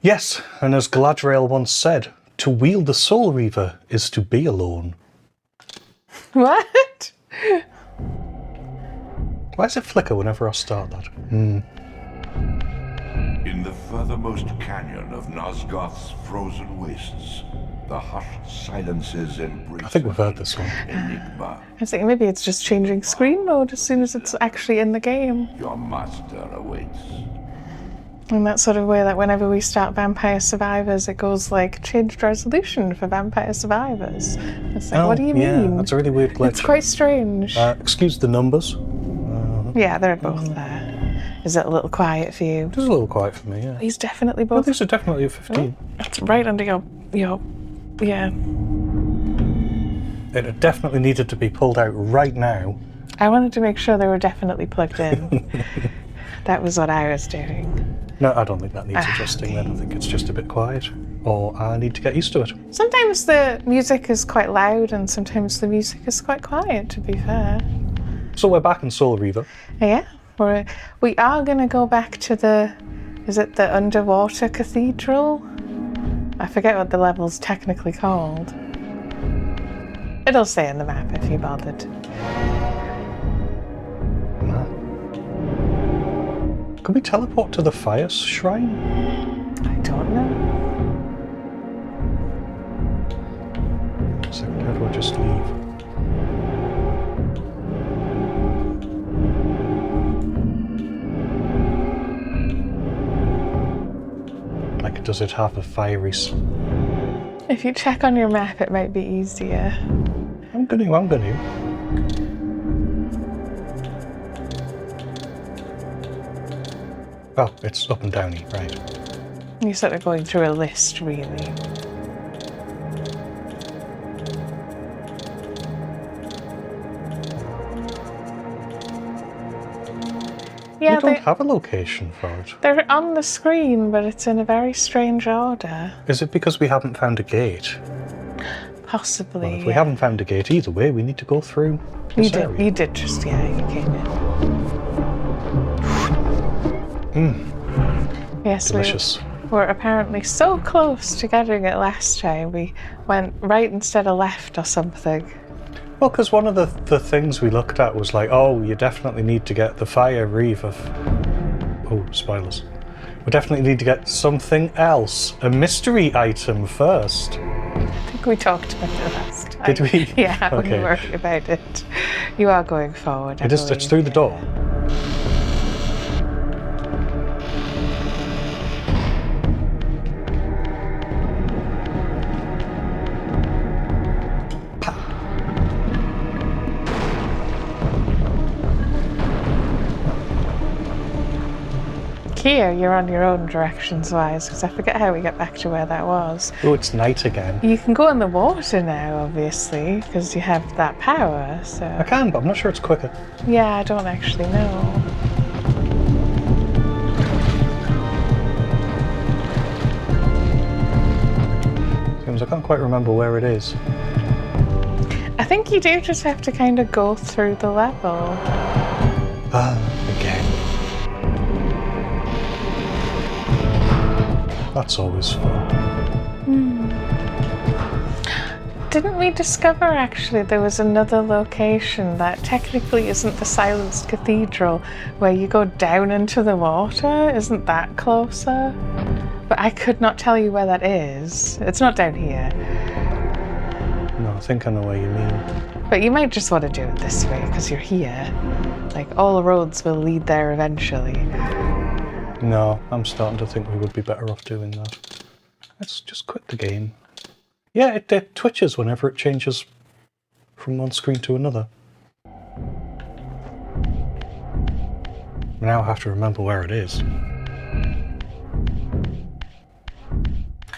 Yes, and as Galadriel once said, to wield the Soul Reaver is to be alone. What? Why does it flicker whenever I start that? In the furthermost canyon of Nosgoth's frozen wastes, the hushed silences embrace I think we've heard this one. enigma. I was thinking maybe it's just changing screen mode as soon as it's actually in the game. Your master awaits. In that sort of way that whenever we start Vampire Survivors, it goes like, changed resolution for Vampire Survivors. It's like, what do you mean? That's a really weird glitch. It's quite strange. Excuse the numbers. Yeah, they're both there. Is it a little quiet for you? It was a little quiet for me, yeah. These definitely Well, both. these are definitely a 15. That's right under your, yeah. It definitely needed to be pulled out right now. I wanted to make sure they were definitely plugged in. That was what I was doing. No, I don't think that needs adjusting then. I think it's just a bit quiet. Or I need to get used to it. Sometimes the music is quite loud and sometimes the music is quite quiet, to be fair. So we're back in Soul Reaver. Yeah, we are going to go back to is it the underwater cathedral? I forget what the level's technically called. It'll say in the map if you bothered. Can we teleport to the fire shrine? I don't know. A second, how do I just leave? Like, does it have a fiery... If you check on your map, it might be easier. I'm gonna. Oh, it's up and downy, right. You're sort of going through a list, really. Yeah, We don't have a location for it. They're on the screen, but it's in a very strange order. Is it because we haven't found a gate? Possibly. Well, if we haven't found a gate either way, we need to go through this area. You did just, you came in. Yes, Delicious. We're apparently so close to getting it last time. We went right instead of left or something. Well, because one of the things we looked at was like, oh, you definitely need to get the fire reeve. Oh, spoilers. We definitely need to get something else, a mystery item first. I think we talked about it last time. Did we? Yeah, I wouldn't Okay. worry about it. You are going forward. It's through the door. Here, you're on your own directions-wise, because I forget how we get back to where that was. Oh, it's night again. You can go in the water now, obviously, because you have that power, so... I can, but I'm not sure it's quicker. Yeah, I don't actually know. Seems I can't quite remember where it is. I think you do just have to kind of go through the level. Again. That's always fun. Didn't we discover, actually, there was another location that technically isn't the Silenced Cathedral, where you go down into the water? Isn't that closer? But I could not tell you where that is. It's not down here. No, I think I know what you mean. But you might just want to do it this way, because you're here. Like, all roads will lead there eventually. No, I'm starting to think we would be better off doing that. Let's just quit the game. Yeah, it twitches whenever it changes from one screen to another. Now I have to remember where it is.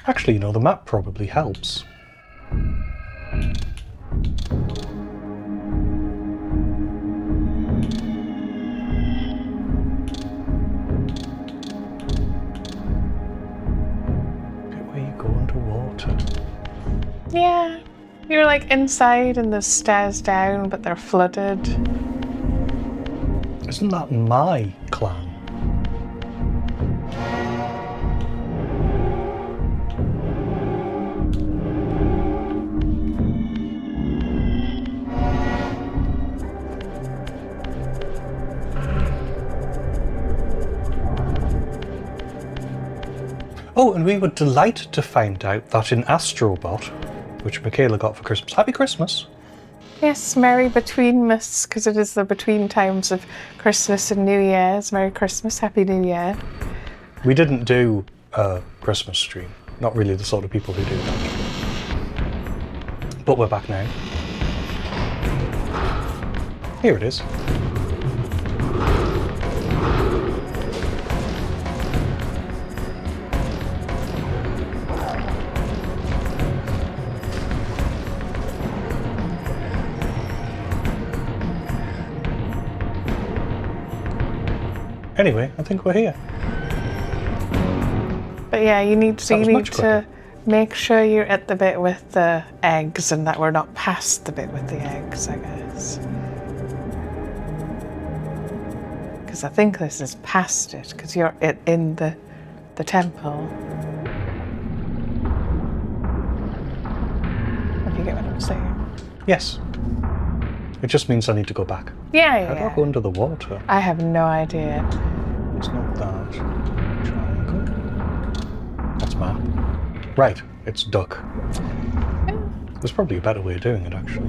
Actually, the map probably helps. Yeah, you're like inside and there's stairs down, but they're flooded. Isn't that my clan? Oh, and we were delighted to find out that in Astrobot, which Michaela got for Christmas. Happy Christmas! Yes, Merry Betweenmas, because it is the between times of Christmas and New Year's. Merry Christmas, Happy New Year. We didn't do a Christmas stream. Not really the sort of people who do that. But we're back now. Here it is. Anyway, I think we're here. But yeah, you need That was much to quicker. make sure you're at the bit with the eggs and that we're not past the bit with the eggs, I guess. Because I think this is past it, because you're in the temple. If you get what I'm saying. Yes. It just means I need to go back. Yeah, How do I yeah. go under the water? I have no idea. It's not that. Triangle. That's map. Right, it's duck. There's probably a better way of doing it, actually.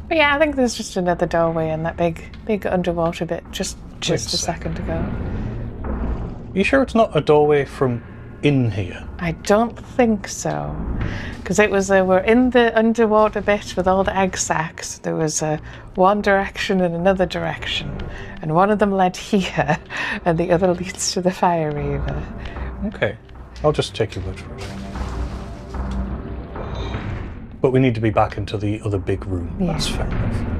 But yeah, I think there's just another doorway in that big underwater bit just Wait a a sec. second ago. You sure it's not a doorway from in here? I don't think so, because it was we're in the underwater bit with all the egg sacs. There was one direction and another direction, and one of them led here, and the other leads to the Fire Reaver. Okay, I'll just take your word for it. But we need to be back into the other big room. Yeah. That's fair enough.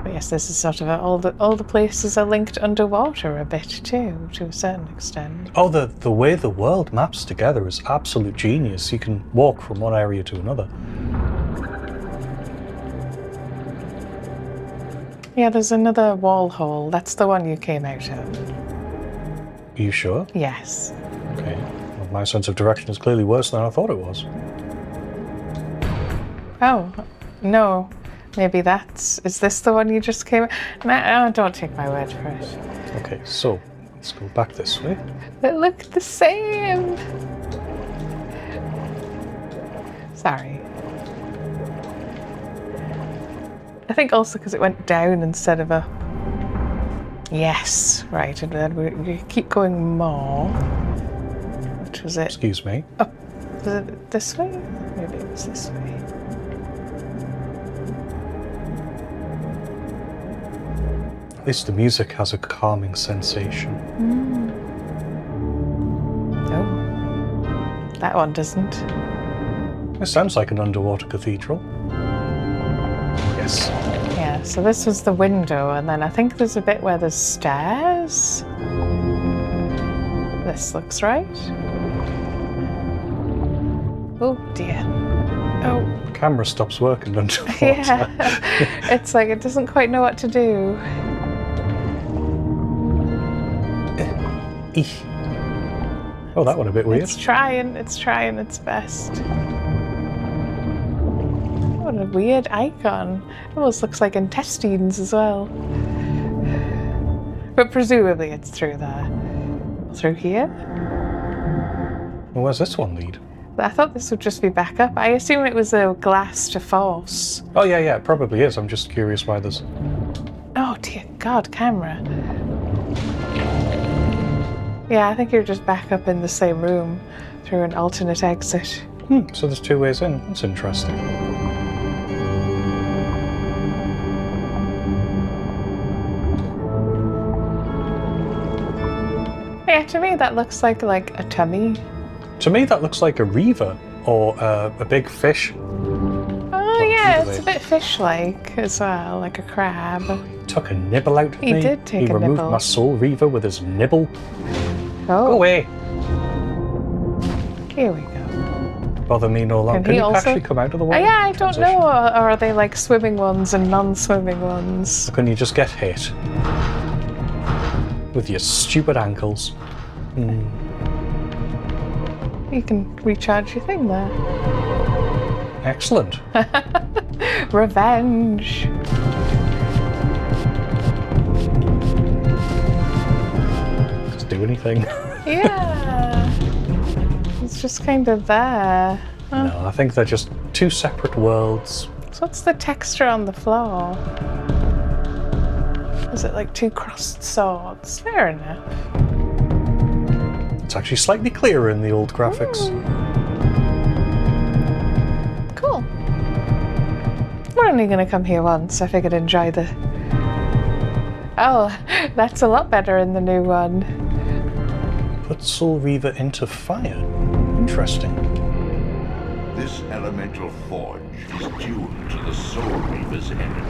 But yes, this is sort of all the places are linked underwater a bit too, to a certain extent. Oh, the way the world maps together is absolute genius. You can walk from one area to another. Yeah, there's another wall hole. That's the one you came out of. Are you sure? Yes. Okay. Well, my sense of direction is clearly worse than I thought it was. Oh, no. Maybe is this the one you just came? No, don't take my word for it. Okay, so let's go back this way. They look the same. Sorry. I think also because it went down instead of up. Yes, right, and then we keep going more. Which was it? Excuse me. Up. Was it this way? Maybe it was this way. At least the music has a calming sensation. Oh. That one doesn't. It sounds like an underwater cathedral. Yes. Yeah, so this was the window, and then I think there's a bit where there's stairs. This looks right. Oh dear. Oh, The camera stops working underwater. yeah. It's like it doesn't quite know what to do. Eek. Oh, that one a bit weird. It's trying its best. What a weird icon. It almost looks like intestines as well. But presumably it's through there. Through here? Well, where's this one lead? I thought this would just be back up. I assume it was a glass to force. Oh, yeah, it probably is. I'm just curious why there's... Oh dear God, camera. Yeah, I think you're just back up in the same room through an alternate exit. So there's two ways in. That's interesting. Yeah, to me that looks like a tummy. To me, that looks like a Reaver or a big fish. Oh yeah, either it's a way. bit fish-like as well, like a crab. Took a nibble out of He me. did take He a removed nibble. my Soul Reaver with his nibble. Oh, Go away. here we go. Bother me no longer. Can Can he you also- actually come out of the water? Yeah, I don't Transition? know. Or are they like swimming ones and non-swimming ones? Or can you just get hit? With your stupid ankles. You can recharge your thing there. Excellent. Revenge. Just do anything. Yeah. It's just kind of there. Huh. No, I think they're just two separate worlds. So what's the texture on the floor? Is it like two crossed swords? Fair enough. It's actually slightly clearer in the old graphics. Cool. We're only going to come here once. I figured enjoy the... Oh, that's a lot better in the new one. Put Soul Reaver into fire. Interesting. This elemental forge is tuned to the Soul Reaver's energy.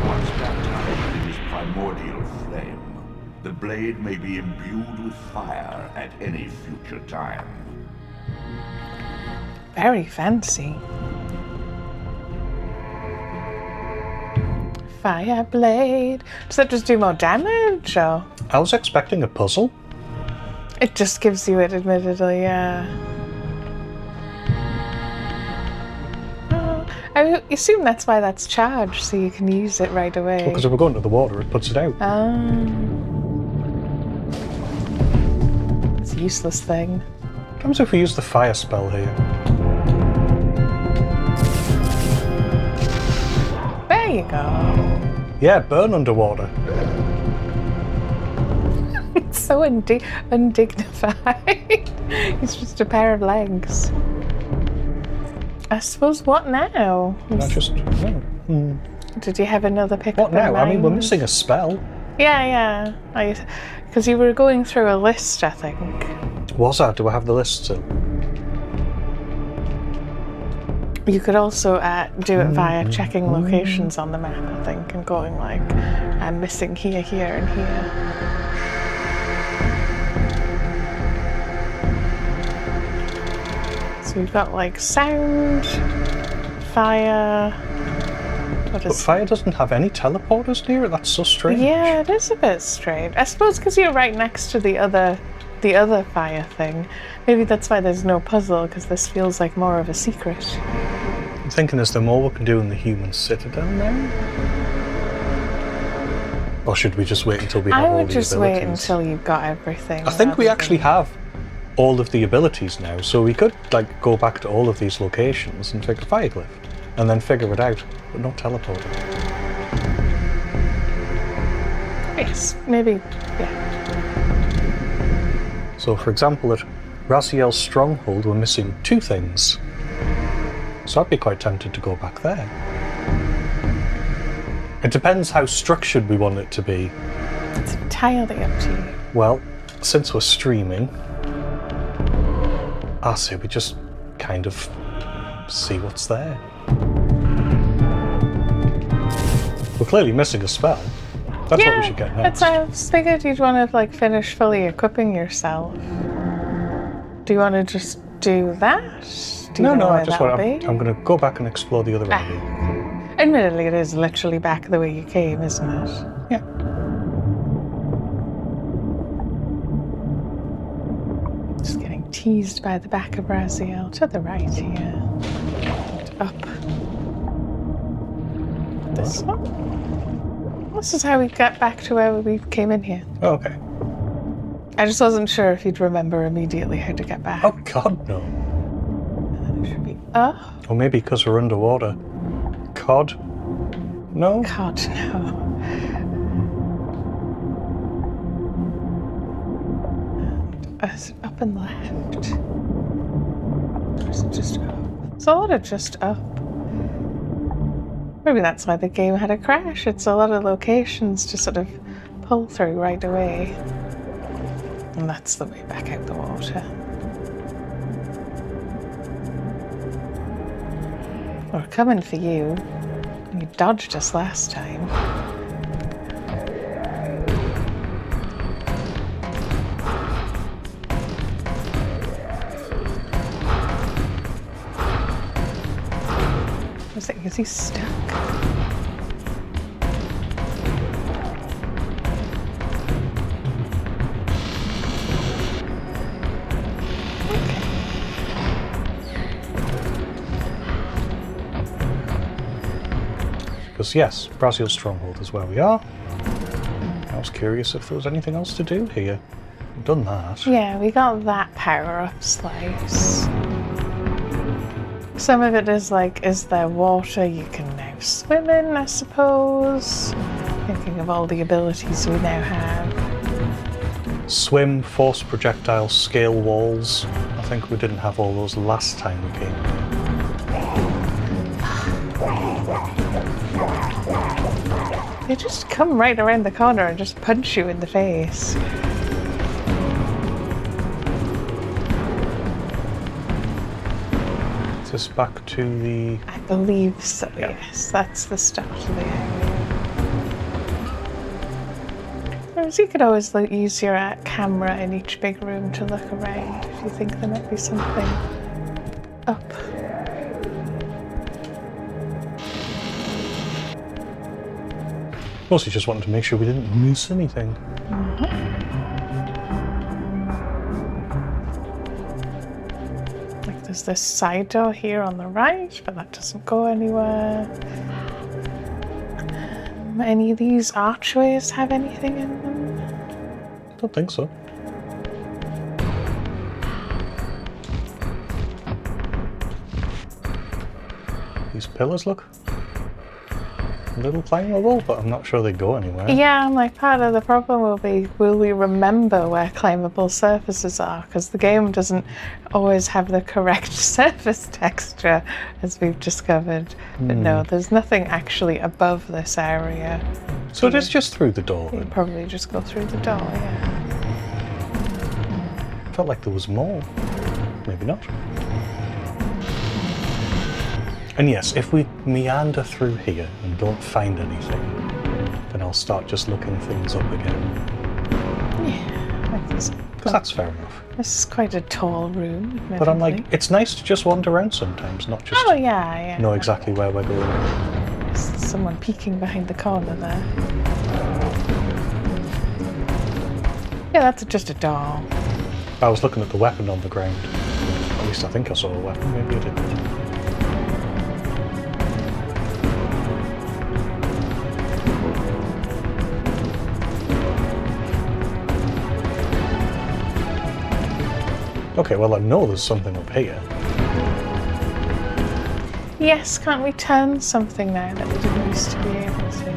Once baptized in his primordial flame, the blade may be imbued with fire at any future time. Very fancy. Fire blade. Does that just do more damage, or...? I was expecting a puzzle. It just gives you it, admittedly, yeah. I assume that's why that's charged, so you can use it right away. Because if we're going to the water, it puts it out. It's a useless thing. What happens if we use the fire spell here? There you go. Yeah, burn underwater. It's so undignified. It's just a pair of legs. I suppose, what now? Not just... Did you have another pick What up in now? I mean, we're mind? missing a spell. Yeah. Because you were going through a list, I think. Was I? Do I have the list still? You could also do it via checking locations on the map, I think, and going like, I'm missing here, here, and here. So we've got like sound, fire. What But is? fire doesn't have any teleporters near it. That's so strange. Yeah, it is a bit strange. I suppose because you're right next to the other fire thing. Maybe that's why there's no puzzle, because this feels like more of a secret. I'm thinking, is there more we can do in the human citadel now? Or should we just wait until we have I all would the just abilities? wait until you've got everything. I think we rather actually than- have all of the abilities now, so we could like go back to all of these locations and take a fire glyph, and then figure it out, but not teleporting. Yes, maybe. Yeah. So, for example, at Raziel's stronghold, we're missing two things. So I'd be quite tempted to go back there. It depends how structured we want it to be. It's entirely up to you. Well, since we're streaming, I say we just kind of see what's there. We're clearly missing a spell. That's what we should get next. I figured you'd want to like finish fully equipping yourself. Do you want to just do that? Do you know No, where I just that'll want. be? I'm going to go back and explore the other area. Admittedly, it is literally back the way you came, isn't it? Yeah. Just getting teased by the back of Raziel. To the right here. Up. This one? This is how we got back to where we came in here. Oh, okay. I just wasn't sure if you'd remember immediately how to get back. Oh God, no. And then it should be up. Or maybe because we're underwater. Cod? No? God, no. And is it up and left? Or is it just up? It's a lot of just up. Maybe that's why the game had a crash. It's a lot of locations to sort of pull through right away. And that's the way back out the water. We're coming for you. You dodged us last time. Is he stuck? Because yes, Brazil's stronghold is where we are. Now was curious if there was anything else to do here. We've done that. Yeah, we got that power-up slice. Some of it is like, is there water you can now swim in, I suppose? Thinking of all the abilities we now have. Swim, force projectiles, scale walls. I think we didn't have all those last time we came. They just come right around the corner and just punch you in the face. Is this back to the... I believe so, Yeah. yes. That's the start of the area. Whereas you could always use your camera in each big room to look around if you think there might be something up. Mostly just wanted to make sure we didn't miss anything. Like there's this side door here on the right, but that doesn't go anywhere. Any of these archways have anything in them? Don't think so. These pillars look a little climbable, but I'm not sure they go anywhere. Yeah, and like part of the problem will be, will we remember where climbable surfaces are? Because the game doesn't always have the correct surface texture, as we've discovered. But no, there's nothing actually above this area. So it is just through the door You then. probably just go through the door, yeah. Felt like there was more. Maybe not. And yes, if we meander through here and don't find anything, then I'll start just looking things up again. Yeah, like this. Because that's fair enough. This is quite a tall room. But I'm like, admittedly. it's nice to just wander around sometimes, not just Oh yeah, yeah. know exactly where we're going. There's someone peeking behind the corner there. Yeah, that's just a door. I was looking at the weapon on the ground. At least I think I saw a weapon, maybe I didn't. Okay, well I know there's something up here. Yes, can't we turn something now that we didn't used to be able to?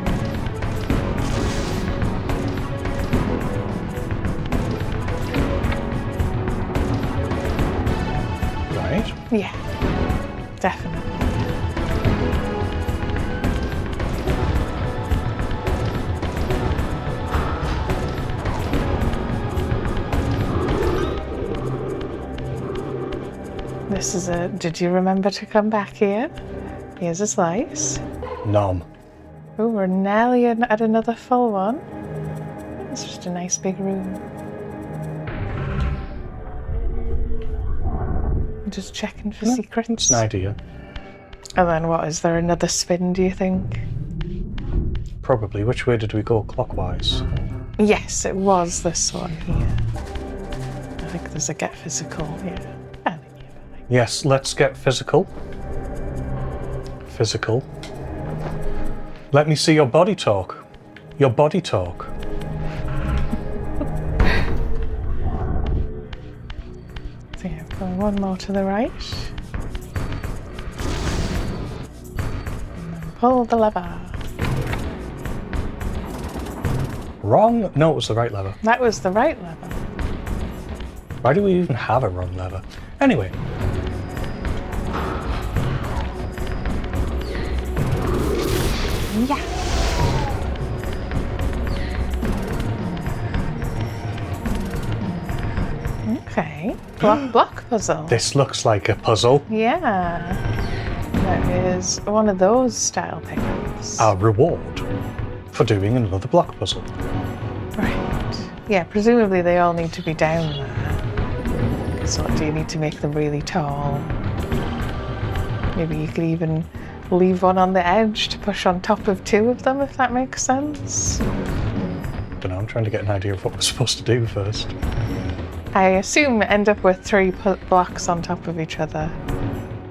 Right? Yeah, definitely. This is a... Did you remember to come back here? Here's a slice. Nom. Oh, we're nearly at another full one. It's just a nice big room. Just checking for secrets. It's an idea. And then what, is there another spin, do you think? Probably. Which way did we go clockwise? Yes, it was this one here. I think there's a get physical here. Yes, let's get physical. Physical. Let me see your body talk. Your body talk. So yeah, going one more to the right. And then pull the lever. Wrong? No, it was the right lever. That was the right lever. Why do we even have a wrong lever? Anyway. Yeah. Okay. Block puzzle. This looks like a puzzle. Yeah. That is one of those style pickups. Our reward for doing another block puzzle. Right. Yeah, presumably they all need to be down there. So do you need to make them really tall? Maybe you could even leave one on the edge to push on top of two of them, if that makes sense. Don't know, I'm trying to get an idea of what we're supposed to do first. I assume end up with three blocks on top of each other.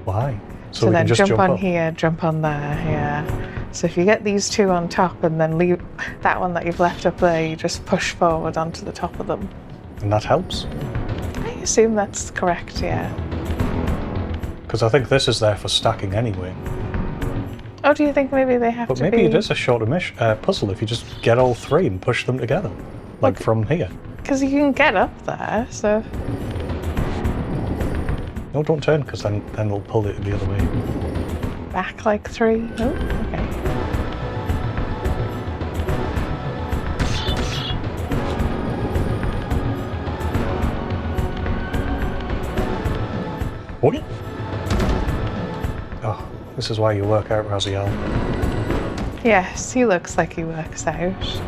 Why? So we then can just jump on up. here, jump on there, yeah. So if you get these two on top and then leave that one that you've left up there, you just push forward onto the top of them. And that helps? I assume that's correct, yeah. Because I think this is there for stacking anyway. Oh, do you think maybe they have But to maybe be... it is a shorter puzzle if you just get all three and push them together. Like from here. Because you can get up there, so... No, don't turn, because then it'll pull it the other way. Back like 3. Oh, okay. What? Oh, this is why you work out, Raziel. Yes, he looks like he works out.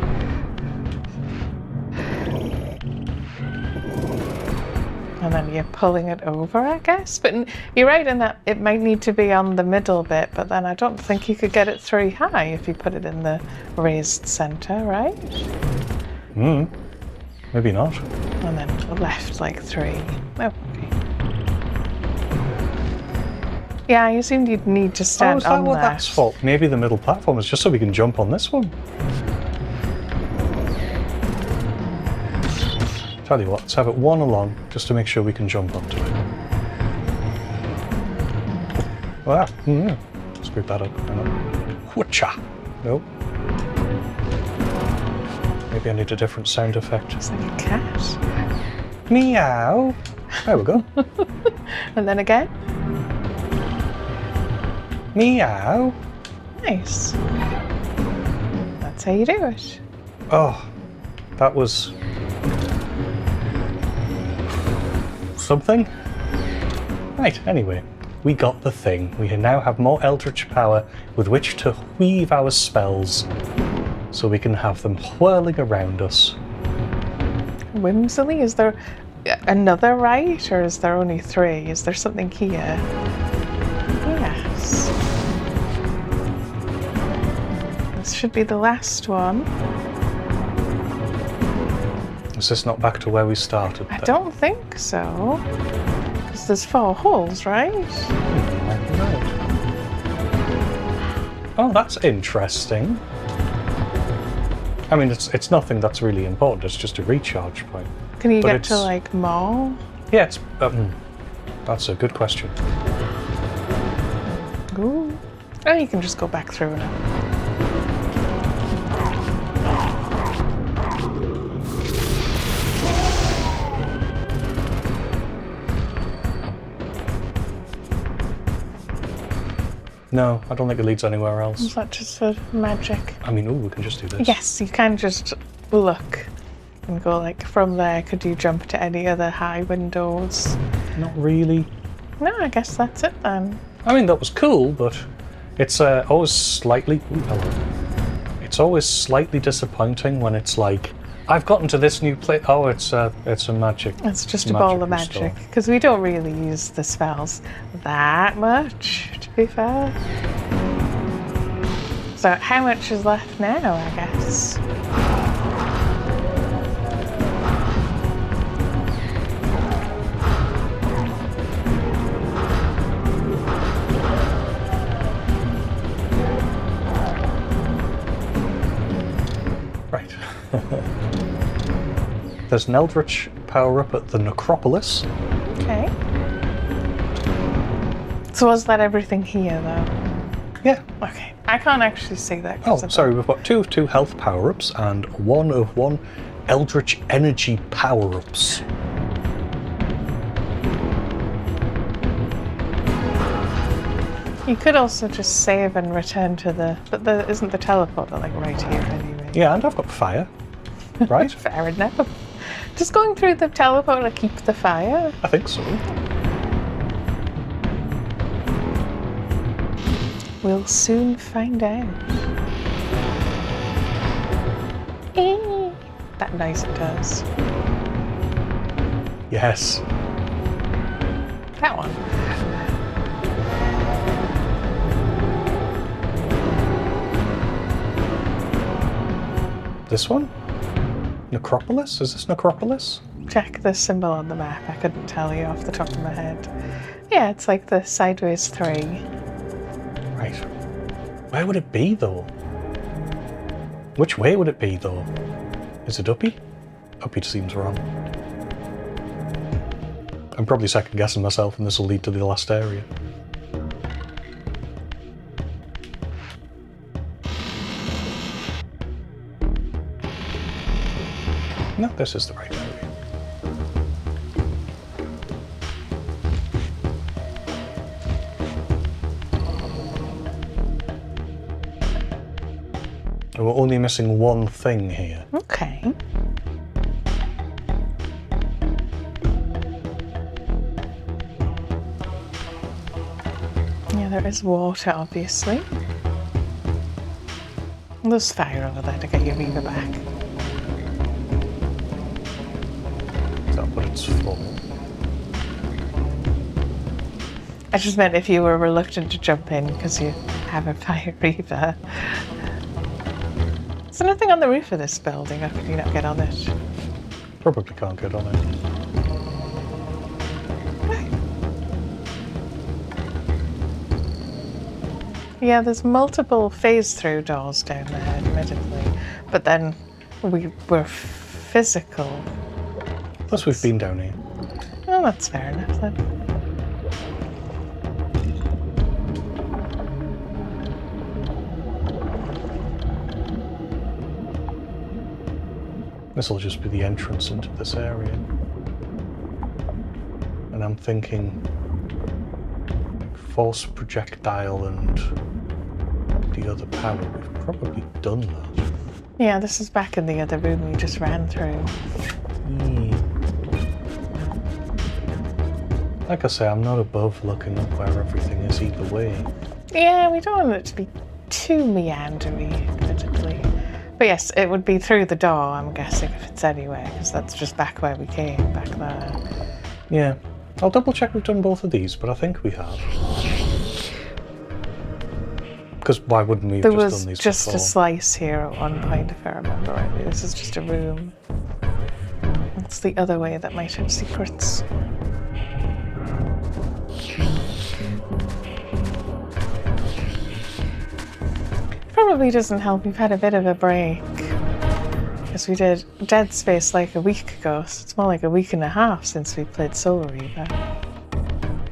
And then you're pulling it over, I guess. But you're right in that it might need to be on the middle bit, but then I don't think you could get it 3 high if you put it in the raised center, right? Maybe not. And then left like 3. Oh, okay. Yeah, I assumed you'd need to stand is that on what that. that's for? Maybe the middle platform is just so we can jump on this one. Tell you what, let's have it one along, just to make sure we can jump onto it. Ah, screw that up. Whatcha? Nope. Maybe I need a different sound effect. It's like a cat. Meow. There we go. And then again. Meow. Nice. That's how you do it. Oh, that was something. Right, anyway, we got the thing. We now have more eldritch power with which to weave our spells so we can have them whirling around us. Whimsily, is there another right, or is there only 3? Is there something here? Yes. This should be the last one. Is this not back to where we started? I don't think so. Because there's 4 holes, right? Oh, that's interesting. I mean, it's nothing that's really important. It's just a recharge point. Can you But get to it's- like more? Yeah, it's that's a good question. Ooh. Oh, you can just go back through now. No, I don't think it leads anywhere else. Is that just for magic? I mean, we can just do this. Yes, you can just look and go like, from there, could you jump to any other high windows? Not really. No, I guess that's it then. I mean, that was cool, but it's always slightly... Ooh, hello. It's always slightly disappointing when it's like, I've gotten to this new place. Oh, it's a magic. It's just a ball of restore. magic, because we don't really use the spells that much, to be fair. So how much is left now, I guess? Right. There's an eldritch power-up at the Necropolis. Okay. So was that everything here, though? Yeah. Okay. I can't actually see that. Oh, 'cause of sorry, we've got 2 of 2 health power-ups and 1 of 1 eldritch energy power-ups. You could also just save and return to the... But there isn't the teleporter, like, right here anyway. Yeah, and I've got fire. Right? Fair enough. Just going through the teleporter keep the fire? I think so. We'll soon find out. That noise it does. Yes. That one. This one? Necropolis? Is this Necropolis? Check the symbol on the map. I couldn't tell you off the top of my head. Yeah, it's like the sideways 3. Right. Where would it be, though? Which way would it be, though? Is it uppy? Uppy seems wrong. I'm probably second guessing myself, and this will lead to the last area. No, this is the right area. And we're only missing one thing here. Okay. Yeah, there is water, obviously. And there's fire over there to get your Reaver back. But it's full. I just meant if you were reluctant to jump in because you have a fire Reaver. Is there nothing on the roof of this building, or can you not get on it? Probably can't get on it. Right. Yeah, there's multiple phase-through doors down there, admittedly, but then we're physical. Plus we've been down here. Oh, that's fair enough then. This will just be the entrance into this area. And I'm thinking like force projectile and the other power. We've probably done that. Yeah, this is back in the other room we just ran through. Like I say, I'm not above looking up where everything is either way. Yeah, we don't want it to be too meandery, admittedly. But yes, it would be through the door, I'm guessing, if it's anywhere, because that's just back where we came, back there. Yeah. I'll double check we've done both of these, but I think we have. Because why wouldn't we have There just was done these just before? a slice here at one point, if I remember rightly. This is just a room. It's the other way that might have secrets. Probably doesn't help we've had a bit of a break. Because we did Dead Space like a week ago, so it's more like a week and a half since we played Soul Reaver.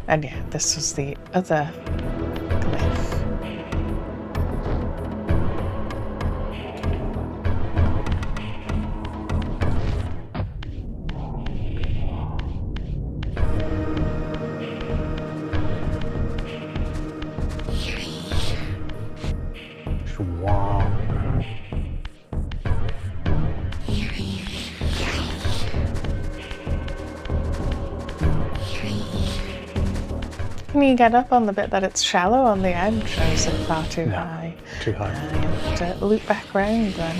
And yeah, this was the other glyph. Wow. Can you get up on the bit that it's shallow on the edge, or is it far too No, high? too high. You have to loop back round then.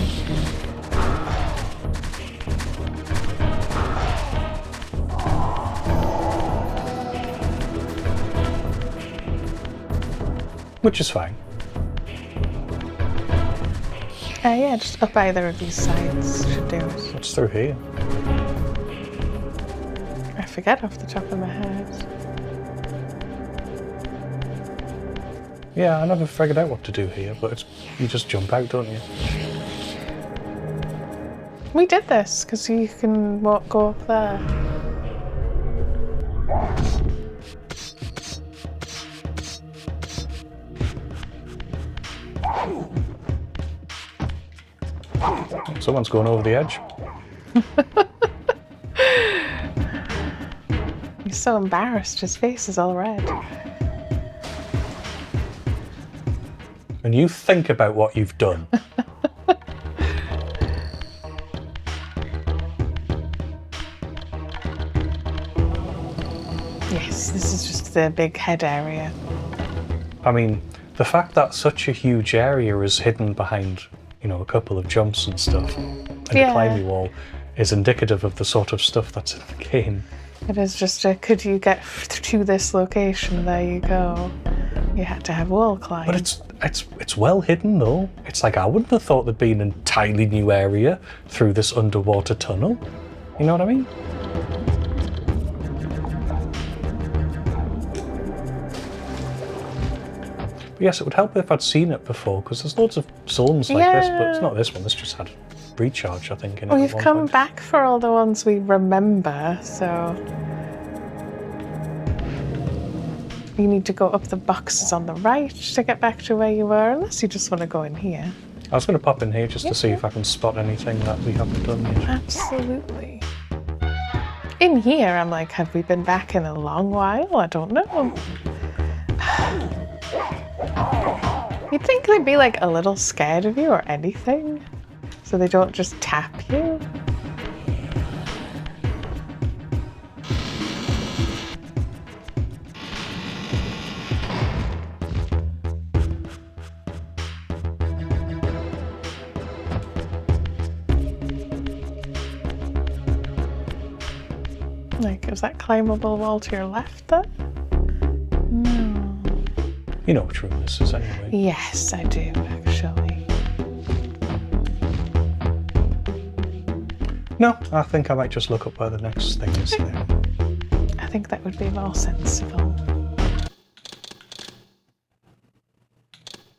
Which is fine. Yeah, just up either of these sides should do it. What's through here? I forget off the top of my head. Yeah, I never figured out what to do here, but it's you just jump out, don't you? We did this because you can go up there. Someone's going over the edge. He's so embarrassed, his face is all red. And you think about what you've done. Yes, this is just the big head area. I mean, the fact that such a huge area is hidden behind, you know, a couple of jumps and stuff, and a Yeah. climbing wall, is indicative of the sort of stuff that's in the game. It is just a, could you get to this location? There you go. You had to have wall climb. But it's well hidden though. It's like I wouldn't have thought there'd be an entirely new area through this underwater tunnel. You know what I mean? Yes, it would help if I'd seen it before, because there's loads of zones like this, but it's not this one. This just had recharge, I think. In it We've come back for all the ones we remember, so... You need to go up the boxes on the right to get back to where you were, unless you just want to go in here. I was going to pop in here just to see if I can spot anything that we haven't done yet. Absolutely. In here, I'm like, have we been back in a long while? I don't know. You'd think they'd be like a little scared of you or anything, so they don't just tap you. Like, is that climbable wall to your left there? No. You know which room this is anyway. Yes, I do, actually. No, I think I might just look up where the next thing is now. I think that would be more sensible.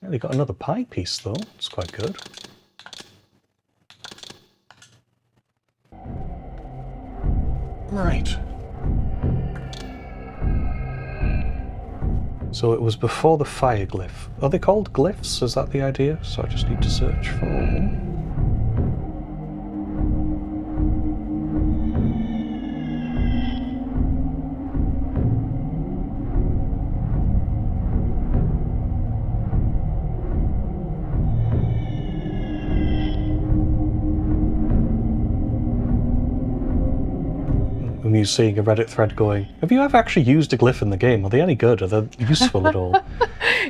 Yeah, they got another pie piece though. It's quite good. Right. So it was before the fire glyph. Are they called glyphs? Is that the idea? So I just need to search for them. You seeing a Reddit thread going, have you ever actually used a glyph in the game? Are they any good? Are they useful at all?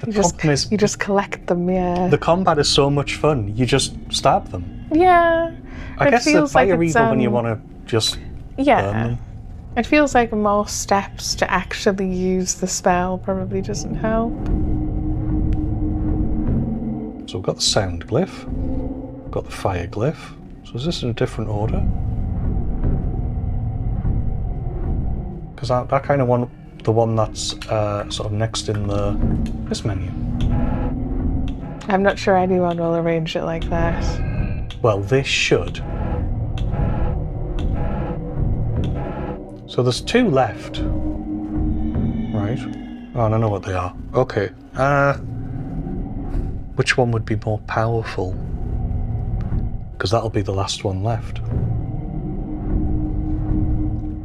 You just collect them, yeah. The combat is so much fun. You just stab them. Yeah. I guess the Fire Reaver when you want to just burn them. It feels like more steps to actually use the spell probably doesn't help. So we've got the sound glyph. We've got the fire glyph. So is this in a different order? Because I kind of want the one that's sort of next in this menu. I'm not sure anyone will arrange it like that. Well, this should. So there's two left. Right. Oh, and I know what they are. Okay. Which one would be more powerful? Because that'll be the last one left.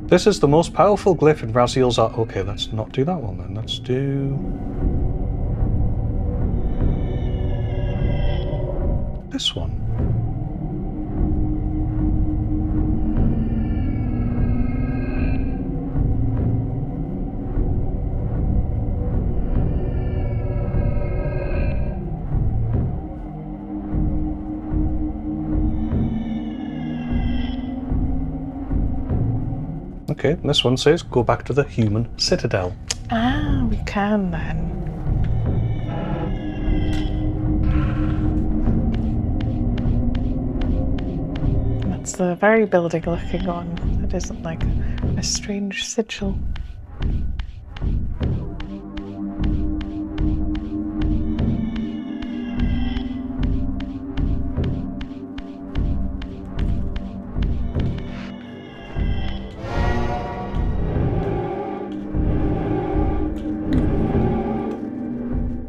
This is the most powerful glyph in Raziel's art. Okay, let's not do that one then. Let's do this one. Okay, this one says go back to the human citadel. Ah, we can then. That's the very building looking one. It isn't like a strange sigil.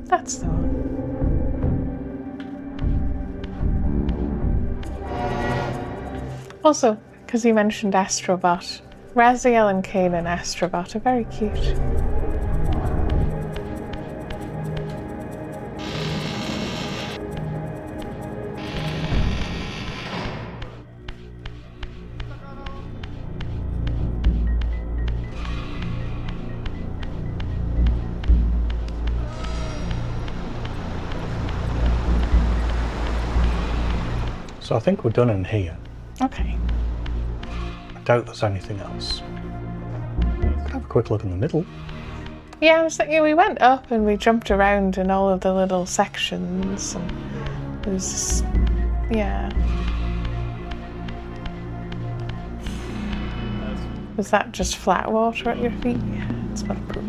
That's the one. Also, because you mentioned Astrobot, Raziel and Kain and Astrobot are very cute. So I think we're done in here. Okay. I doubt there's anything else. Have a quick look in the middle. Yeah, I was thinking we went up and we jumped around in all of the little sections and it was just, yeah. Was that just flat water at your feet? Yeah, it's not a pool.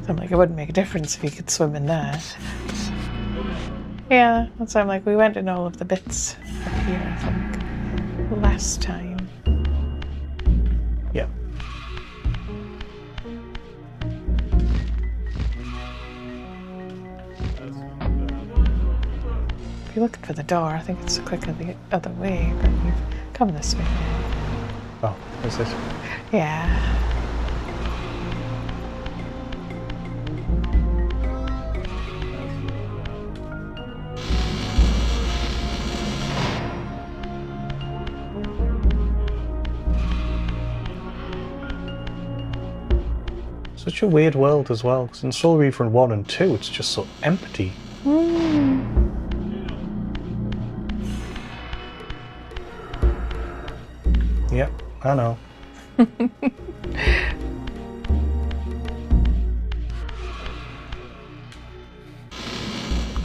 So I'm like, it wouldn't make a difference if you could swim in there. Yeah, that's why I'm like, we went in all of the bits up here, I think, last time. Yeah. If you're looking for the door, I think it's quicker the other way, but you've come this way. Oh, is it? Yeah. Such a weird world as well, because in Soul Reaver 1 and 2 it's just so empty. Yep, I know.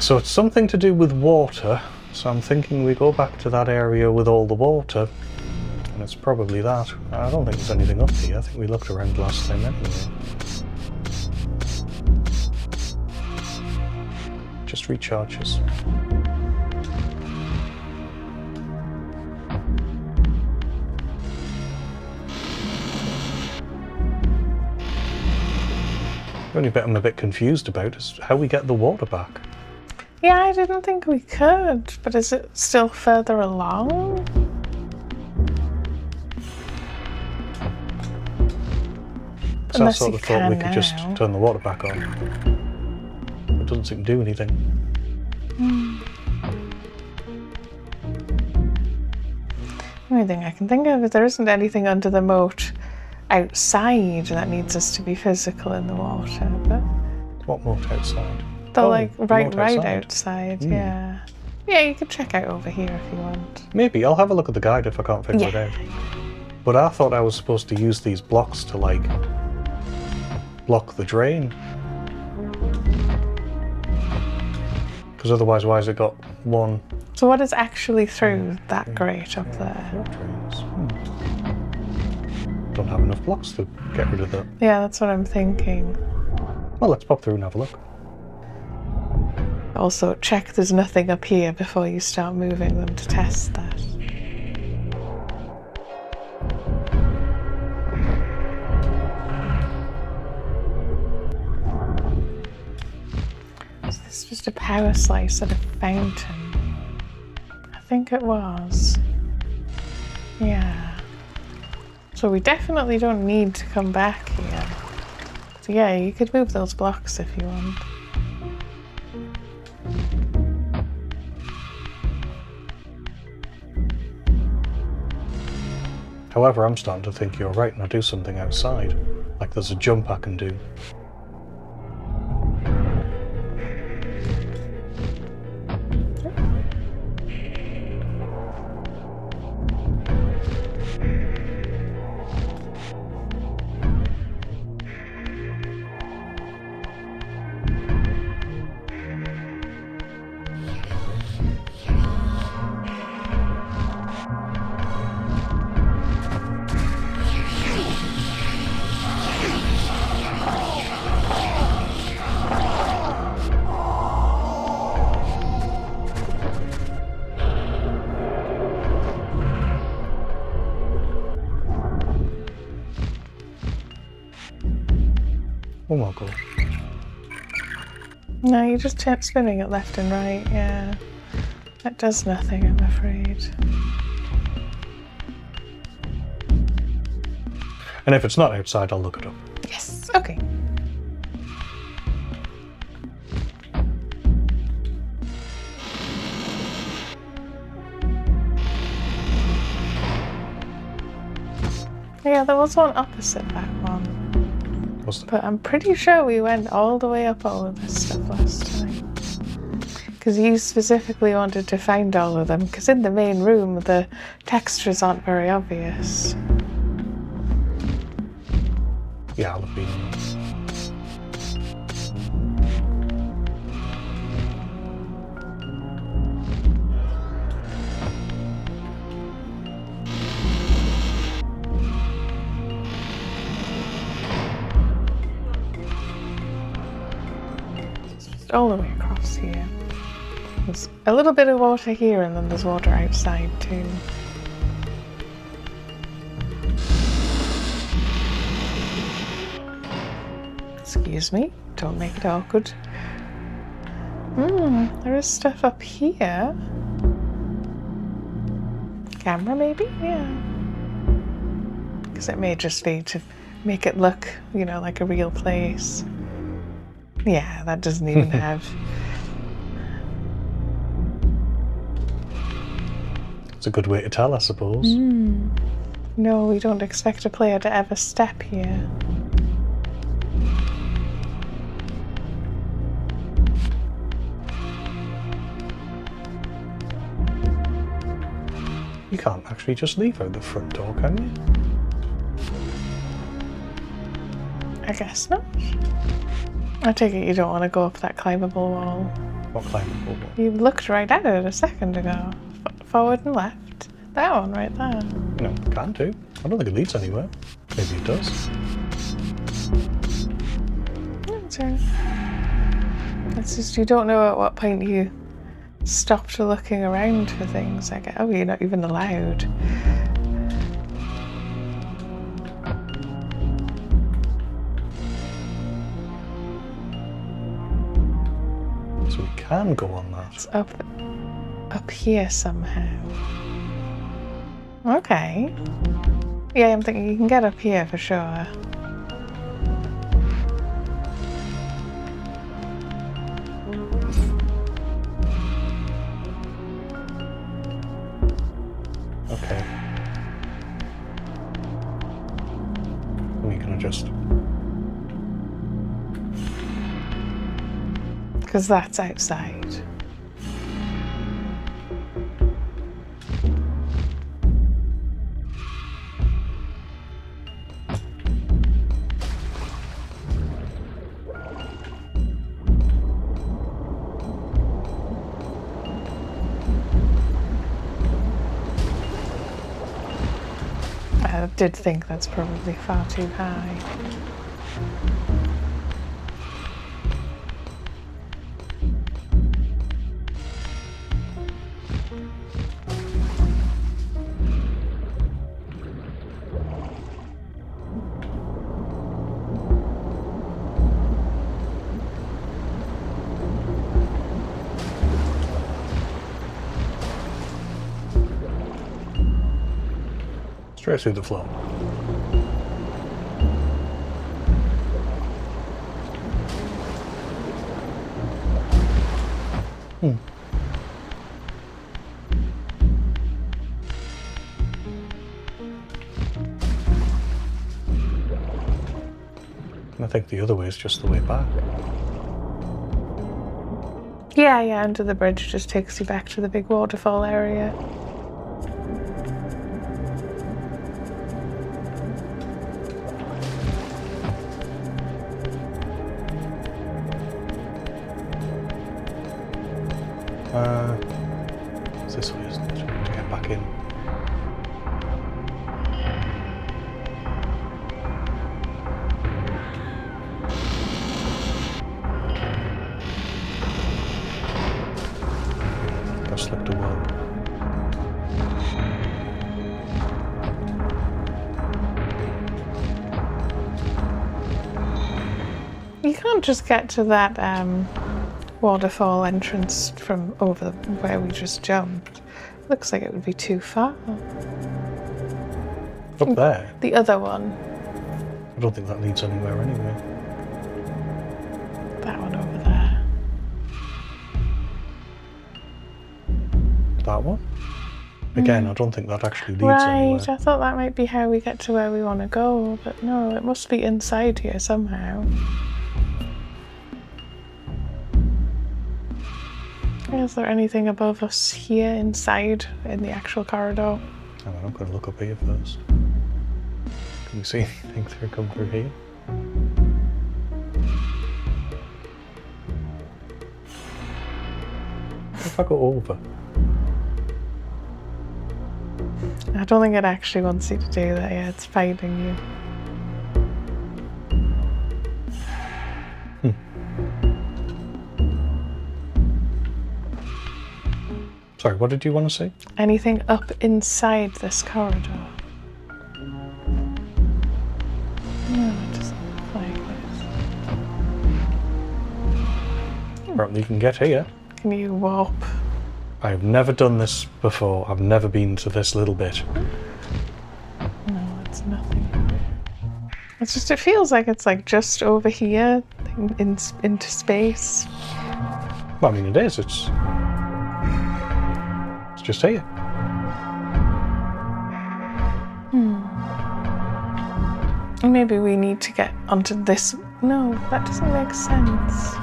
So it's something to do with water, so I'm thinking we go back to that area with all the water, and it's probably that. I don't think there's anything up here. I think we looked around last time anyway. Just recharges. The only bit I'm a bit confused about is how we get the water back. Yeah, I didn't think we could, but is it still further along? So I Unless sort you of thought we can could just now. turn the water back on. It doesn't seem to do anything. The only thing I can think of is there isn't anything under the moat outside that needs us to be physical in the water, but What moat outside? they're Oh, like the right moat outside, yeah. Yeah, you could check out over here if you want. Maybe. I'll have a look at the guide if I can't figure it out. But I thought I was supposed to use these blocks to, like, block the drain. Because otherwise, why has it got one... So what is actually through that grate up there? Four drains? Don't have enough blocks to get rid of that. Yeah, that's what I'm thinking. Well, let's pop through and have a look. Also, check there's nothing up here before you start moving them to test that. Is this just a power slice at a fountain? I think it was. Yeah. So we definitely don't need to come back here. So yeah, you could move those blocks if you want. However, I'm starting to think you're right and I'll do something outside. Like there's a jump I can do. One more go. No, you just kept spinning it left and right, yeah. That does nothing, I'm afraid. And if it's not outside, I'll look it up. Yes, okay. Yeah, there was one opposite that one. Was there? But I'm pretty sure we went all the way up all of this stuff last time. Because you specifically wanted to find all of them, because in the main room the textures aren't very obvious. Yeah, I'll have been. just all the way across here. There's a little bit of water here, and then there's water outside too. Excuse me, don't make it awkward. There is stuff up here. Camera maybe? Yeah. Because it may just be to make it look, you know, like a real place. Yeah, that doesn't even have... It's a good way to tell, I suppose. No, we don't expect a player to ever step here. You can't actually just leave out the front door, can you? I guess not. I take it you don't want to go up that climbable wall. What climbable wall? You looked right at it a second ago. Forward and left. That one right there. No, can do. I don't think it leads anywhere. Maybe it does. That's right. It's just you don't know at what point you stopped looking around for things. Like, oh, you're not even allowed. So we can go on that. It's up here somehow. Okay. Yeah, I'm thinking you can get up here for sure. Okay. We can adjust. Because that's outside. I did think that's probably far too high. Straight through the floor. I think the other way is just the way back. Yeah, under the bridge just takes you back to the big waterfall area. It's this way, isn't it? To get back in. Got slipped away. You can't just get to that waterfall entrance from over where we just jumped. Looks like it would be too far. Up there? The other one. I don't think that leads anywhere anyway. That one over there. That one? Again, I don't think that actually leads Right, anywhere. I thought that might be how we get to where we want to go, but no, it must be inside here somehow. Is there anything above us here inside in the actual corridor? Hang on, I'm going to look up here first. Can we see anything come through here? What if I go over? I don't think it actually wants you to do that yet. It's fighting you. Sorry, what did you want to say? Anything up inside this corridor? No, it doesn't look like this. Apparently you can get here. Can you warp? I've never done this before. I've never been to this little bit. No, it's nothing. It's just, it feels like it's like just over here into space. Well, I mean, it is. It's just here. Maybe we need to get onto this. No, that doesn't make sense.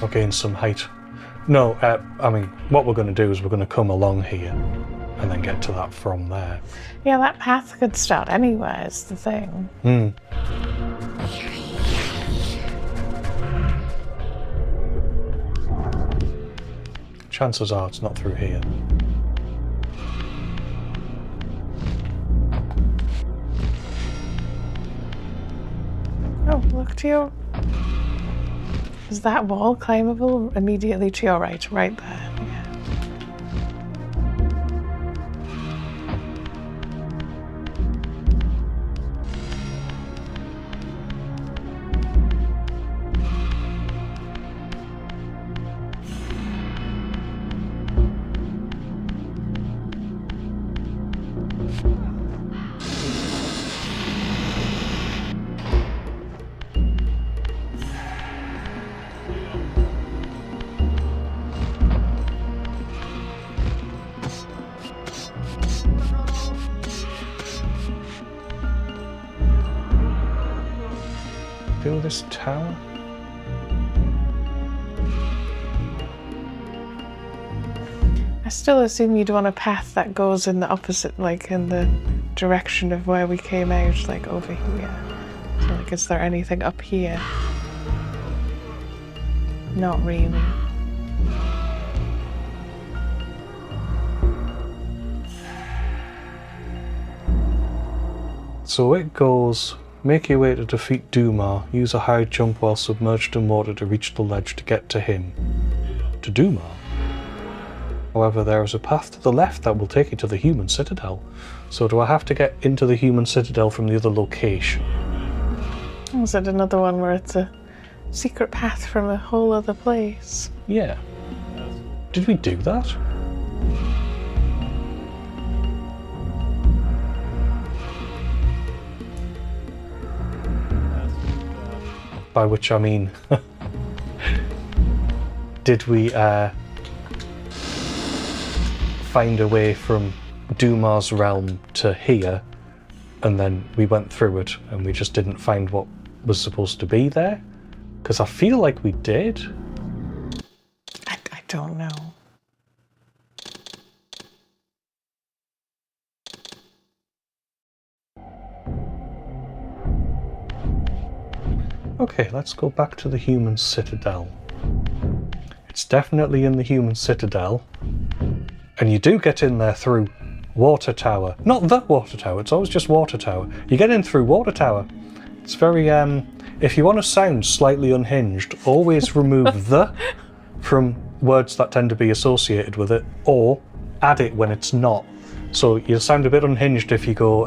Or gain some height. No, I mean, what we're going to do is we're going to come along here and then get to that from there. Yeah, that path could start anywhere, is the thing. Chances are it's not through here. Oh, look to your... Is that wall climbable? Immediately to your right, right there. Yeah. Do this tower? I still assume you'd want a path that goes in the opposite, like in the direction of where we came out, like over here. So, like, is there anything up here? Not really. So it goes, make your way to defeat Dumar, use a high jump while submerged in water to reach the ledge to get to him. To Dumar? However, there is a path to the left that will take you to the human citadel. So do I have to get into the human citadel from the other location? Is it another one where it's a secret path from a whole other place? Yeah. Did we do that? By which I mean, did we find a way from Dumar's realm to here, and then we went through it and we just didn't find what was supposed to be there? Because I feel like we did. I don't know. Okay, let's go back to the human citadel. It's definitely in the human citadel. And you do get in there through water tower. Not the water tower, it's always just water tower. You get in through water tower. It's very, if you want to sound slightly unhinged, always remove the from words that tend to be associated with it, or add it when it's not. So you'll sound a bit unhinged if you go,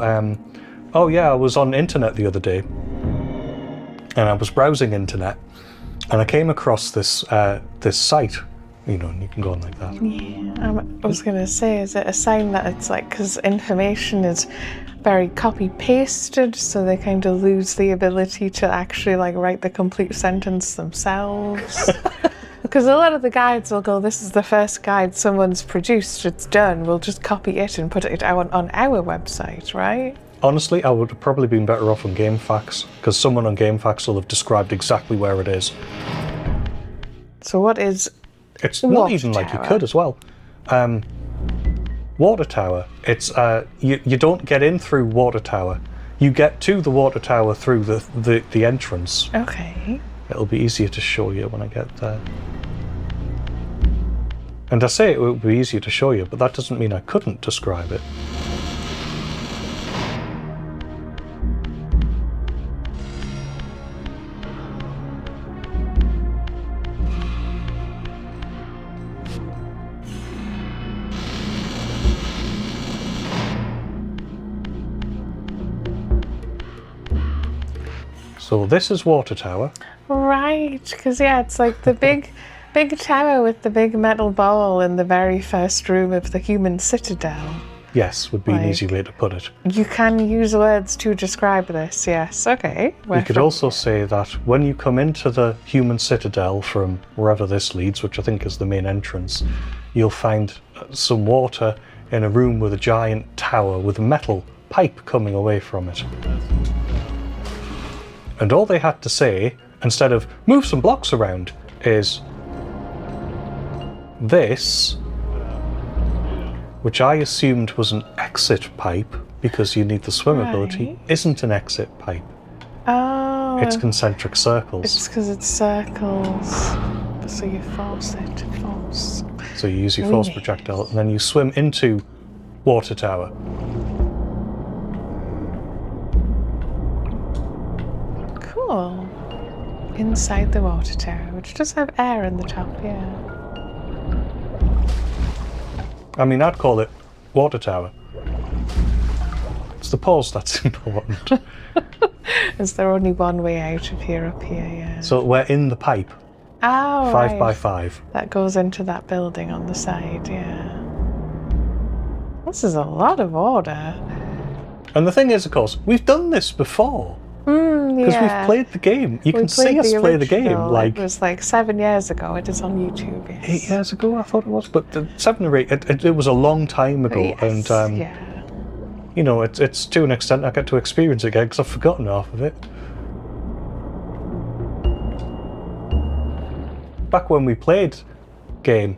oh yeah, I was on internet the other day, and I was browsing internet, and I came across this this site, you know, and you can go on like that. Yeah, I was going to say, is it a sign that it's like, because information is very copy-pasted, so they kind of lose the ability to actually like write the complete sentence themselves? Because a lot of the guides will go, this is the first guide someone's produced, it's done, we'll just copy it and put it on our website, right? Honestly, I would have probably been better off on GameFAQs, because someone on GameFAQs will have described exactly where it is. So what is It's not even like you could as well. Water tower. It's you don't get in through water tower. You get to the water tower through the entrance. Okay. It'll be easier to show you when I get there. And I say it would be easier to show you, but that doesn't mean I couldn't describe it. So this is Water Tower. Right, because yeah, it's like the big tower with the big metal ball in the very first room of the human citadel. Yes, would be an easy way to put it. You can use words to describe this, yes. Okay. You could also say that when you come into the human citadel from wherever this leads, which I think is the main entrance, you'll find some water in a room with a giant tower with a metal pipe coming away from it. And all they had to say, instead of move some blocks around, is this, which I assumed was an exit pipe because you need the swimmability, isn't an exit pipe. Oh. It's concentric circles. It's because it's circles. So you force it. Force. So you use your force projectile and then you swim into Water Tower. Cool. Inside the water tower, which does have air in the top, yeah. I mean, I'd call it Water Tower. It's the pause that's important. Is there only one way out of here up here, yeah? So we're in the pipe. Oh, 5 by 5. That goes into that building on the side, yeah. This is a lot of order. And the thing is, of course, we've done this before. Because we've played the game. You can see us play the game. It was like 7 years ago. It is on YouTube. Yes. 8 years ago, I thought it was. But 7 or 8, it was a long time ago. Yes, and, yeah. you know, it's to an extent I get to experience it again because I've forgotten half of it. Back when we played game.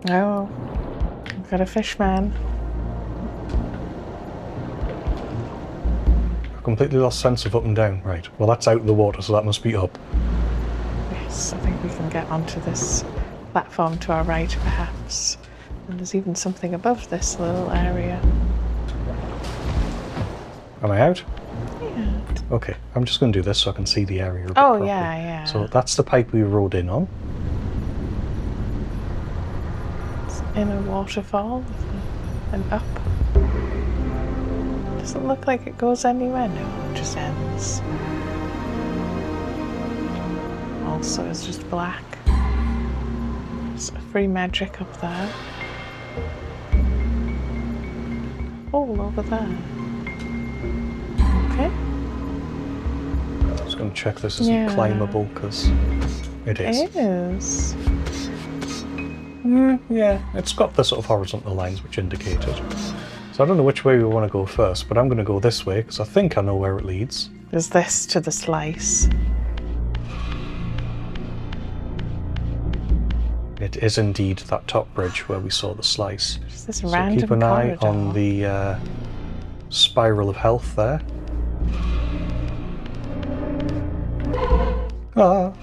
Oh, I've got a fish man. Completely lost sense of up and down. Right, well that's out of the water, so that must be up. Yes, I think we can get onto this platform to our right, perhaps. And there's even something above this little area. Am I out? Yeah. Okay, I'm just going to do this so I can see the area a bit Oh, properly. yeah. So that's the pipe we rode in on. It's in a waterfall and up. Doesn't look like it goes anywhere. No, it just ends. Also, it's just black. There's free magic up there. All over there. Okay. Just going to check this isn't climbable because it is. It is. Yeah, it's got the sort of horizontal lines which indicate it. So I don't know which way we want to go first, but I'm going to go this way because I think I know where it leads. There's this to the slice. It is indeed that top bridge where we saw the slice. Just this So random keep an eye corridor. on the spiral of health there. Ah.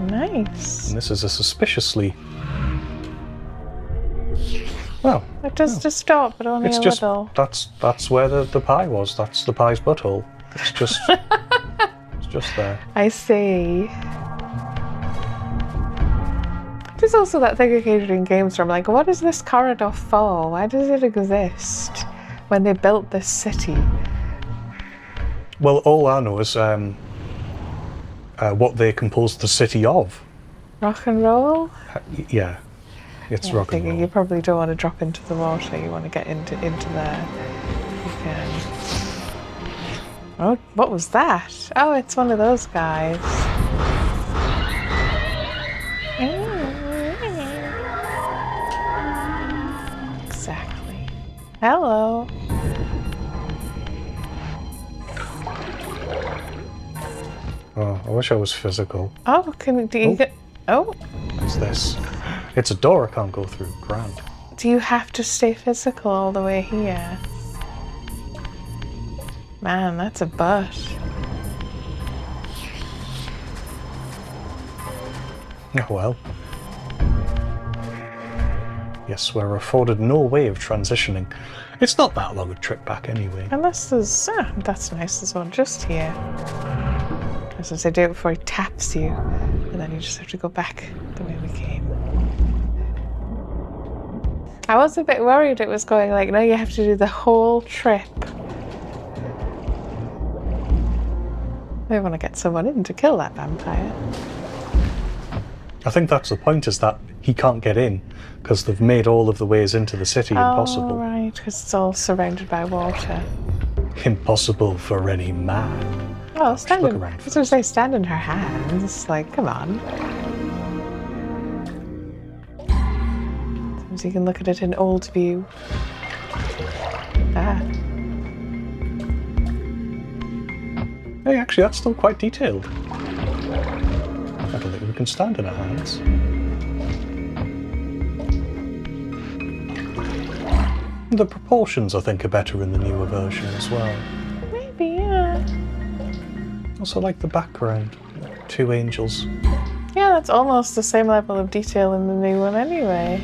Nice. And this is a suspiciously... Well, It does just stop, but only it's a just little. that's where the pie was. That's the pie's butthole. It's just it's just there. I see. There's also that thing occasionally in games where I'm like, what is this corridor for? Why does it exist when they built this city? Well, all I know is what they composed the city of. Rock and roll? Yeah, it's rock and roll. You probably don't want to drop into the water. You want to get into there. You can. Oh, what was that? Oh, it's one of those guys. Exactly. Hello. Oh, I wish I was physical. Oh, do you get? Oh, What's this? It's a door I can't go through. Grand. do you have to stay physical all the way here? Man, that's a butt. Oh well. Yes, we're afforded no way of transitioning. It's not that long a trip back anyway. Unless there's, that's nice, there's one just here. As I say, do it before he taps you, and then you just have to go back the way we came. I was a bit worried it was going like, no, you have to do the whole trip. I want to get someone in to kill that vampire. I think that's the point, is that he can't get in because they've made all of the ways into the city impossible. Oh, right, because it's all surrounded by water. Impossible for any man. Oh, Look stand in, around I was going to say, stand in her hands. Like, come on. Sometimes you can look at it in old view. Ah. Hey, actually, that's still quite detailed. I don't think we can stand in our hands. The proportions, I think, are better in the newer version as well. Maybe, yeah. Also like the background. Two angels. Yeah, that's almost the same level of detail in the new one anyway.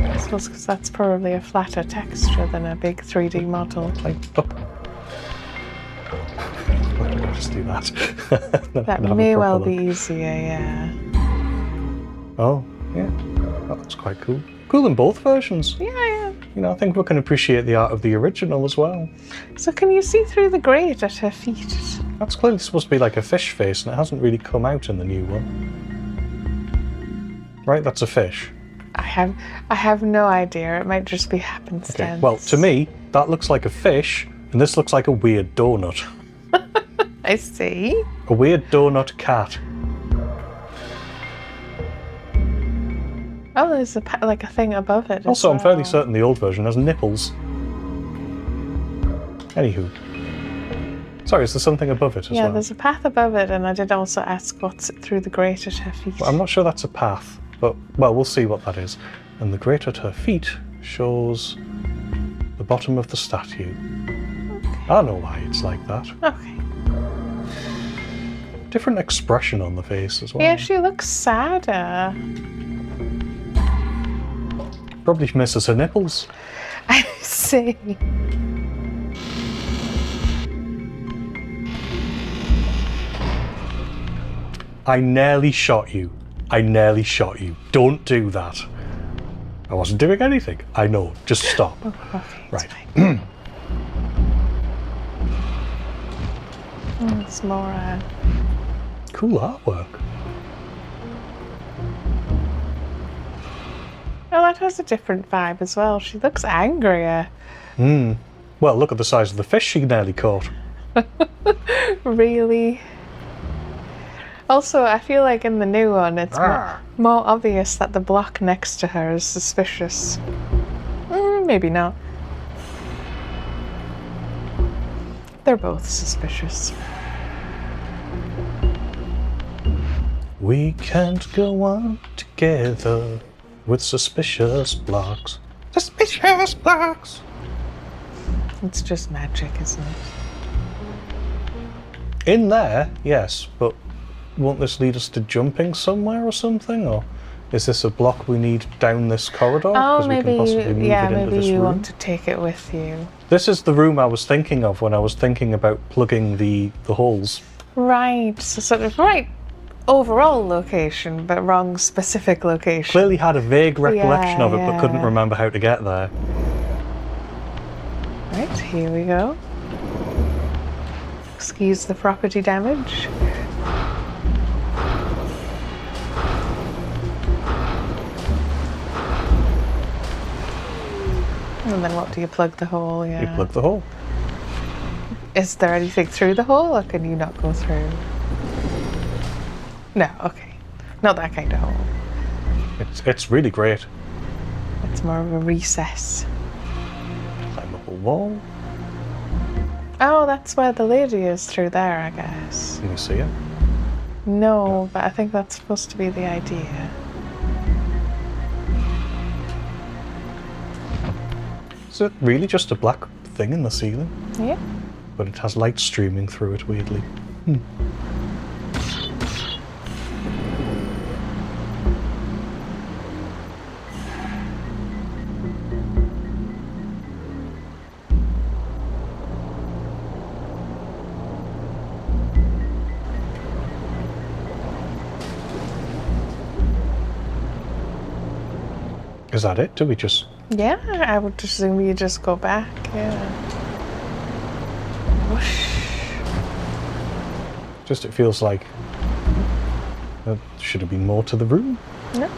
I suppose because that's probably a flatter texture than a big 3D model. Like, up. Why did I just do that? That may well be easier, yeah. Oh, yeah. Oh, that's quite cool. Cool in both versions. Yeah, yeah. You know, I think we can appreciate the art of the original as well. So can you see through the grate at her feet? That's clearly supposed to be like a fish face, and it hasn't really come out in the new one. Right, that's a fish. I have no idea. It might just be happenstance. Okay, well, to me, that looks like a fish, and this looks like a weird donut. I see. A weird donut cat. Oh, there's like a thing above it. Also, as I'm fairly well. certain the old version has nipples. Anywho. Sorry, is there something above it as Yeah, well? there's a path above it, and I did also ask what's through the grate at her feet. Well, I'm not sure that's a path, but, well, we'll see what that is. And the grate at her feet shows the bottom of the statue. Okay. I know why it's like that. Okay. Different expression on the face as well. Yeah, she looks sadder. Probably misses her nipples. I see. I nearly shot you. I nearly shot you. Don't do that. I wasn't doing anything. I know. Just stop. Oh, okay, Right. It's more. Cool artwork. Oh, that has a different vibe as well. She looks angrier. Well, look at the size of the fish she nearly caught. Really. Also, I feel like in the new one, it's more obvious that the block next to her is suspicious. Maybe not. They're both suspicious. We can't go on together with suspicious blocks. Suspicious blocks! It's just magic, isn't it? In there, yes, but won't this lead us to jumping somewhere or something? Or is this a block we need down this corridor? Oh, 'Cause we maybe can possibly move it into maybe this you room. want to take it with you. This is the room I was thinking of when I was thinking about plugging the holes. Right, so sort of right overall location, but wrong specific location. Clearly had a vague recollection of it, but couldn't yeah. remember how to get there. Right, here we go. Excuse the property damage. And then what do you plug the hole? Yeah. You plug the hole. Is there anything through the hole, or can you not go through? No, okay. Not that kind of hole. It's really great. It's more of a recess. Climb up a wall. Oh, that's where the lady is through there, I guess. Can you see it? No, but I think that's supposed to be the idea. Is it really just a black thing in the ceiling? Yeah. But it has light streaming through it, weirdly. Is that it? Do we just... Yeah, I would assume you just go back, yeah. Whoosh. Just it feels like... should have been more to the room? No.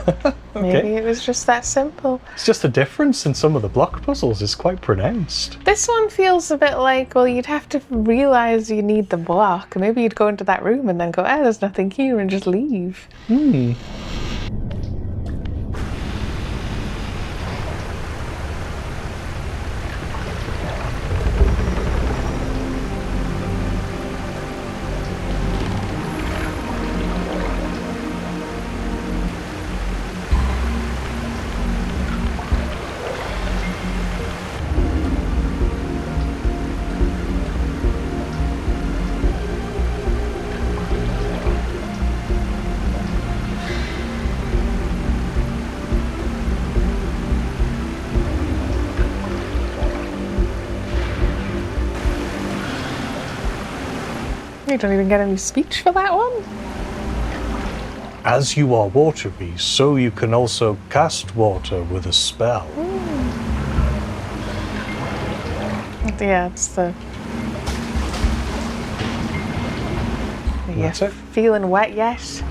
Okay. Maybe it was just that simple. It's just the difference in some of the block puzzles is quite pronounced. This one feels a bit like, well, you'd have to realise you need the block. Maybe you'd go into that room and then go, there's nothing here, and just leave. You don't even get any speech for that one? As you are watery, so you can also cast water with a spell. Yeah, it's the... That's it. Feeling wet yet?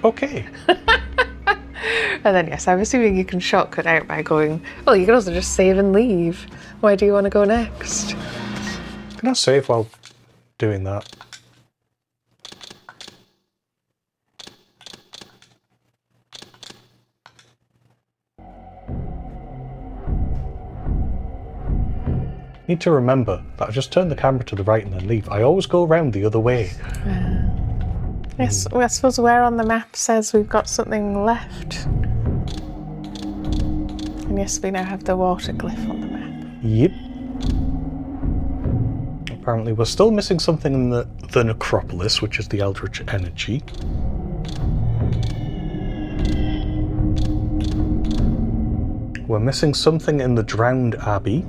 Okay. And then yes, I'm assuming you can shortcut out by going, well, you can also just save and leave. Where do you want to go next? Can I save while doing that? Need to remember that I just turn the camera to the right and then leave. I always go around the other way. Yes, well, I suppose where on the map says we've got something left. And yes, we now have the water glyph on the map. Yep. Apparently we're still missing something in the necropolis, which is the eldritch energy. We're missing something in the drowned abbey.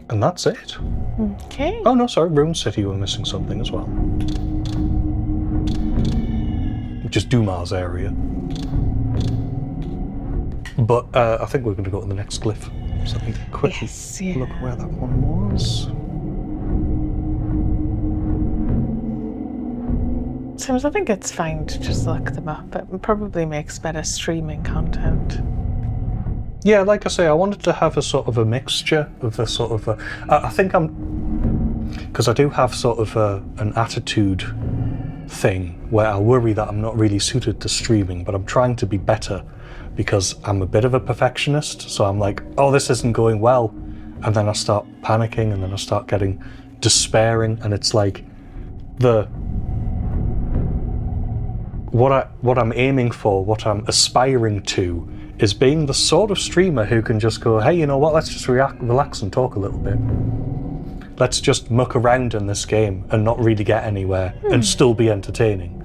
And that's it. Okay. Oh no, sorry, Rune City we're missing something as well. Which is Dumar's area. But I think we're going to go to the next glyph. So I think quickly look where that one was. Sometimes I think it's fine to just look them up. It probably makes better streaming content. Yeah, like I say, I wanted to have a sort of a mixture of a sort of I think because I do have sort of an attitude thing where I worry that I'm not really suited to streaming, but I'm trying to be better because I'm a bit of a perfectionist. So I'm like, oh, this isn't going well. And then I start panicking and then I start getting despairing. And it's like what I'm aiming for, what I'm aspiring to is being the sort of streamer who can just go, hey, you know what, let's just relax and talk a little bit. Let's just muck around in this game and not really get anywhere and still be entertaining.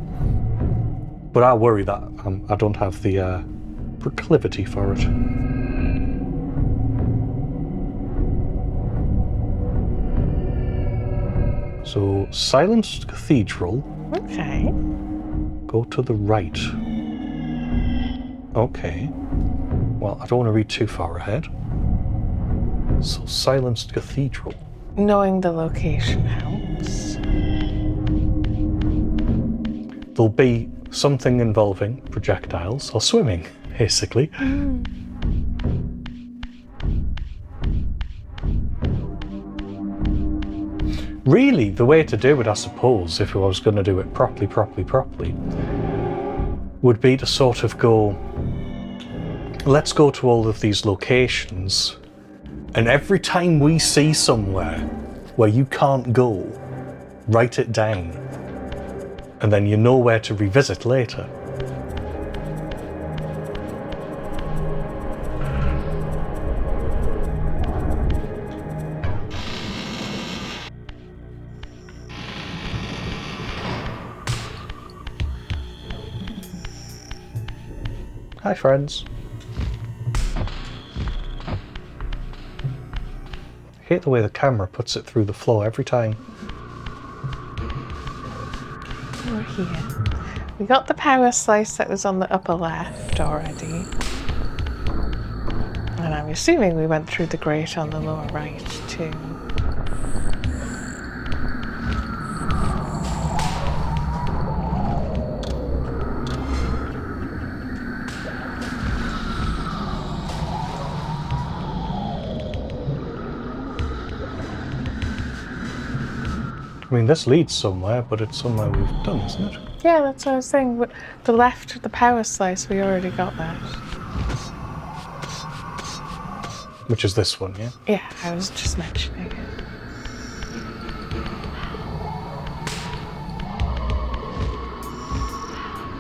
But I worry that I don't have the proclivity for it. So, Silenced Cathedral. Okay. Go to the right. Okay. Well, I don't want to read too far ahead. So, Silenced Cathedral. Knowing the location helps. There'll be something involving projectiles or swimming, basically. Really, the way to do it, I suppose, if I was going to do it properly, would be to sort of go, let's go to all of these locations, and every time we see somewhere where you can't go, write it down, and then you know where to revisit later. Hi, friends. I hate the way the camera puts it through the floor every time. We're here. We got the power slice that was on the upper left already. And I'm assuming we went through the grate on the lower right too. I mean, this leads somewhere, but it's somewhere we've done, isn't it? Yeah, that's what I was saying. The left, the power slice, we already got that. Which is this one, yeah? Yeah, I was just mentioning it.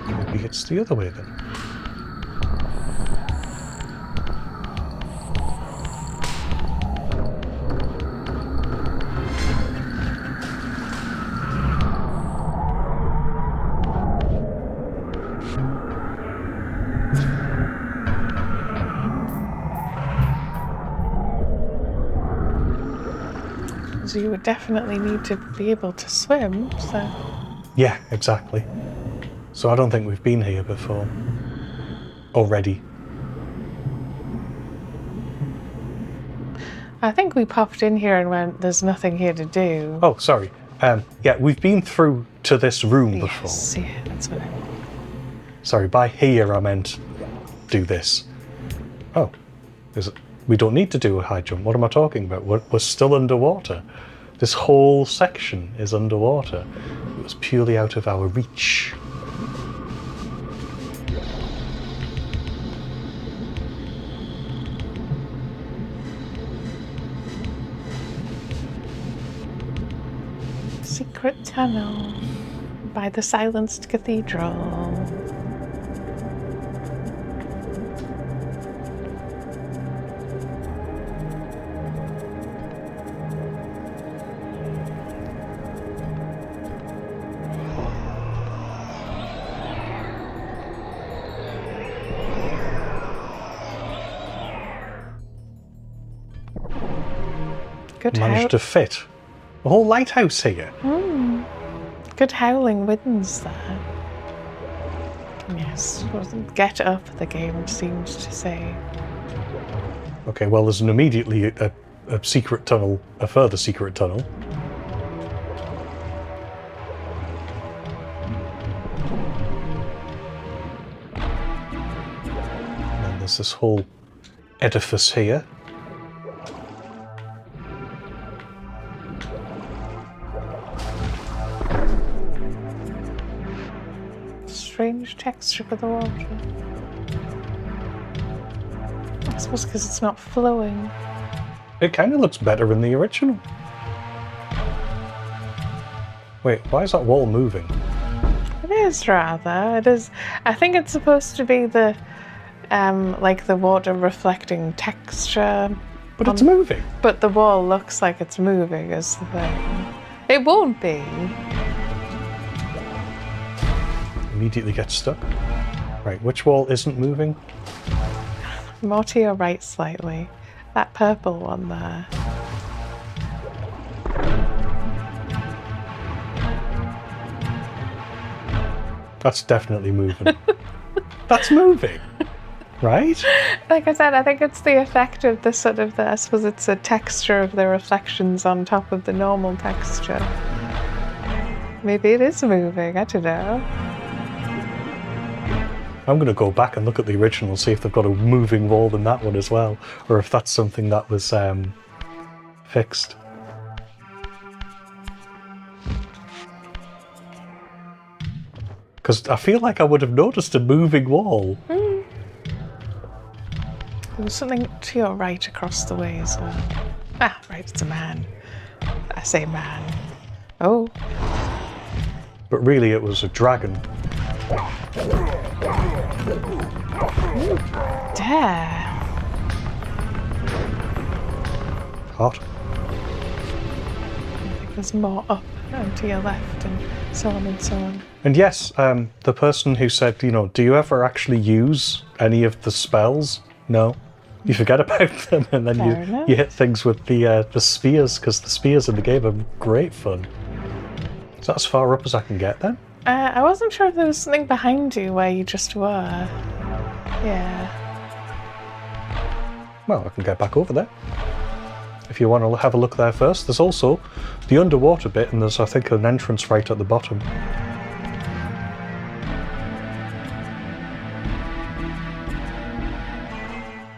Maybe it's the other way then. So you would definitely need to be able to swim, so... Yeah, exactly. So I don't think we've been here before. Already. I think we popped in here and went, there's nothing here to do. Oh, sorry. Yeah, we've been through to this room before. Yes, yeah, that's what I meant. Sorry, by here I meant do this. Oh, is it? We don't need to do a high jump. What am I talking about? We're still underwater. This whole section is underwater. It was purely out of our reach. Secret tunnel by the silenced cathedral. Good Managed to fit a whole lighthouse here. Good howling winds there. Yes, get up, the game seems to say. Okay, well, there's immediately a secret tunnel, a further secret tunnel. And then there's this whole edifice here. Strange texture for the water. I suppose because it's not flowing. It kind of looks better in the original. Wait, why is that wall moving? It is rather. It is. I think it's supposed to be the, like the water reflecting texture. But it's moving. But the wall looks like it's moving is the thing. It won't be. Immediately gets stuck. Right, which wall isn't moving? More to your right slightly. That purple one there. That's definitely moving. That's moving, right? Like I said, I think it's the effect of the sort of I suppose it's a texture of the reflections on top of the normal texture. Maybe it is moving, I don't know. I'm going to go back and look at the original, see if they've got a moving wall in that one as well, or if that's something that was fixed. Because I feel like I would have noticed a moving wall. There was something to your right across the way as well. Ah, right, it's a man. I say man. Oh. But really it was a dragon. There. Hot. I think there's more up and to your left and so on and so on. And yes, the person who said, you know, do you ever actually use any of the spells? No. You forget about them and then you hit things with the spears, because the spears in the game are great fun. Is that as far up as I can get then? I wasn't sure if there was something behind you where you just were. Yeah. Well, I can get back over there. If you want to have a look there first. There's also the underwater bit, and there's, I think, an entrance right at the bottom.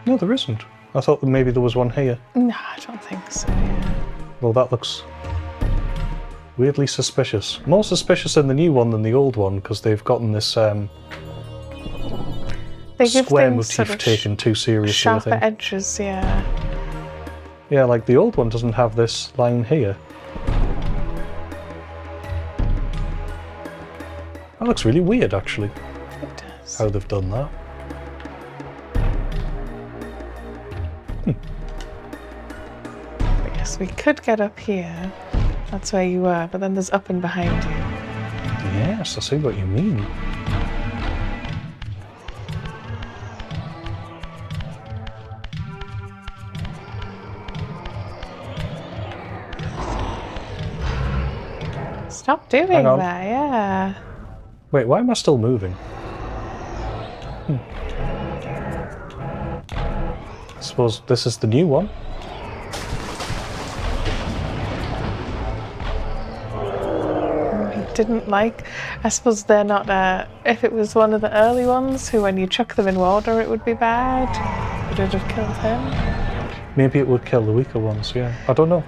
No, there isn't. I thought that maybe there was one here. No, I don't think so, yeah. Well, that looks weirdly suspicious. More suspicious in the new one than the old one, because they've gotten this They give square things sort motif of taken too seriously, I sharper think. edges, yeah. Yeah, like the old one doesn't have this line here. That looks really weird, actually, It does. how they've done that. But yes, we could get up here. That's where you were, but then there's up and behind you. Yes, I see what you mean. Stop doing Hang on. that, yeah. Wait, why am I still moving? I suppose this is the new one. Didn't like. I suppose they're not. If it was one of the early ones, who when you chuck them in water, it would be bad. Would it have killed him? Maybe it would kill the weaker ones, yeah. I don't know.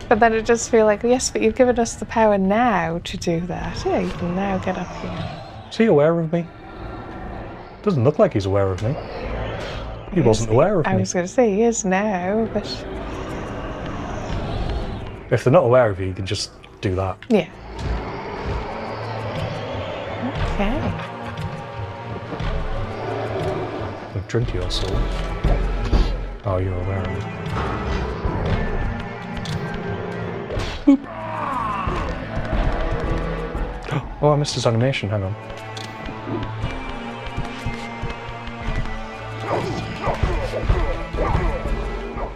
But then it does feel like, yes, but you've given us the power now to do that. Yeah, you can now get up here. Is he aware of me? Doesn't look like he's aware of me. He wasn't aware of I me. was going to say he is now, but If they're not aware of you, you can just do that. yeah. Okay. I'll drink your soul. Oh, you're aware of me. Boop. Oh, I missed his animation, hang on.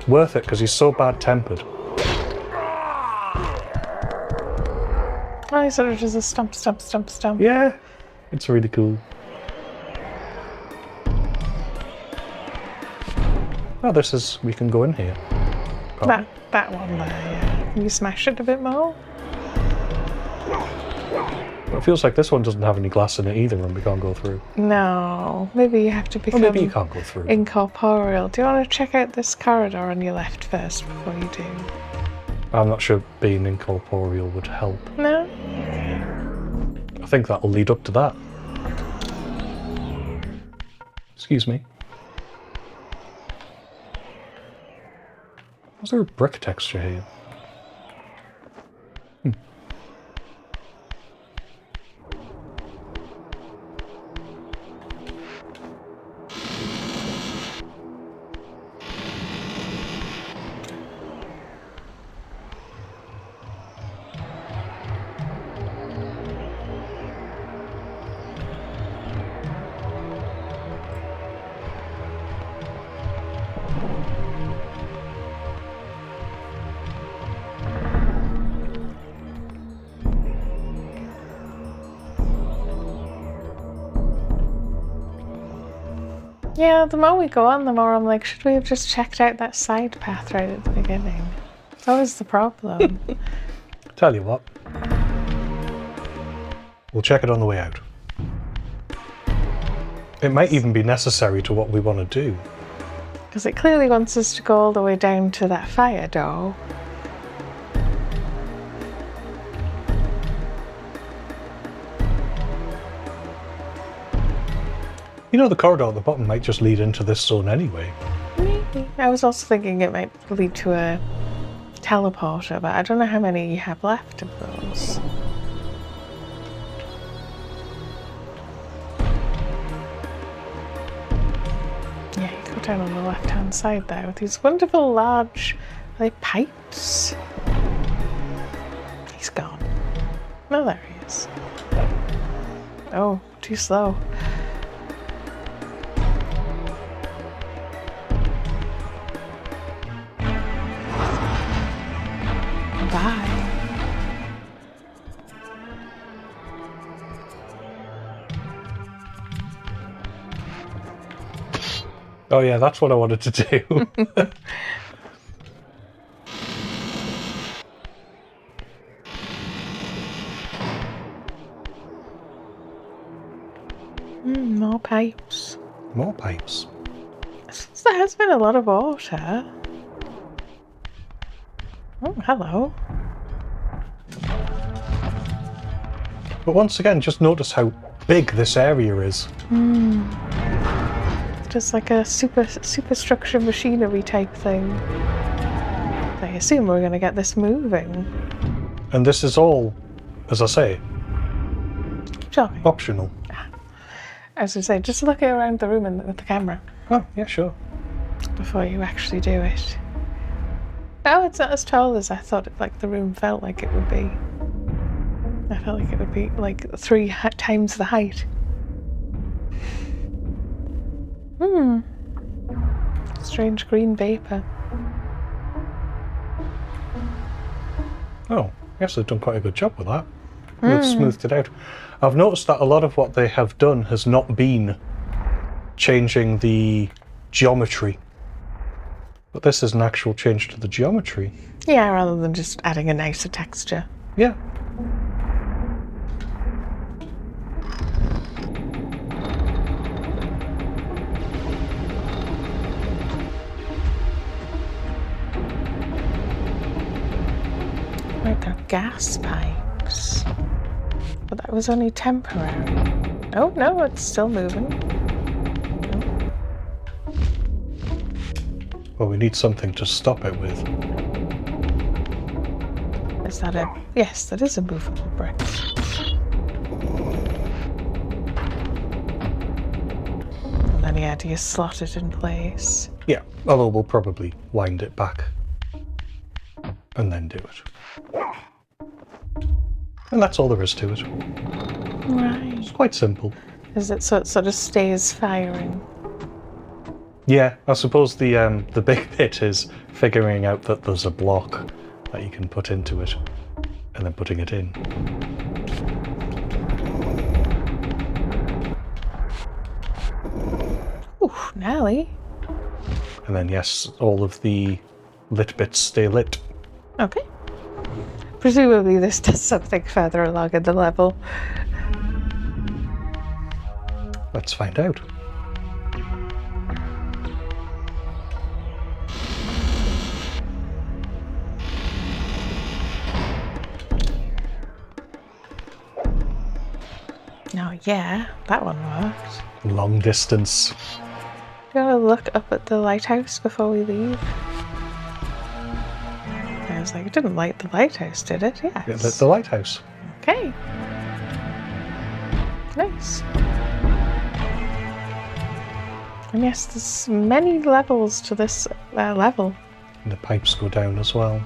Worth it, because he's so bad-tempered. Oh, he sort of does a stump, stump, stump, stump. Yeah, it's really cool. Oh, this is... we can go in here. Can't That one there, yeah. Can you smash it a bit more? we? It feels like this one doesn't have any glass in it either, and we can't go through. No. Maybe you have to Or become maybe you can't go through. incorporeal. Do you want to check out this corridor on your left first before you do? I'm not sure being incorporeal would help. No? I think that'll lead up to that. Excuse me. Was there a brick texture here? Yeah, the more we go on, the more I'm like, should we have just checked out that side path right at the beginning? That was the problem. Tell you what. We'll check it on the way out. It might even be necessary to what we want to do. Because it clearly wants us to go all the way down to that fire door. You know, the corridor at the bottom might just lead into this zone anyway. Maybe. I was also thinking it might lead to a teleporter, but I don't know how many you have left of those. Yeah, you go down on the left-hand side there with these wonderful large, are they pipes? He's gone. No, there he is. Oh, too slow. Bye. Oh yeah, that's what I wanted to do. More pipes. More pipes. There has been a lot of water. Oh, hello. But once again, just notice how big this area is. Just like a superstructure machinery type thing. I assume we're going to get this moving. And this is all, as I say, Shall we? optional. As I say, just look around the room with the camera Oh, yeah, sure. before you actually do it. Oh, it's not as tall as I thought like the room felt like it would be. I felt like it would be like 3 times the height. Strange green vapor. Oh, yes, they've done quite a good job with that. They've smoothed it out. I've noticed that a lot of what they have done has not been changing the geometry. But this is an actual change to the geometry. Yeah, rather than just adding a nicer texture. Yeah. Right, they're gas pipes. But that was only temporary. Oh, no, it's still moving. Well, we need something to stop it with. Is that a... Yes, that is a movable brick. And then, yeah, do you slot it in place? Yeah, although we'll probably wind it back and then do it. And that's all there is to it. Right. It's quite simple. Is it so it sort of stays firing? Yeah, I suppose the big bit is figuring out that there's a block that you can put into it and then putting it in. Ooh, Nelly. And then, yes, all of the lit bits stay lit. Okay. Presumably this does something further along in the level. Let's find out. Oh yeah, that one worked. Long distance. Do you want to look up at the lighthouse before we leave? I was like, it didn't light the lighthouse, did it? Yes. Yeah, the lighthouse. Okay. Nice. And yes, there's many levels to this level. And the pipes go down as well.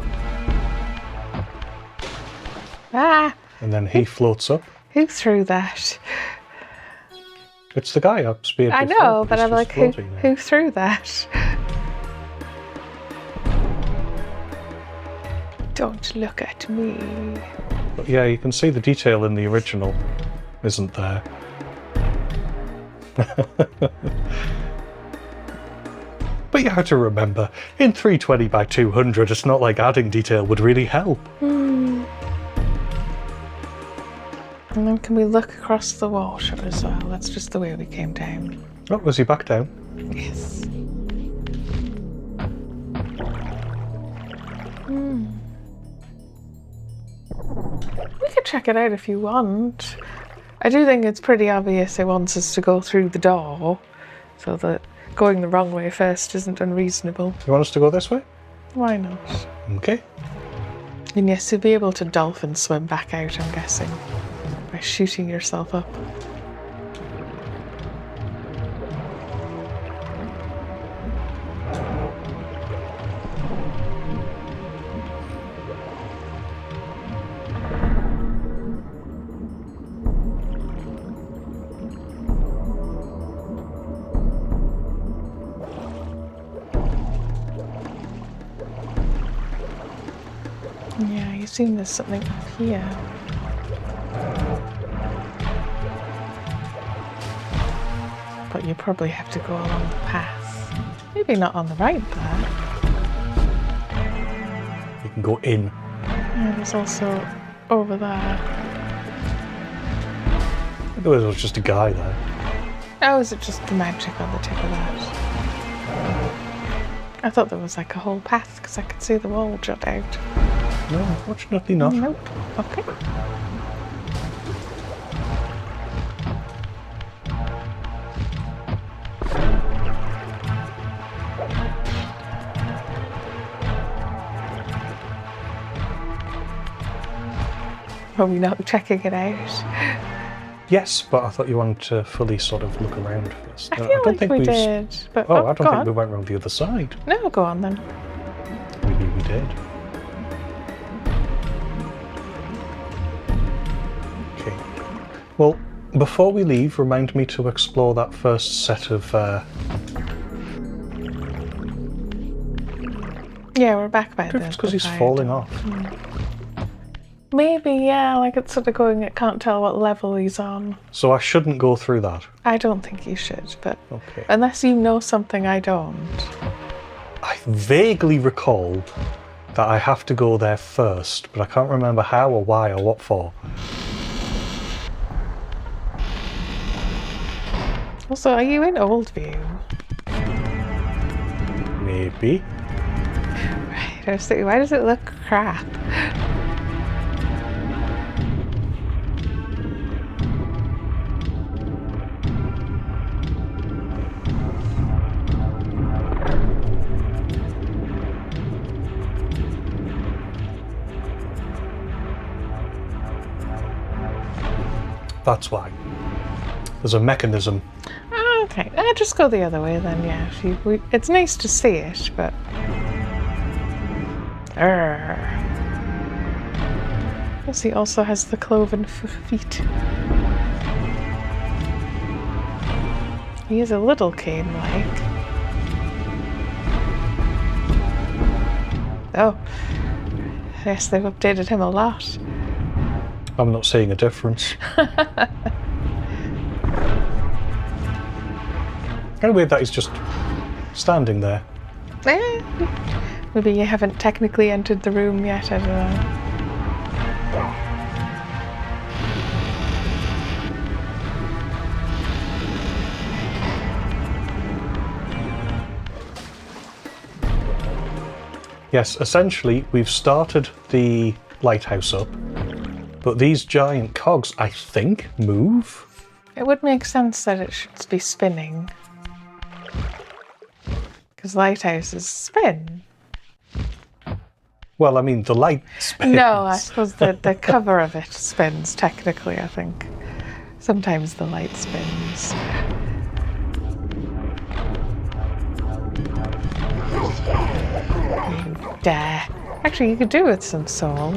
Ah! And then he floats up. Who threw that? It's the guy up speared I before, know, but he's I'm just like, floating now. who threw that? Don't look at me. But yeah, you can see the detail in the original isn't there. But you have to remember, in 320 by 200, it's not like adding detail would really help. And then can we look across the water as well? That's just the way we came down. Oh, was he back down? Yes. We could check it out if you want. I do think it's pretty obvious it wants us to go through the door, so that going the wrong way first isn't unreasonable. You want us to go this way? Why not? Okay. And yes, you'll be able to dolphin swim back out, I'm guessing, by shooting yourself up. Yeah, you assume there's something up here. But you probably have to go along the path. Maybe not on the right there. You can go in. Yeah, there's also over there. There was just a guy there. Oh, is it just the magic on the tip of that? I thought there was like a whole path because I could see the wall jut out. No, unfortunately not. Nope. Okay. Are we not checking it out? Yes, but I thought you wanted to fully sort of look around first. I feel like we did. But, I don't go think on. we went around the other side. No, go on then. Maybe we did. Okay. Well, before we leave, remind me to explore that first set of... Yeah, we're back by It's because he's falling off. Maybe, yeah, like it's sort of going, it can't tell what level he's on. So I shouldn't go through that. I don't think you should, but Okay. unless you know something I don't. I vaguely recall that I have to go there first, but I can't remember how or why or what for. Also, are you in Oldview? Maybe. Right, I was thinking, why does it look crap? That's why. There's a mechanism. Oh, okay, just go the other way then, yeah. It's nice to see it, but... Yes, he also has the cloven feet. He is a little Kain-like. Oh. Yes, they've updated him a lot. I'm not seeing a difference. Anyway, that is just standing there. Maybe you haven't technically entered the room yet, I don't know. Yes, essentially, we've started the lighthouse up, but these giant cogs, I think, move. It would make sense that it should be spinning. Because lighthouses spin. Well, I mean, the light spins. No, I suppose the cover of it spins, technically, I think. Sometimes the light spins. You dare. Actually, you could do with some soul.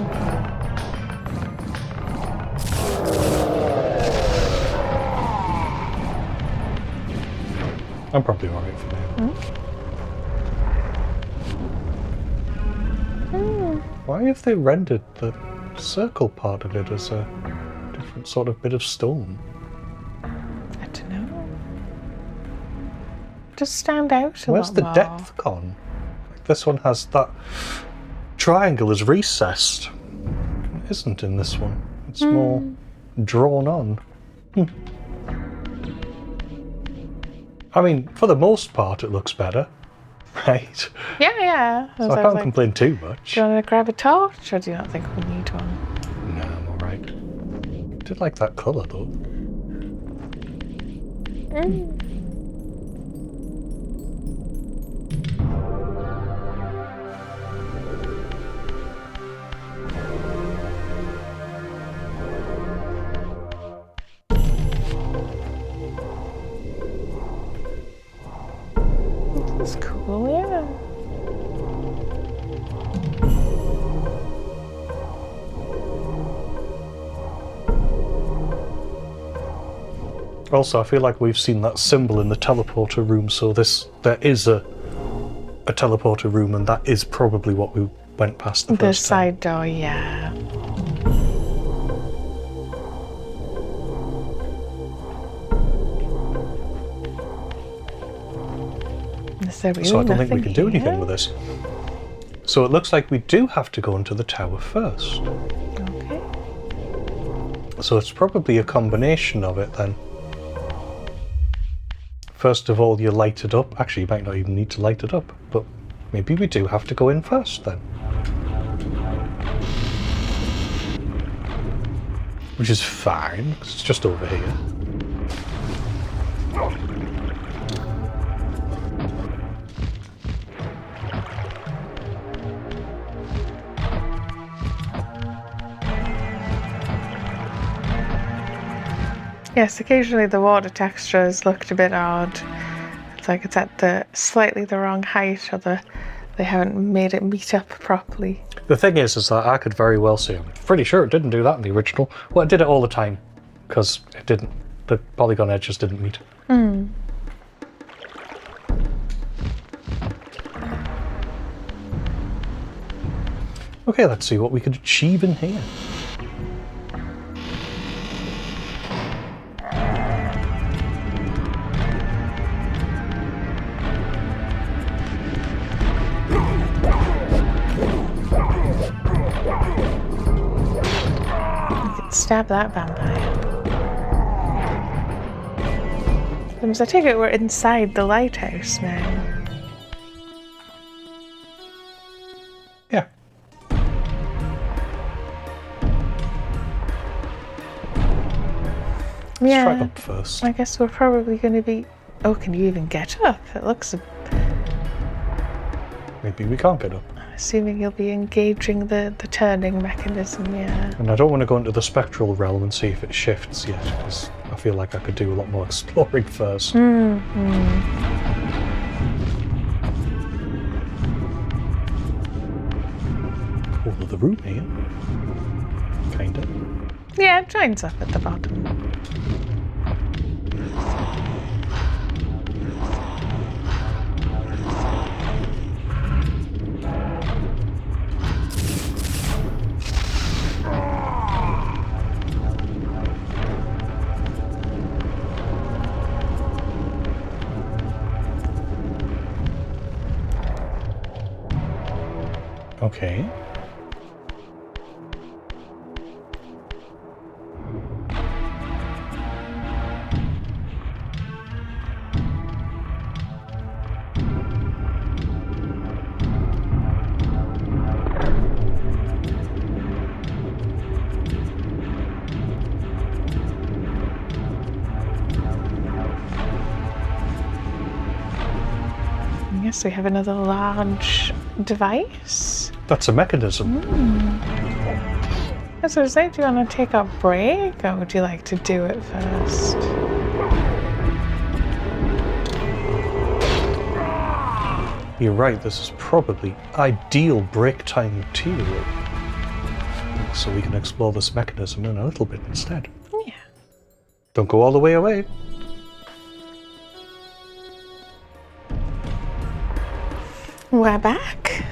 I'm probably alright for now. Why have they rendered the circle part of it as a different sort of bit of stone? I don't know. Just stand out a Where's lot the more. depth gone? Like this one has that triangle is recessed. It isn't in this one. It's more drawn on. I mean, for the most part, it looks better, right? Yeah. So I can't complain too much. Do you want to grab a torch, or do you not think we need one? No, I'm alright. I did like that colour though. That's cool, yeah. Also, I feel like we've seen that symbol in the teleporter room, so there is a teleporter room, and that is probably what we went past the The first time. side door, yeah. Is there really So I don't think we nothing can do here? anything with this. So it looks like we do have to go into the tower first. Okay. So it's probably a combination of it then. First of all, you light it up. Actually, you might not even need to light it up, but maybe we do have to go in first then. Which is fine, because it's just over here. Yes, occasionally the water texture has looked a bit odd. It's like it's at the slightly the wrong height, or they haven't made it meet up properly. The thing is that I could very well say, I'm pretty sure it didn't do that in the original. Well, it did it all the time, because it didn't. The polygon edges didn't meet. Okay, let's see what we could achieve in here. Stab that vampire. I take it we're inside the lighthouse now. Yeah. Let's try up first. I guess we're probably going to be... Oh, can you even get up? It looks... Maybe we can't get up. I'm assuming you'll be engaging the turning mechanism, yeah. And I don't want to go into the spectral realm and see if it shifts yet, because I feel like I could do a lot more exploring first. Whole of the room here. Kinda. Yeah, it joins up at the bottom. Okay. Yes, we have another large device. That's a mechanism. So is that, do you want to take a break, or would you like to do it first? You're right, this is probably ideal break time material. So we can explore this mechanism in a little bit instead. Yeah. Don't go all the way away. We're back.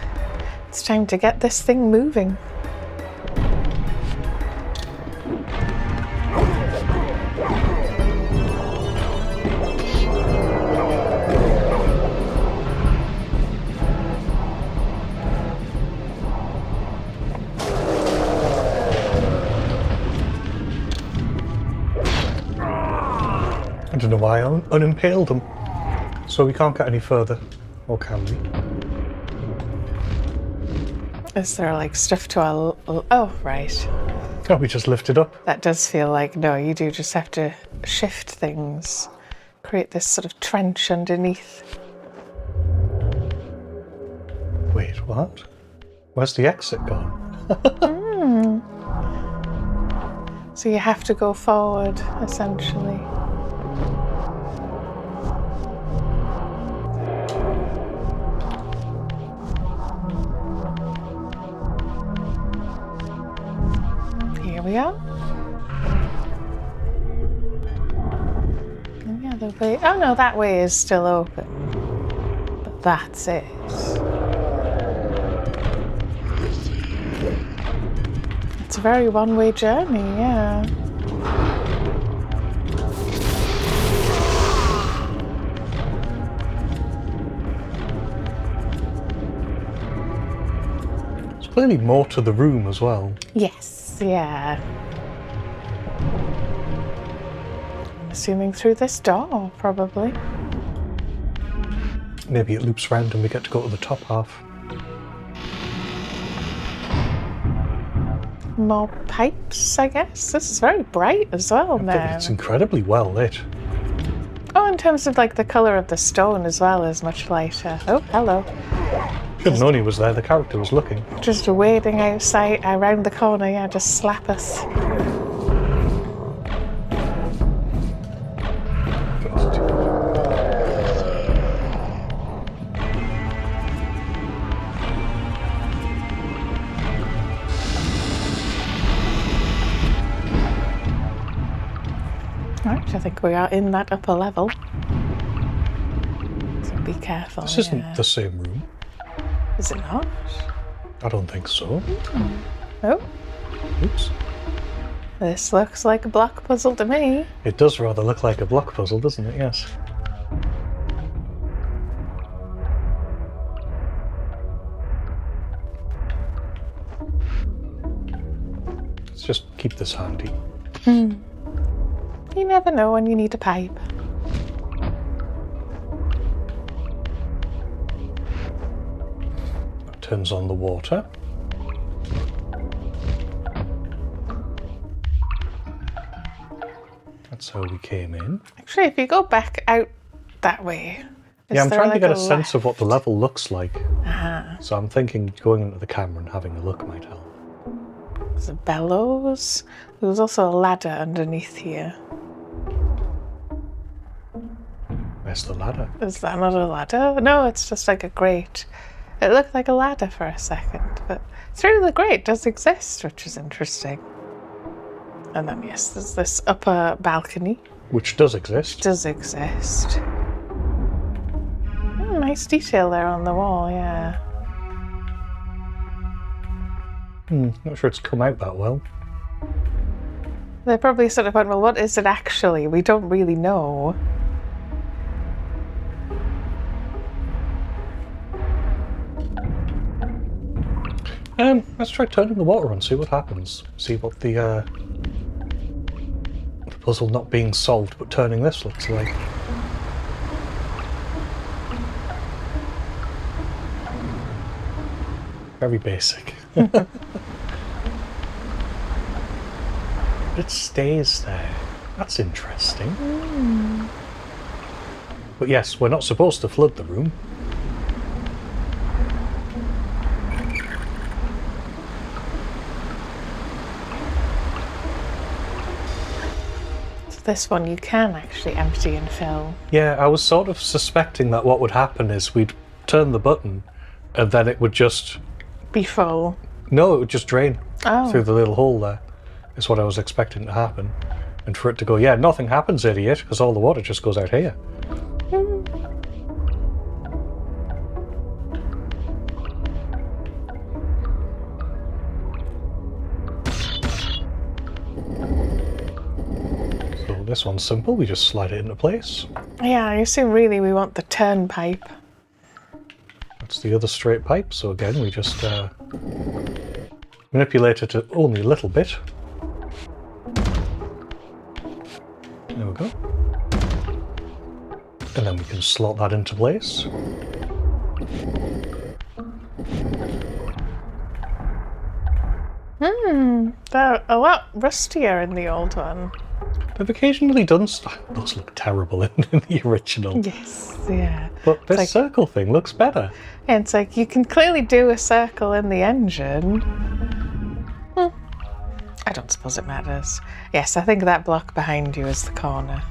It's time to get this thing moving. I don't know why I unimpaled them. So we can't get any further. Or can we? Is there like stuff to oh, right. Oh, we just lift it up. That does feel like, no, you do just have to shift things. Create this sort of trench underneath. Wait, what? Where's the exit gone? So you have to go forward, essentially. Here we are. And the other way. Oh no, that way is still open. But that's it. It's a very one-way journey, yeah. clearly more to the room as well. Yes, yeah. I'm assuming through this door, probably. Maybe it loops round and we get to go to the top half. More pipes, I guess. This is very bright as well now. It's incredibly well lit. Oh, in terms of like the colour of the stone as well is much lighter. Oh, hello. Should have known he was there, the character was looking. Just waiting outside, around the corner, yeah, just slap us. Right, I think we are in that upper level. So be careful. This isn't the same room. Is it not? I don't think so. Oh, Oops. this looks like a block puzzle to me. It does rather look like a block puzzle, doesn't it? Yes. Let's just keep this handy. You never know when you need a pipe. That turns on the water. That's how we came in. Actually, if you go back out that way. Yeah, I'm trying to get a left? sense of what the level looks like. Ah, So I'm thinking going into the camera and having a look might help. there's a bellows. There was also a ladder underneath here. Where's the ladder? Is that not a ladder? No, it's just like a grate. It looked like a ladder for a second, but through the grate does exist, which is interesting. And then, yes, there's this upper balcony. Which does exist. Does exist. Oh, nice detail there on the wall, yeah. Not sure it's come out that well. They probably sort of went, well, what is it actually? We don't really know. Let's try turning the water on, see what happens. See what the puzzle not being solved, but turning this looks like. Very basic. It stays there. That's interesting. But yes, we're not supposed to flood the room. This one you can actually empty and fill. Yeah, I was sort of suspecting that what would happen is we'd turn the button and then it would just... Be full. No, it would just drain Oh. through the little hole there. Is what I was expecting to happen. And for it to go, yeah, nothing happens, idiot, because all the water just goes out here. So this one's simple, we just slide it into place. Yeah, I assume really we want the turn pipe. That's the other straight pipe, so again we just manipulate it only a little bit. There we go. And then we can slot that into place. They're a lot rustier in the old one. They've occasionally done those look terrible in the original. Yes, yeah. But this like- circle thing looks better. And it's like you can clearly do a circle in the engine. I don't suppose it matters. Yes, I think that block behind you is the corner.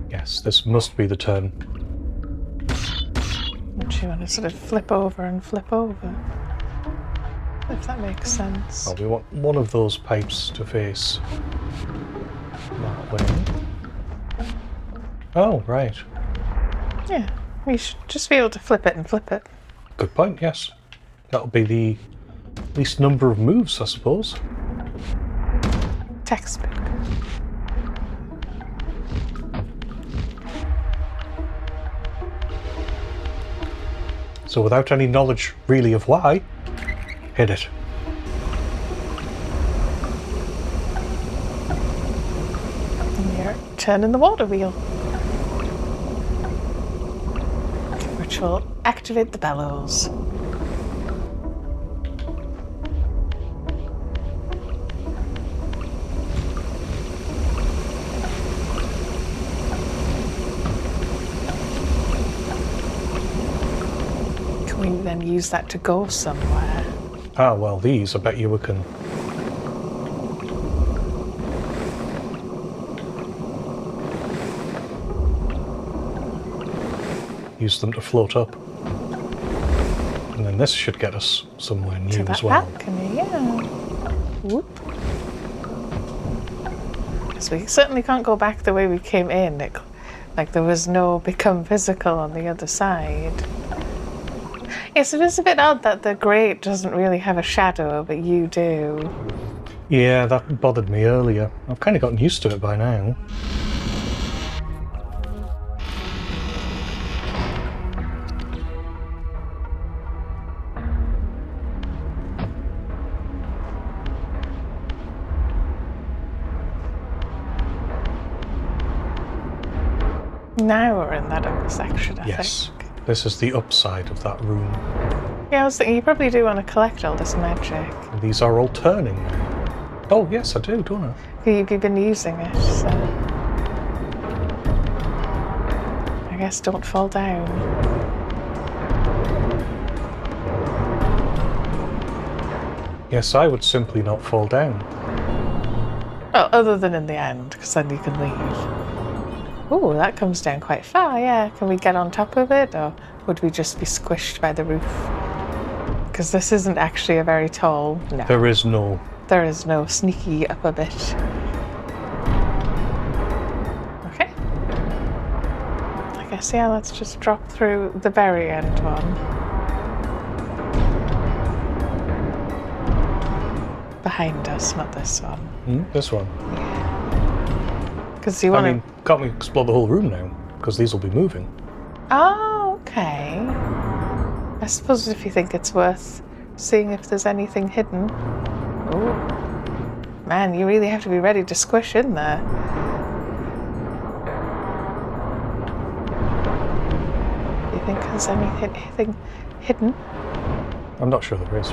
Yes, this must be the turn. Which you want to sort of flip over and flip over. If that makes sense. Oh, we want one of those pipes to face that way. Oh, right. Yeah, we should just be able to flip it and flip it. Good point, yes. That'll be the Least number of moves, I suppose. Textbook. So without any knowledge really of why, hit it. And you're turning the water wheel. Which will activate the bellows. Can we then use that to go somewhere? Ah, well, these, I bet you we can... use them to float up. And then this should get us somewhere new To that as well. balcony, yeah. Whoop. So we certainly can't go back the way we came in. Like there was no become physical on the other side. Yes, it is a bit odd that the grate doesn't really have a shadow, but you do. Yeah, that bothered me earlier. I've kind of gotten used to it by now. Now we're in that upper section, I Yes. think. This is the upside of that room. Yeah, I was thinking you probably do want to collect all this magic. And these are all turning now. Oh, yes, I do, don't I? You've been using it, so... I guess don't fall down. Yes, I would simply not fall down. Well, other than in the end, because then you can leave. Ooh, that comes down quite far, yeah. Can we get on top of it, or would we just be squished by the roof? Because this isn't actually a very tall... No. There is no... There is no sneaky upper bit. Okay. I guess, yeah, let's just drop through the very end one. Behind us, not this one. This one. Because you want I mean, can't we explore the whole room now? Because these will be moving. Oh, okay. I suppose if you think it's worth seeing if there's anything hidden. Oh, man, you really have to be ready to squish in there. You think there's anything hidden? I'm not sure there is.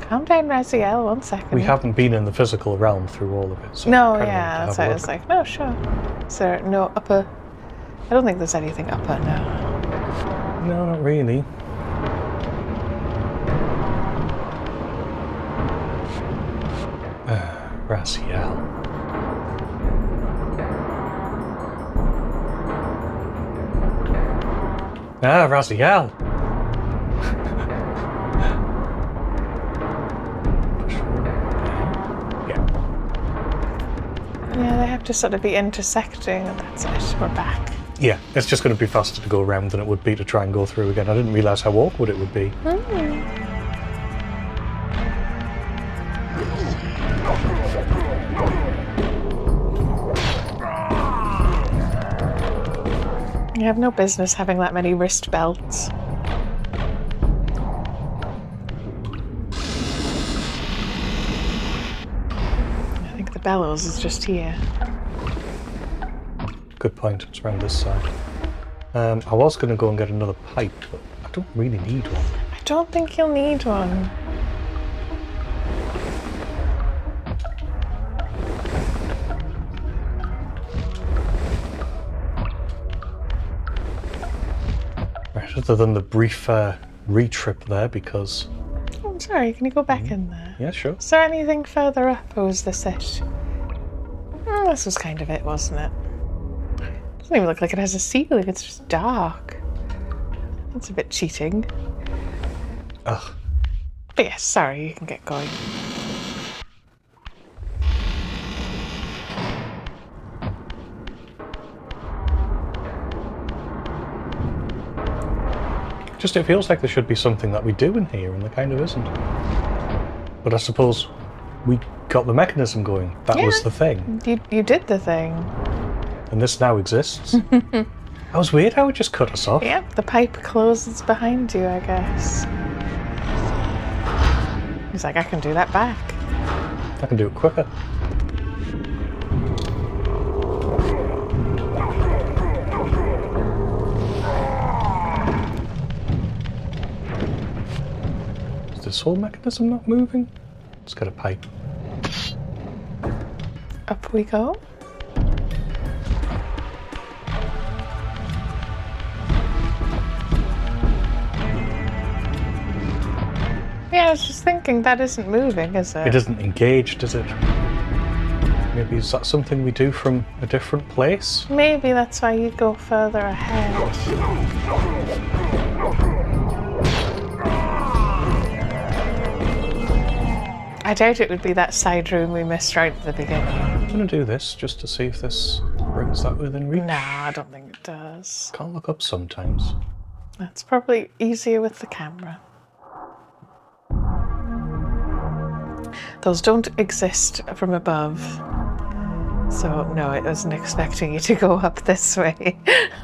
Calm down, Raziel, 1 second. We haven't been in the physical realm through all of it. So No, I kinda yeah, want that's to why have I a was look. like, no, sure. Is there no upper? I don't think there's anything upper, no. No, not really. Raziel. Ah, Raziel! Yeah. Yeah, they have to sort of be intersecting, and that's it. We're back. Yeah, it's just going to be faster to go around than it would be to try and go through again. I didn't realise how awkward it would be. You have no business having that many wrist belts. I think the bellows is just here. Good point, it's around this side. I was going to go and get another pipe, but I don't really need one. I don't think you'll need one. Right, other than the brief re-trip there, because... I'm sorry, can you go back in there? Yeah, sure. Is there anything further up, or was this it? This was kind of it, wasn't it? Doesn't even look like it has a ceiling, it's just dark. That's a bit cheating. Ugh. But yes, sorry, you can get going. Just it feels like there should be something that we do in here, and there kind of isn't. But I suppose we got the mechanism going. That was the thing. You did the thing. And this now exists. That was weird how it just cut us off. Yep, the pipe closes behind you, I guess. He's like, I can do that back. I can do it quicker. Is this whole mechanism not moving? Let's get a pipe. Up we go. Yeah, I was just thinking that isn't moving, is it? It isn't engaged, is it? Maybe is that something we do from a different place? Maybe that's why you go further ahead. I doubt it would be that side room we missed right at the beginning. I'm going to do this just to see if this brings that within reach. No, I don't think it does. Can't look up sometimes. That's probably easier with the camera. Those don't exist from above. So, no, I wasn't expecting you to go up this way.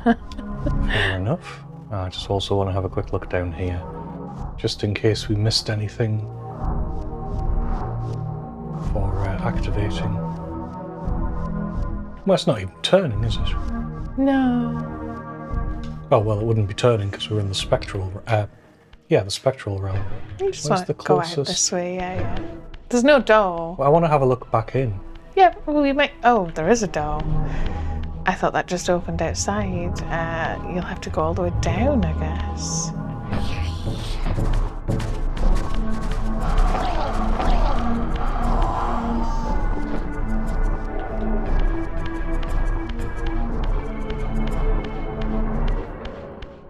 Fair enough. I just also want to have a quick look down here, just in case we missed anything for activating. Well, it's not even turning, is it? No. Oh, well, it wouldn't be turning because we're in the spectral... the spectral realm. You just Where's want the to go out closest? this way, yeah. There's no door. Well, I want to have a look back in. Yeah, well, we might... Oh, there is a door. I thought that just opened outside. You'll have to go all the way down, I guess.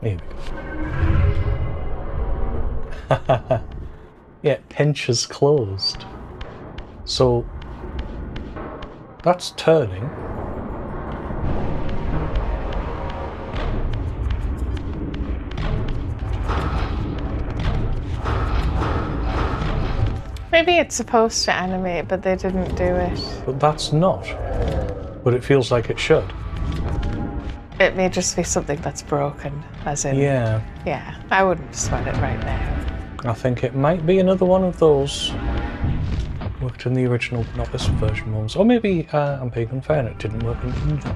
Here we go. Yeah, pinch is closed. So that's turning. Maybe it's supposed to animate, but they didn't do it. But that's not. But it feels like it should. It may just be something that's broken, as in... Yeah. Yeah, I wouldn't sweat it right now. I think it might be another one of those. Worked in the original, not this version ones. Or maybe I'm being unfair and it didn't work in either.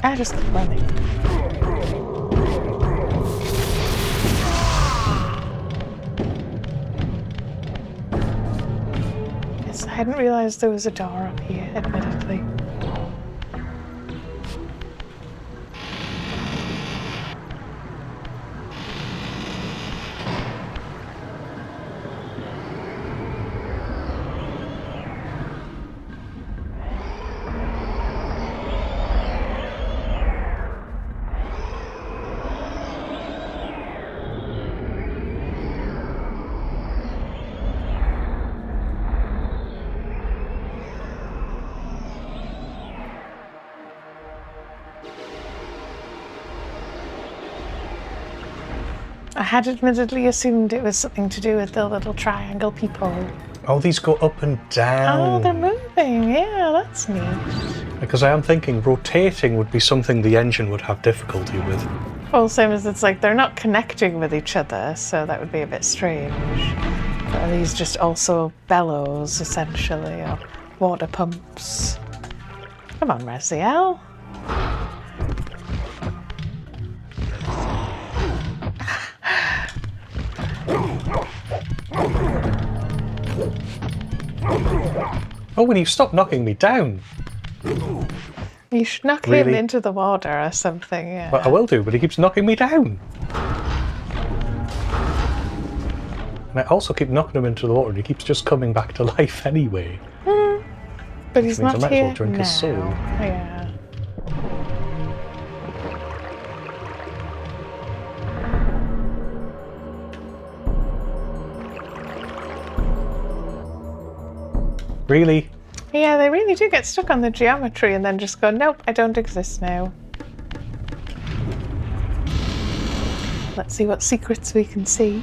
I just keep running. Yes, I hadn't realised there was a door up here, admittedly. I had admittedly assumed it was something to do with the little triangle people. Oh, these go up and down. Oh, they're moving. Yeah, that's neat. Because I am thinking rotating would be something the engine would have difficulty with. Well, same as it's like they're not connecting with each other, so that would be a bit strange. But are these just also bellows, essentially, or water pumps? Come on, Raziel. Oh, when you stop knocking me down. You should knock him Really? into the water or something, yeah. Well, I will do, but he keeps knocking me down. And I also keep knocking him into the water and he keeps just coming back to life anyway. But he's means I not might as well here drink now. his soul. Yeah. Really? Yeah, they really do get stuck on the geometry and then just go, nope, I don't exist now. Let's see what secrets we can see.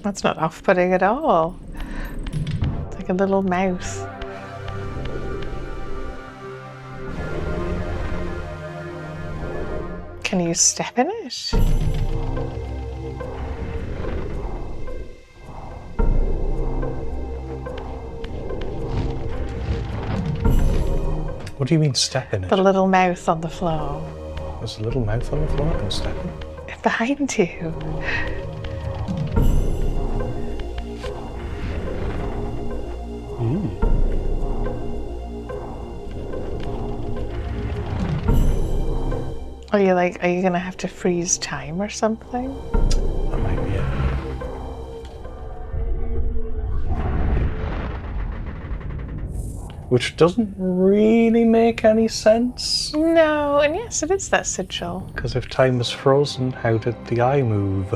That's not off-putting at all. It's like a little mouth. Can you step in it? What do you mean step in it? The little mouth on the floor. There's a little mouth on the floor I can step in. Behind you. Are you gonna have to freeze time or something? That might be it. Which doesn't really make any sense. No, and yes, it is that sigil. Because if time is frozen, how did the eye move?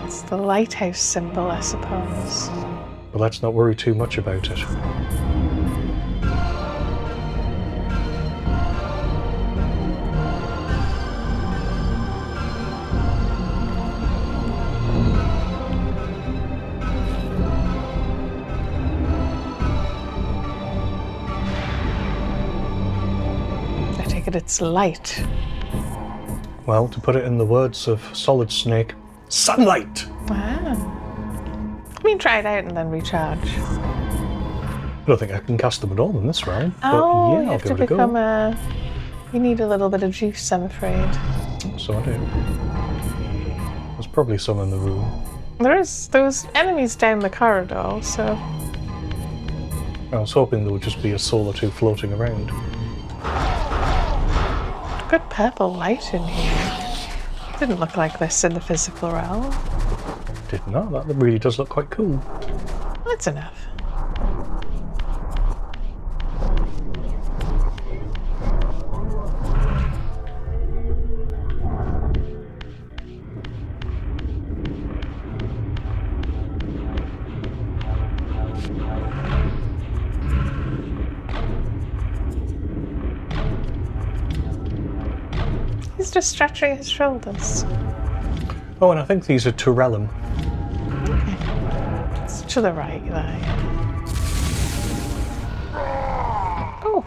It's the lighthouse symbol, I suppose. But let's not worry too much about it. It's light. Well, to put it in the words of Solid Snake, sunlight! Wow. I mean, try it out and then recharge. I don't think I can cast them at all in this round, but Oh, yeah, you I'll have give to it a become go. You need a little bit of juice, I'm afraid. So I do. There's probably some in the room. There's enemies down the corridor, so... I was hoping there would just be a soul or two floating around. Good purple light in here. Didn't look like this in the physical realm. Did not. That really does look quite cool. That's enough. He's just stretching his shoulders. Oh, and I think these are Turellum. Okay. It's to the right there. Oh.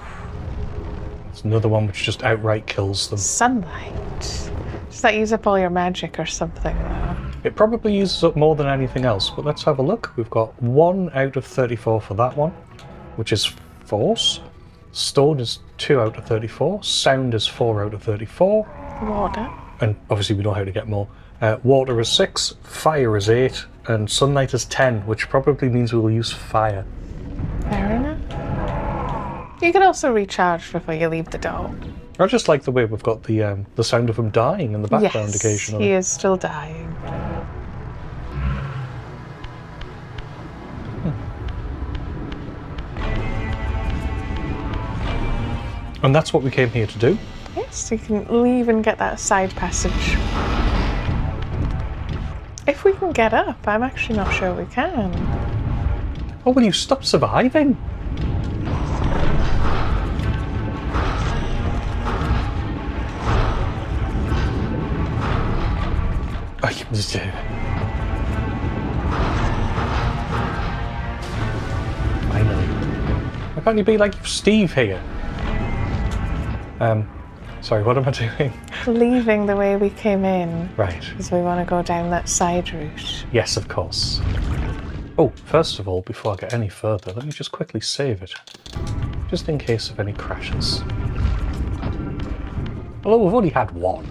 It's another one which just outright kills them. Sunlight. Does that use up all your magic or something, though? It probably uses up more than anything else, but let's have a look. We've got 1 out of 34 for that one, which is Force. Stone is 2 out of 34. Sound is 4 out of 34. Water. And obviously we know how to get more. Water is 6, fire is 8, and sunlight is 10, which probably means we'll use fire. Fair enough. You can also recharge before you leave the door. I just like the way we've got the sound of him dying in the background Yes, occasionally. he is still dying. And that's what we came here to do. Yes, you can leave and get that side passage. If we can get up, I'm actually not sure we can. Oh, will you stop surviving? Finally. Why can't you be like Steve here? Sorry, what am I doing? Leaving the way we came in. Right. Because we want to go down that side route. Yes, of course. Oh, first of all, before I get any further, let me just quickly save it. Just in case of any crashes. Although we've only had one.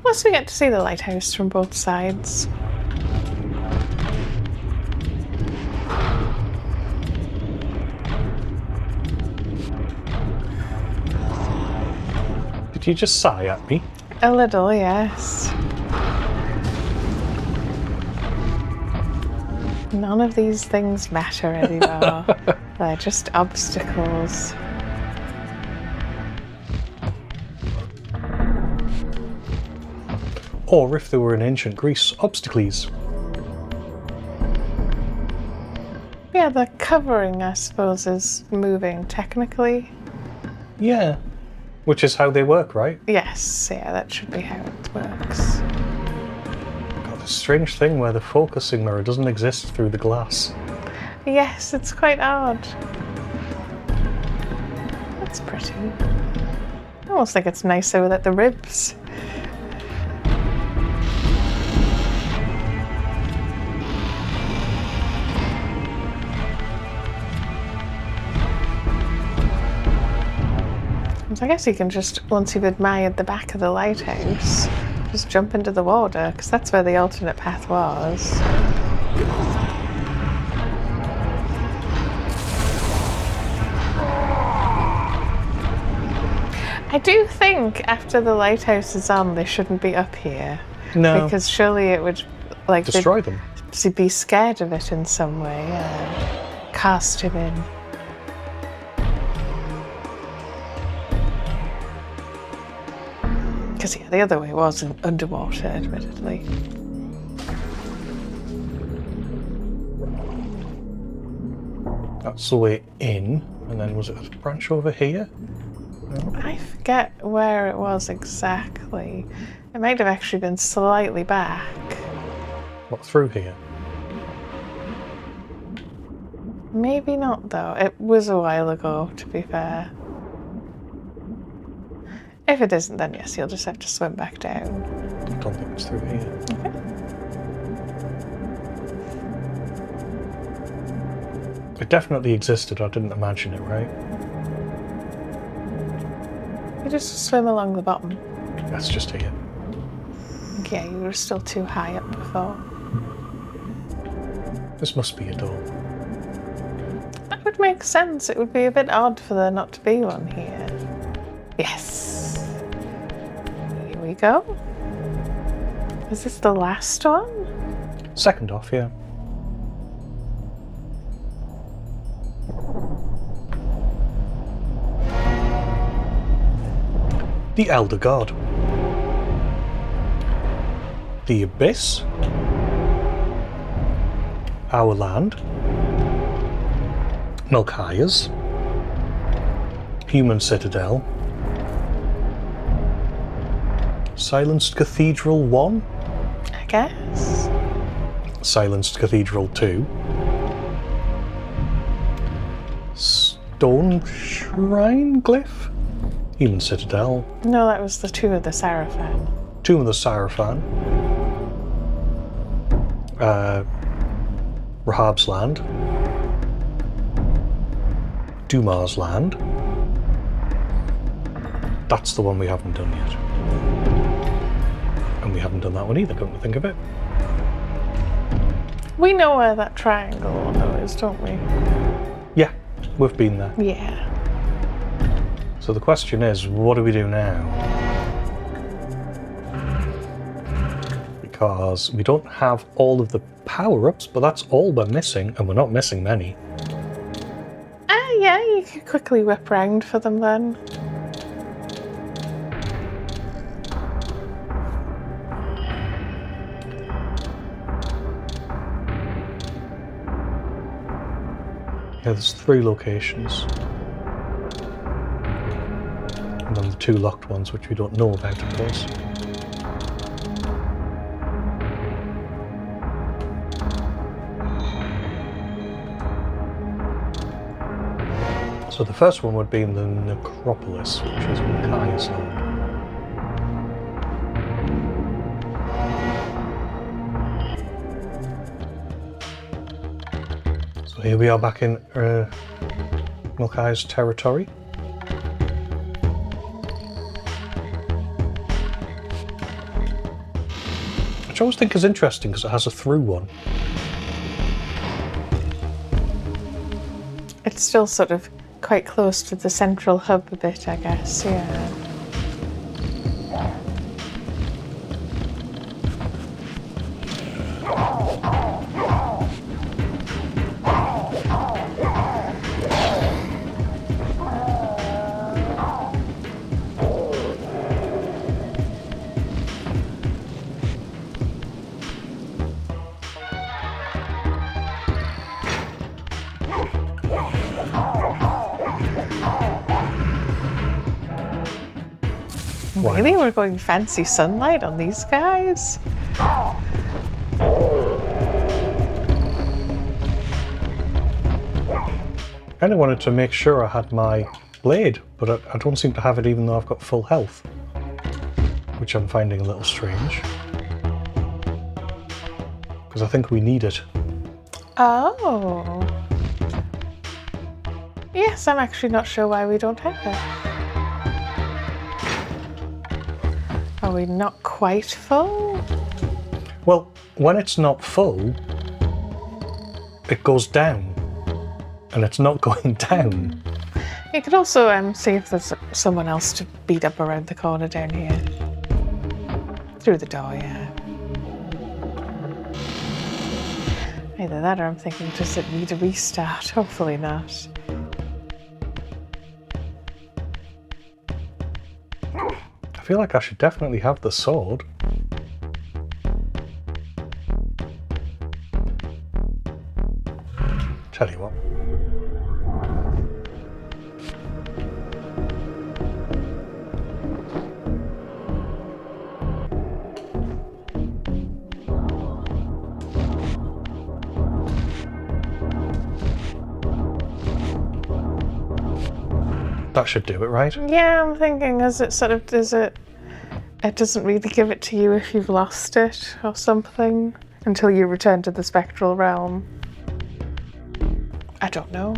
Plus we get to see the lighthouse from both sides. Did you just sigh at me? A little, yes. None of these things matter anymore. They're just obstacles. Or if they were in ancient Greece, obstacles. Yeah, the covering, I suppose, is moving technically. Yeah. Which is how they work, right? Yes, yeah, that should be how it works. Got this strange thing where the focusing mirror doesn't exist through the glass. Yes, it's quite odd. That's pretty. I almost think it's nicer without the ribs. I guess you can just, once you've admired the back of the lighthouse, just jump into the water, because that's where the alternate path was. I do think after the lighthouse is on, they shouldn't be up here. No. Because surely it would, like, Destroy them. they'd be scared of it in some way. Cast him in. Because, yeah, the other way was underwater, admittedly. That's the way in. And then was it a branch over here? No. I forget where it was exactly. It might have actually been slightly back. What, through here? Maybe not, though. It was a while ago, to be fair. If it isn't, then yes, you'll just have to swim back down. I don't think it's through here. Okay. It definitely existed, I didn't imagine it, right? You just swim along the bottom. That's just here. Yeah, you were still too high up before. This must be a door. That would make sense. It would be a bit odd for there not to be one here. Yes. Here we go. Is this the last one? Second off, yeah. The Elder God. The Abyss. Our Land. Melchiah's. Human Citadel. Silenced Cathedral 1. I guess. Silenced Cathedral 2. Stone Shrine Glyph. Human Citadel. No, that was the Tomb of the Seraphim. Tomb of the Seraphim. Rahab's Land. Dumar's Land. That's the one we haven't done yet. And we haven't done that one either, come to think of it. We know where that triangle though is, don't we? Yeah, we've been there. Yeah. So the question is, what do we do now? Because we don't have all of the power-ups, but that's all we're missing, and we're not missing many. Yeah, you could quickly whip round for them then. Yeah, there's 3 locations. And then the 2 locked ones, which we don't know about, of course. So the first one would be in the Necropolis, which is Melchiah's Land. So here we are back in Melchiah's territory. Which I always think is interesting because it has a through one. It's still sort of quite close to the central hub a bit, I guess, yeah. Why Really? not? We're going fancy sunlight on these guys? I kinda wanted to make sure I had my blade, but I don't seem to have it even though I've got full health. Which I'm finding a little strange. Because I think we need it. Oh. Yes, I'm actually not sure why we don't have it. Are we not quite full? Well, when it's not full, it goes down. And it's not going down. You could also see if there's someone else to beat up around the corner down here. Through the door, yeah. Either that or I'm thinking, does it need a restart? Hopefully not. I feel like I should definitely have the sword. Tell you what. That should do it, right? Yeah, I'm thinking, it doesn't really give it to you if you've lost it or something until you return to the spectral realm. I don't know.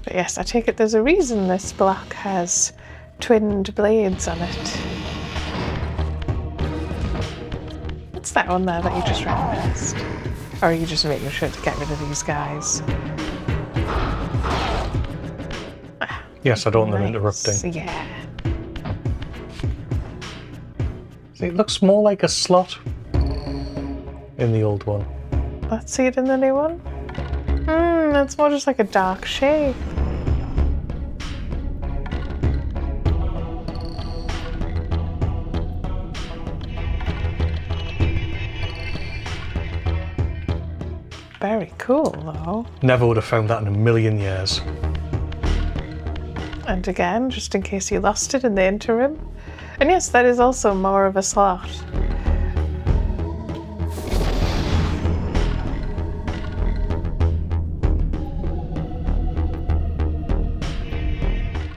But yes, I take it there's a reason this block has twinned blades on it. What's that one there that you just ran past? Or are you just making sure to get rid of these guys? Yes, I don't want them Nice. interrupting. Yeah. See, it looks more like a slot in the old one. Let's see it in the new one. It's more just like a dark shape. Very cool, though. Never would have found that in a million years. And again, just in case you lost it in the interim. And yes, that is also more of a slot.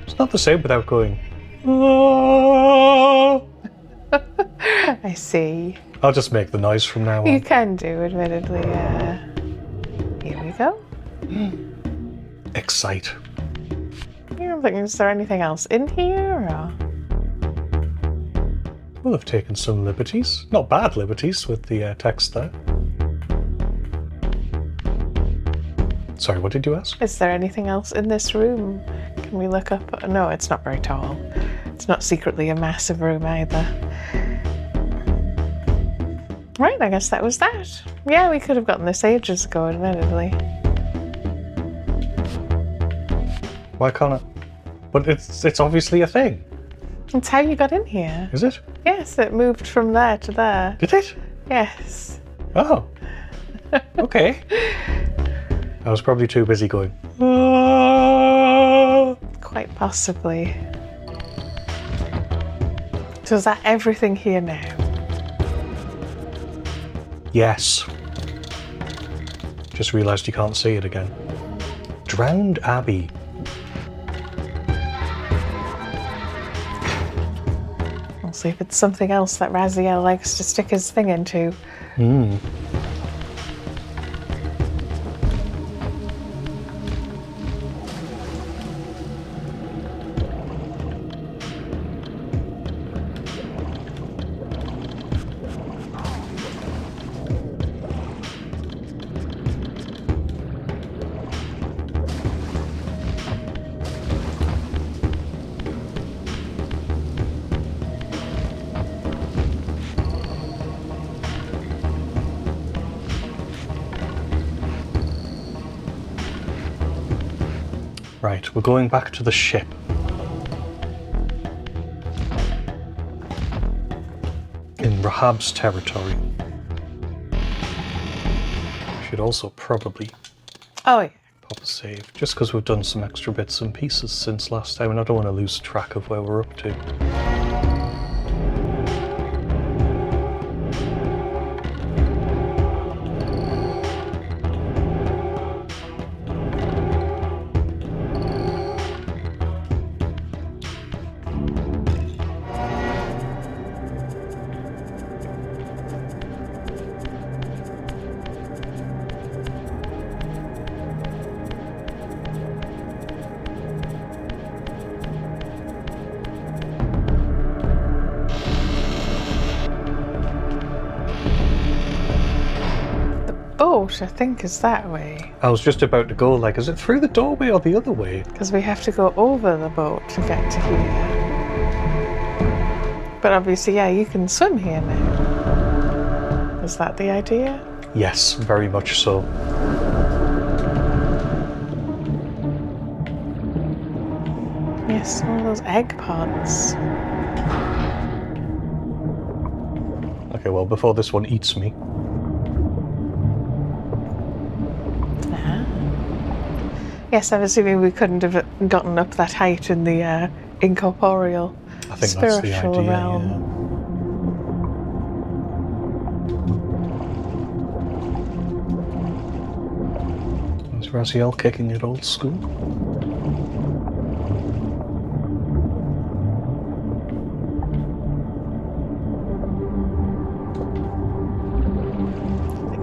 It's not the same without going. "Ah." I see. I'll just make the noise from now You on. can do, admittedly, yeah. Here we go. Excite. Yeah, I'm thinking, is there anything else in here? Or? We'll have taken some liberties. Not bad liberties with the text there. Sorry, what did you ask? Is there anything else in this room? Can we look up? No, it's not very tall. It's not secretly a massive room either. Right, I guess that was that. Yeah, we could have gotten this ages ago, admittedly. Why can't it? But it's obviously a thing. It's how you got in here. Is it? Yes, it moved from there to there. Did it? Yes. Oh. Okay. I was probably too busy going. "Ah." Quite possibly. So is that everything here now? Yes. Just realised you can't see it again. Drowned Abbey. We'll see if it's something else that Raziel likes to stick his thing into. Right, we're going back to the ship. In Rahab's territory. Should also probably Oh, yeah. proper save, just because we've done some extra bits and pieces since last time, and I don't want to lose track of where we're up to. Boat, I think, is that way. I was just about to go, like, is it through the doorway or the other way? Because we have to go over the boat to get to here. But obviously, yeah, you can swim here now. Is that the idea? Yes, very much so. Yes, all those egg pods. Okay, well, before this one eats me. Yes, I'm assuming we couldn't have gotten up that height in the incorporeal, I think spiritual that's the idea, realm. Yeah. Is Raziel kicking it old school?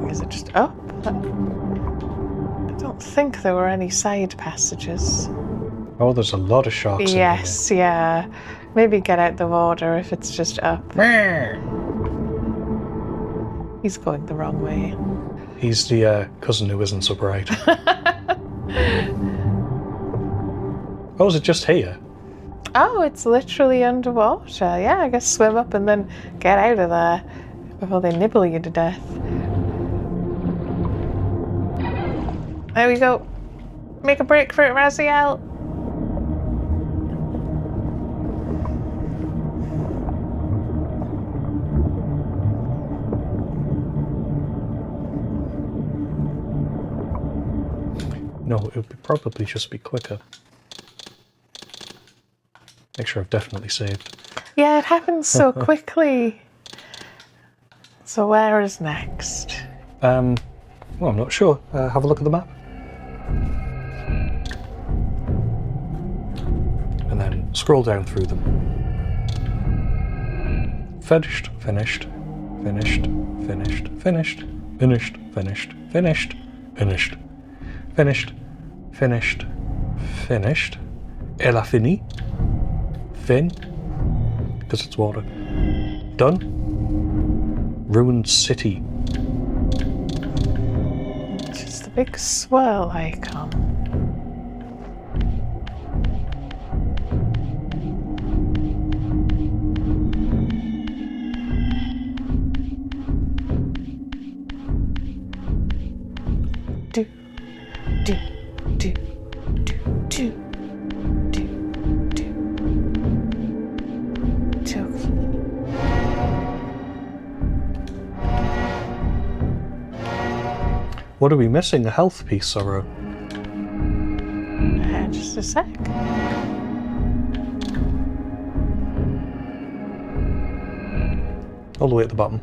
Is it just up? I don't think there were any side passages. Oh, there's a lot of sharks Yes, yeah. Maybe get out the water if it's just up. in here. He's going the wrong way. He's the cousin who isn't so bright. Oh, is it just here? Oh, it's literally underwater. Yeah, I guess swim up and then get out of there before they nibble you to death. There we go. Make a break for it, Raziel. No, it would probably just be quicker. Make sure I've definitely saved. Yeah, it happens so quickly. So where is next? Well, I'm not sure. Have a look at the map. And then scroll down through them. Finished, finished, finished, finished, finished, finished, finished, finished, finished, finished, finished, finished. Elle a fini. Fin. Because it's water. Done. Ruined city. Just the big swirl icon. Do, do, do, do, do, do, do. Choke. What are we missing? A health piece, Sorrow. Just a sec. All the way at the bottom.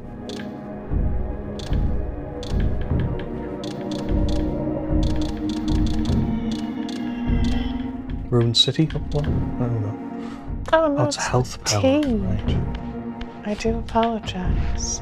Ruined city? Up one? I don't know. Oh no, Oh, it's a health power. tea. Right. I do apologize.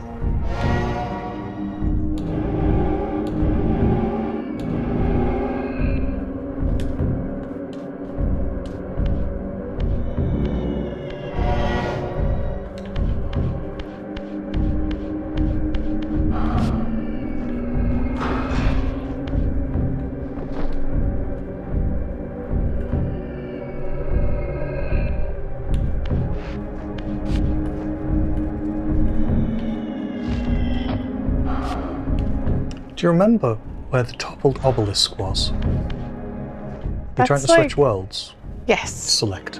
Do you remember where the toppled obelisk was? You're trying to That's switch worlds? Yes. Select.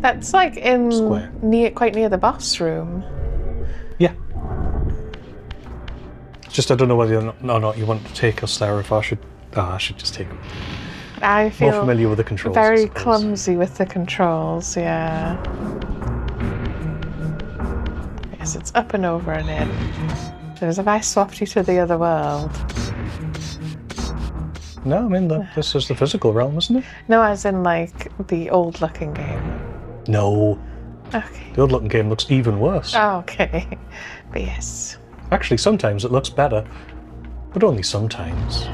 That's like in Square. quite near the boss room. Yeah. Just I don't know whether or not you want to take us there, if I should... I should just take them. I feel More familiar with the controls. very clumsy with the controls, yeah. Yes, it's up and over and in. Because if I swapped you to the other world... No, I mean, this is the physical realm, isn't it? No, as in, like, the old-looking game. No. Okay. The old-looking game looks even worse. Oh, okay. But yes. Actually, sometimes it looks better, but only sometimes.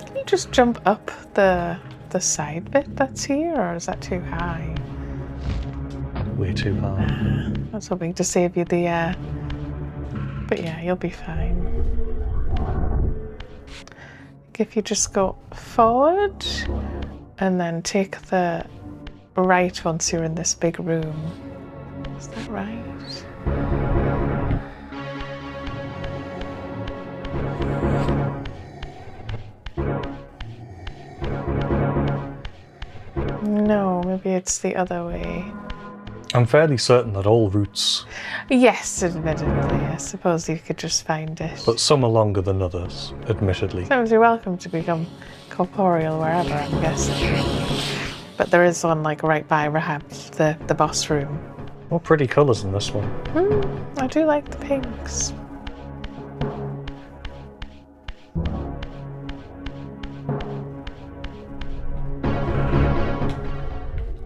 Can you just jump up the side bit that's here, or is that too high? Way too high. I was hoping to save you the... But yeah, you'll be fine. If you just go forward and then take the right once you're in this big room. Is that right? No, maybe it's the other way. I'm fairly certain that all routes, Yes, admittedly. I suppose you could just find it. but some are longer than others, admittedly. Sometimes you're welcome to become corporeal wherever, I'm guessing. But there is one like right by Rahab, the boss room. More pretty colours in this one. I do like the pinks.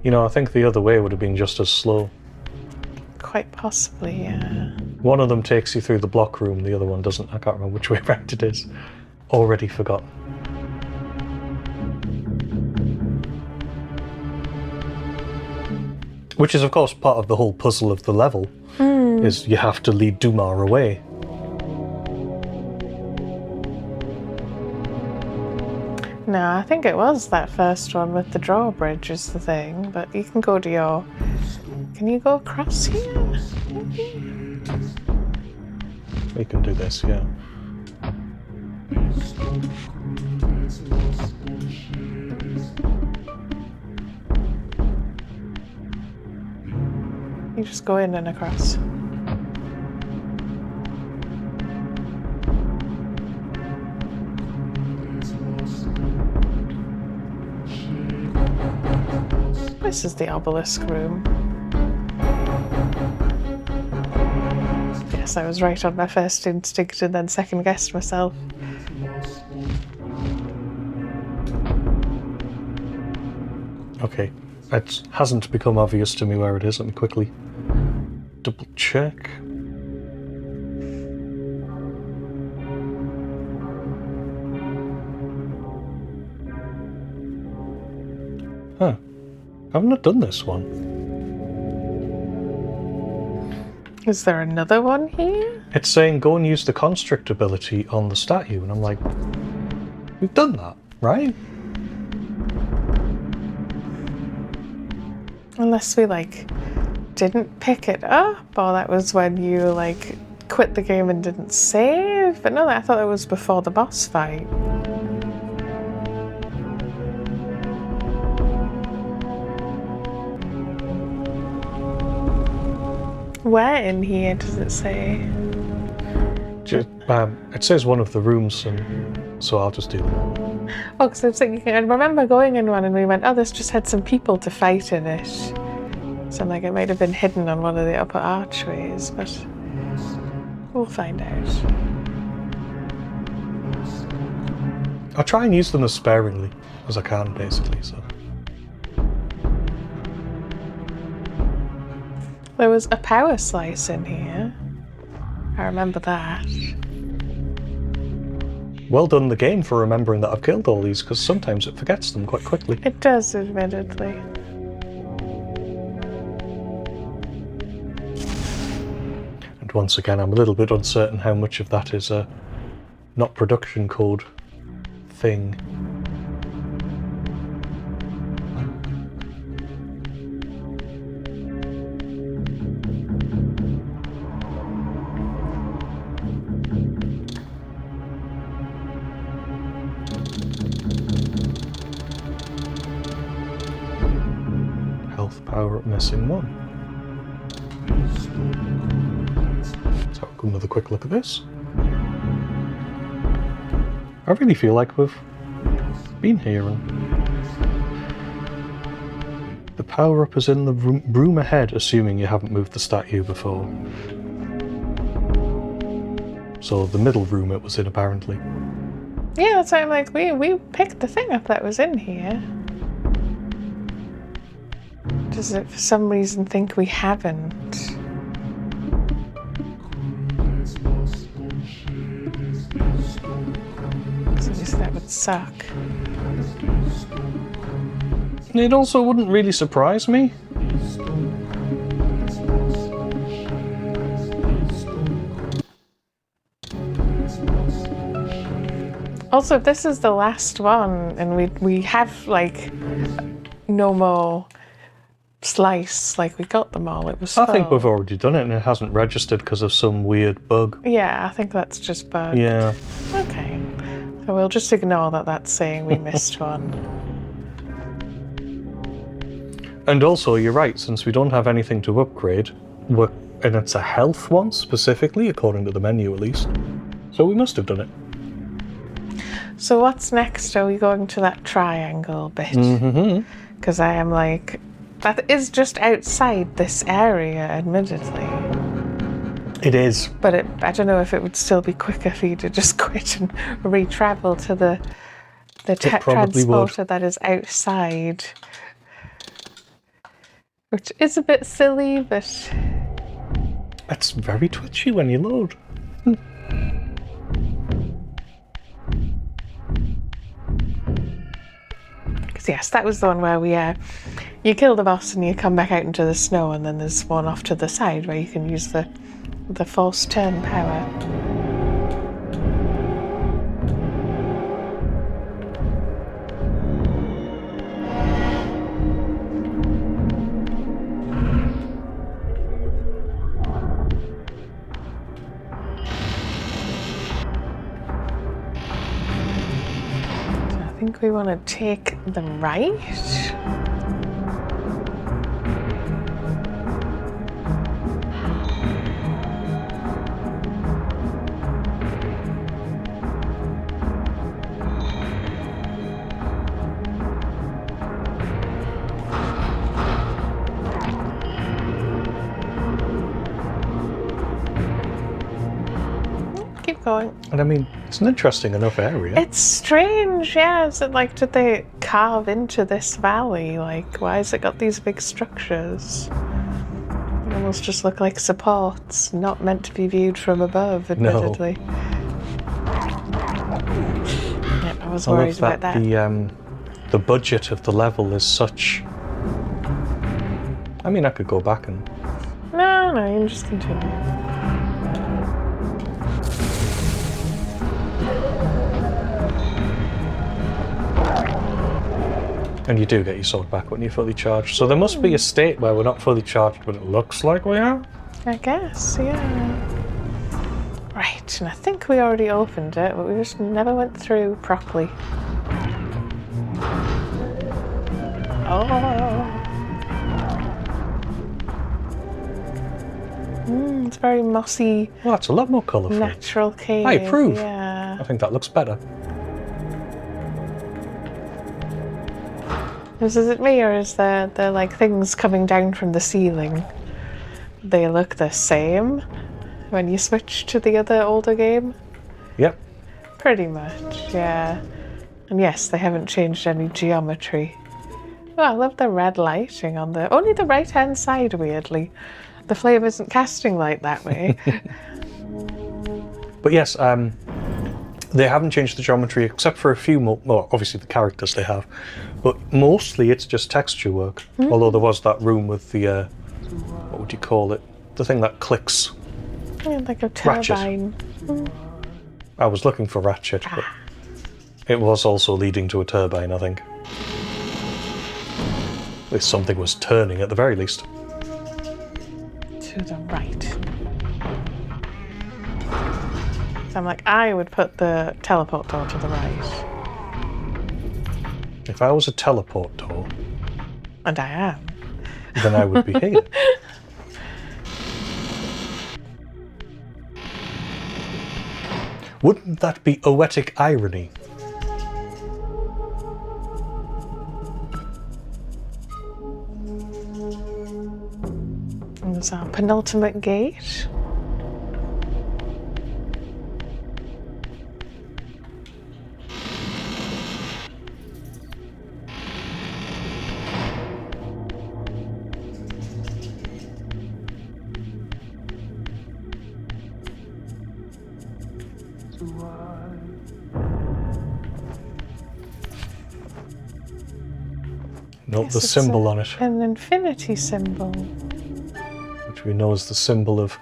You know, I think the other way would have been just as slow. Quite possibly, yeah. One of them takes you through the block room, the other one doesn't. I can't remember which way around it is. Already forgotten. Which is, of course, part of the whole puzzle of the level, is you have to lead Dumar away. No, I think it was that first one with the drawbridge is the thing, but you can go to your... Can you go across here? We can do this, yeah. You just go in and across. This is the obelisk room. Yes, I was right on my first instinct and then second guessed myself. Okay, it hasn't become obvious to me where it is. Let me quickly double check. Huh. I've not done this one. Is there another one here? It's saying go and use the constrict ability on the statue, and I'm like, we've done that, right? Unless we, like, didn't pick it up, or that was when you, like, quit the game and didn't save. But no, I thought it was before the boss fight. Where in here does it say? It says one of the rooms, and so I'll just do them. Oh, because I was thinking, I remember going in one and we went, oh, this just had some people to fight in it. So like it might have been hidden on one of the upper archways, but we'll find out. I'll try and use them as sparingly as I can, basically, so. There was a power slice in here. I remember that. Well done, the game, for remembering that I've killed all these, because sometimes it forgets them quite quickly. It does, admittedly. And once again, I'm a little bit uncertain how much of that is a not production code thing. Power up missing one. Let's have another quick look at this. I really feel like we've been here. And the power up is in the room ahead, assuming you haven't moved the statue before. So the middle room it was in, apparently. Yeah, that's why I'm like, we picked the thing up that was in here. Does it for some reason think we haven't? So I guess that would suck. It also wouldn't really surprise me. Also, if this is the last one and we have like no more slice, like we got them all, it was I think full. we've already done it and it hasn't registered because of some weird bug. Yeah, I think that's just bugged. Yeah. Okay. So we'll just ignore that that's saying we missed one. And also, you're right, since we don't have anything to upgrade, and it's a health one specifically, according to the menu at least. So we must have done it. So what's next? Are we going to that triangle bit? Mm-hmm. Because I am like, that is just outside this area, admittedly. It is. But I don't know if it would still be quicker for you to just quit and re-travel to the transporter that is outside. Which is a bit silly, but... It's very twitchy when you load. Because yes, that was the one where you kill the boss and you come back out into the snow, and then there's one off to the side where you can use the force turn power. I think we want to take the right. Keep going. And I mean, it's an interesting enough area. It's strange, yeah. Is it like, did they carve into this valley? Like, why has it got these big structures? They almost just look like supports, not meant to be viewed from above, admittedly. No. Yep, I was worried about that. The budget of the level is such... I mean, I could go back and... No, you can just continue. And you do get your sword back when you're fully charged. So there must be a state where we're not fully charged, but it looks like we are. I guess, yeah. Right, and I think we already opened it, but we just never went through properly. Oh. It's very mossy. Well, that's a lot more colourful. Natural cave. I approve. Yeah. I think that looks better. Is it me, or is there like things coming down from the ceiling? They look the same when you switch to the other older game? Yep. Pretty much, yeah. And yes, they haven't changed any geometry. Oh, I love the red lighting on only the right-hand side, weirdly. The flame isn't casting light that way. But yes, they haven't changed the geometry except for a few more, well, obviously the characters they have, but mostly it's just texture work. Although there was that room with the, what would you call it? The thing that clicks. Yeah, like a turbine. I was looking for ratchet, but it was also leading to a turbine, I think. At least something was turning at the very least. To the right. So I'm like, I would put the teleport door to the right. If I was a teleport door... And I am. then I would be here. Wouldn't that be oetic irony? And there's our penultimate gate. Note Yes, the it's symbol on it, an infinity symbol. which we know is the symbol of...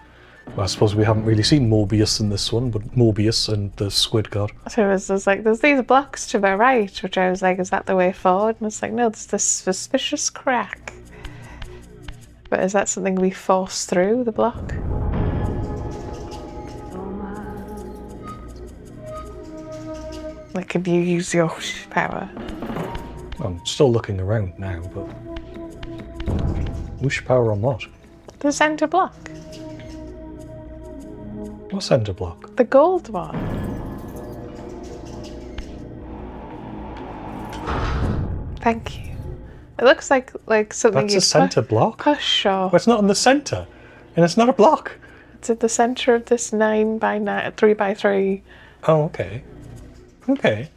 Well, I suppose we haven't really seen Mobius in this one, but Mobius and the Squid God. So there's these blocks to my right, which I was like, is that the way forward? And it's like, no, there's this suspicious crack. But is that something we force through the block? Like, could you use your power? I'm still looking around now, but... Whoosh power on what? The center block. What centre block? The gold one. Thank you. It looks like something That's you a centre block? push or... Well, it's not in the centre, and it's not a block. It's at the center of this 9x9, 3x3. Oh, okay. Okay.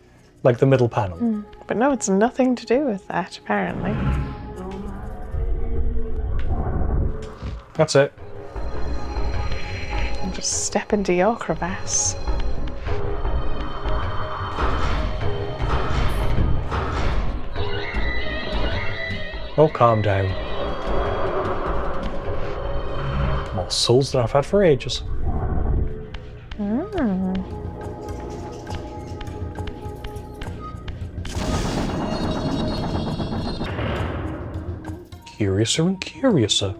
Like the middle panel. But no, it's nothing to do with that, apparently. That's it. I'll just step into your crevasse. Oh, calm down. More souls than I've had for ages. Curiouser and curiouser.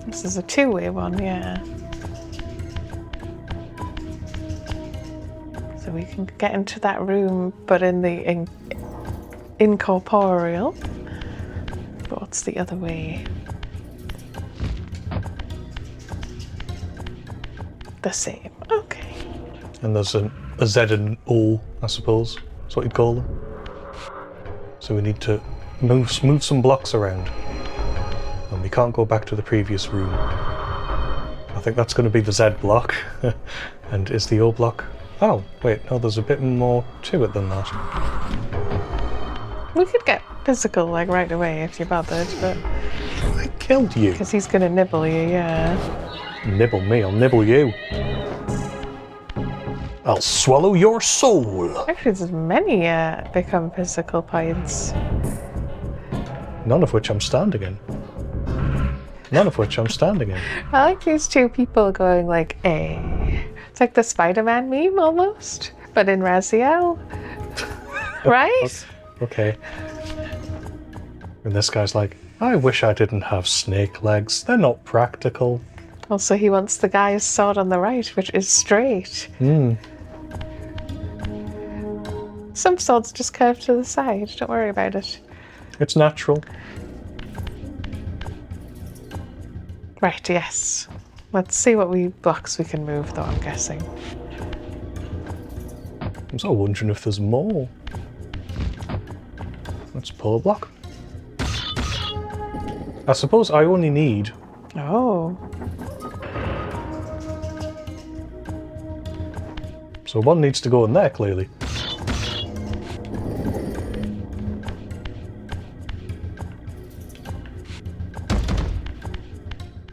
This is a two-way one, yeah. So we can get into that room, but in the incorporeal. But what's the other way? The same. Okay. And there's a Z and an O, I suppose. That's what you'd call them. So we need to move some blocks around. And we can't go back to the previous room. I think that's going to be the Z block. And is the O block... Oh, wait, no, there's a bit more to it than that. We could get physical, like, right away if you bothered, but... I killed you. Because he's gonna nibble you, yeah. Nibble me, I'll nibble you. I'll swallow your soul. Actually, there's many become physical points. None of which I'm standing in. None of which I'm standing in. I like these two people going like, eh. It's like the Spider-Man meme almost, but in Raziel. Right? Okay. And this guy's like, I wish I didn't have snake legs. They're not practical. Also, he wants the guy's sword on the right, which is straight. Some swords just curve to the side. Don't worry about it. It's natural. Right, yes. Let's see what blocks we can move, though, I'm guessing. I'm sort of wondering if there's more. Let's pull a block. I suppose I only need... Oh. So one needs to go in there, clearly.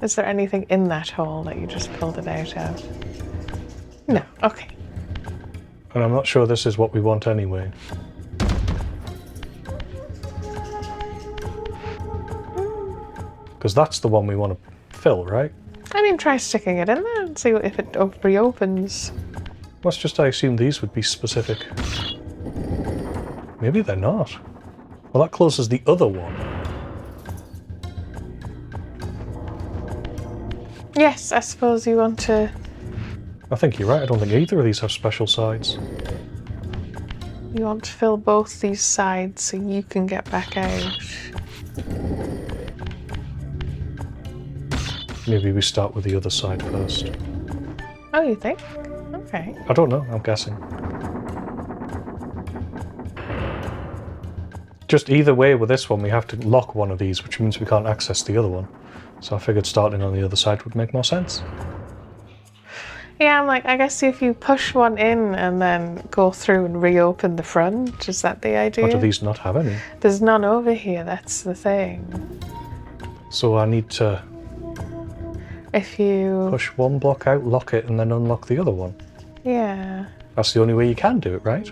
Is there anything in that hole that you just pulled it out of? No. Okay. And I'm not sure this is what we want anyway. Because that's the one we want to fill, right? I mean, try sticking it in there and see if it reopens. Let's just assume these would be specific. Maybe they're not. Well, that closes the other one. Yes, I suppose you want to... I think you're right. I don't think either of these have special sides. You want to fill both these sides so you can get back out. Maybe we start with the other side first. Oh, you think? Okay. I don't know, I'm guessing. Just either way with this one, we have to lock one of these, which means we can't access the other one. So I figured starting on the other side would make more sense. Yeah, I'm like, I guess if you push one in and then go through and reopen the front, is that the idea? Or do these not have any? There's none over here, that's the thing. So I need to If you... push one block out, lock it, and then unlock the other one. Yeah. That's the only way you can do it, right?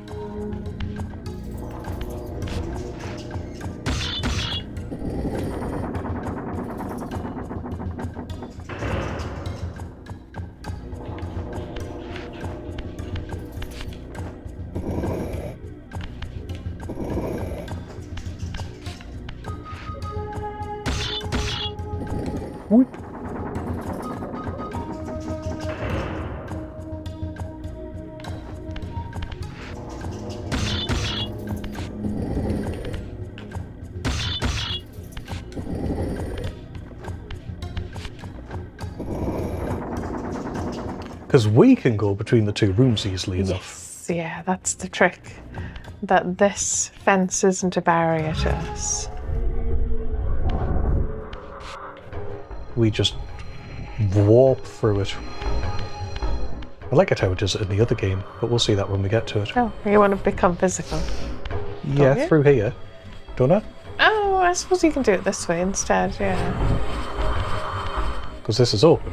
Whoop. Because we can go between the two rooms easily enough. Yes, yeah, that's the trick. That this fence isn't a barrier to us. We just warp through it. I like it how it does it in the other game, but we'll see that when we get to it. Oh, you want to become physical? Yeah, you? through here. Don't I? Oh, I suppose you can do it this way instead, yeah. Because this is open.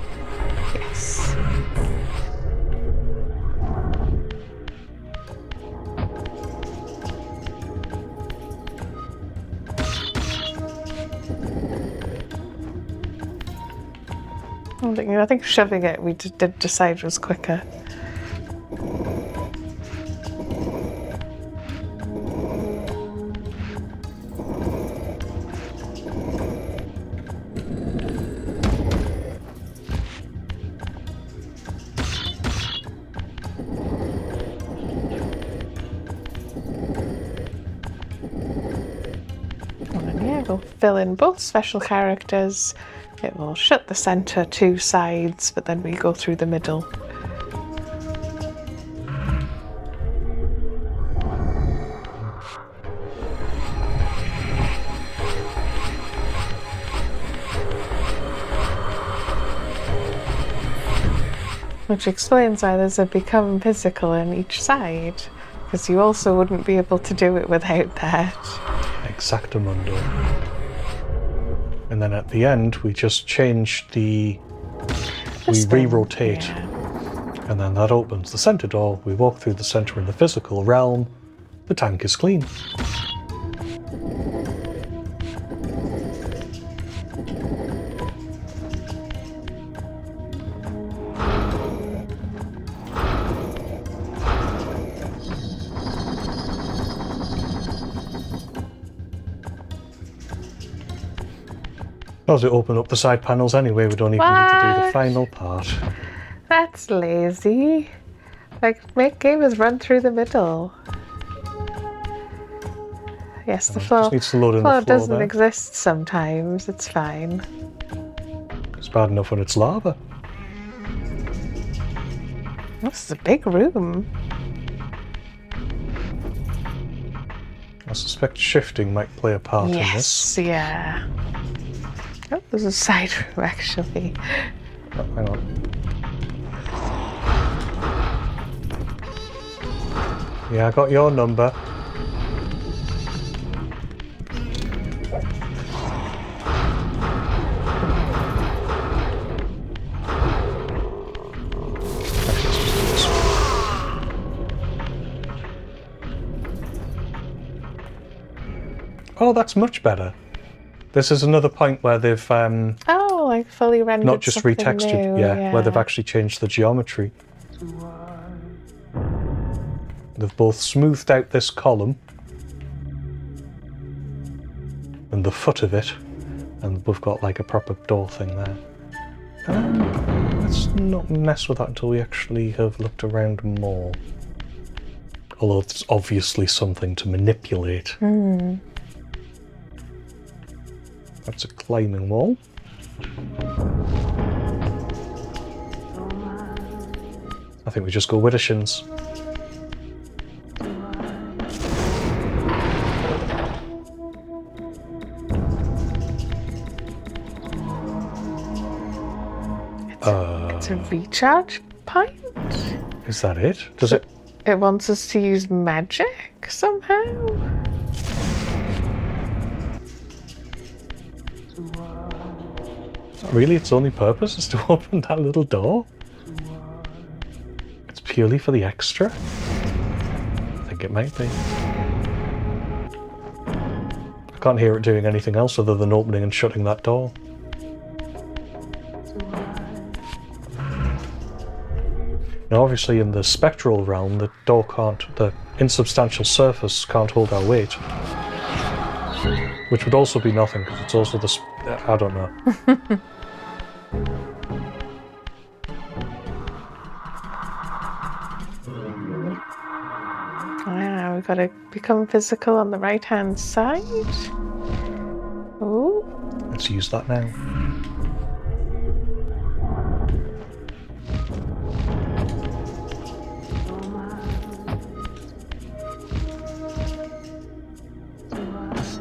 Yes. I think shoving it, we did decide was quicker. And then, yeah, we'll fill in both special characters. It will shut the centre two sides, but then we go through the middle. Which explains why there's a become physical in each side, because you also wouldn't be able to do it without that. Exactamundo. And then at the end, we just change the... we re-rotate. Yeah. And then that opens the center door. We walk through the center in the physical realm. The tank is clean. Does it open up the side panels anyway? We don't even need to do the final part. That's lazy. Like, make gamers run through the middle. Yes, the floor, just needs to load in the floor doesn't there. exist sometimes. It's fine. It's bad enough when it's lava. This is a big room. I suspect shifting might play a part in this. Yes, yeah. Oh, there's a side room actually. Oh, hang on. Yeah, I got your number. Oh, that's much better. This is another point where they've Oh, like fully rendered. not just something retextured, new, yeah, where they've actually changed the geometry. They've both smoothed out this column and the foot of it, and we've got like a proper door thing there. Let's not mess with that until we actually have looked around more. Although it's obviously something to manipulate. That's a climbing wall. think we just go with the shins. It's a recharge point? Is that it? Does it? It wants us to use magic somehow? Really, its only purpose is to open that little door? It's purely for the extra? I think it might be. I can't hear it doing anything else other than opening and shutting that door. Now obviously in the spectral realm, the door can't, the insubstantial surface can't hold our weight. Which would also be nothing, because it's also the, I don't know. Wow, we've got to become physical on the right-hand side. Ooh. Let's use that now.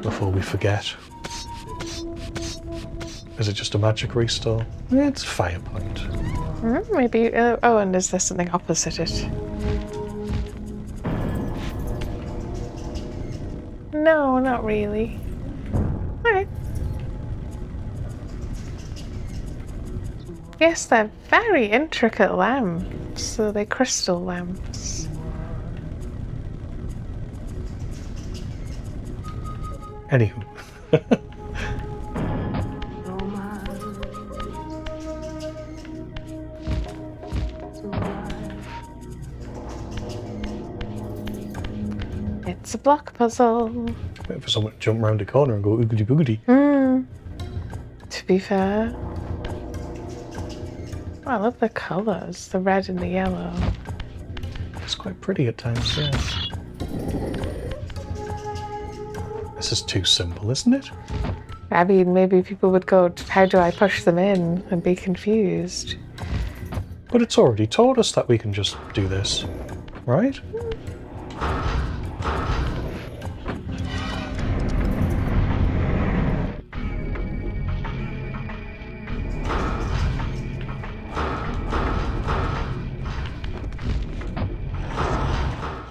Before we forget. Is it just a magic restore? It's a fire point. Maybe. Oh, and is there something opposite it? No, not really. Okay. Yes, they're very intricate lamps. So they're crystal lamps. Anywho. It's a block puzzle. Waiting for someone to jump around the corner and go oogity boogity. To be fair. Oh, I love the colours, the red and the yellow. It's quite pretty at times, yeah. This is too simple, isn't it? I mean, maybe people would go, how do I push them in, and be confused. But it's already told us that we can just do this, right?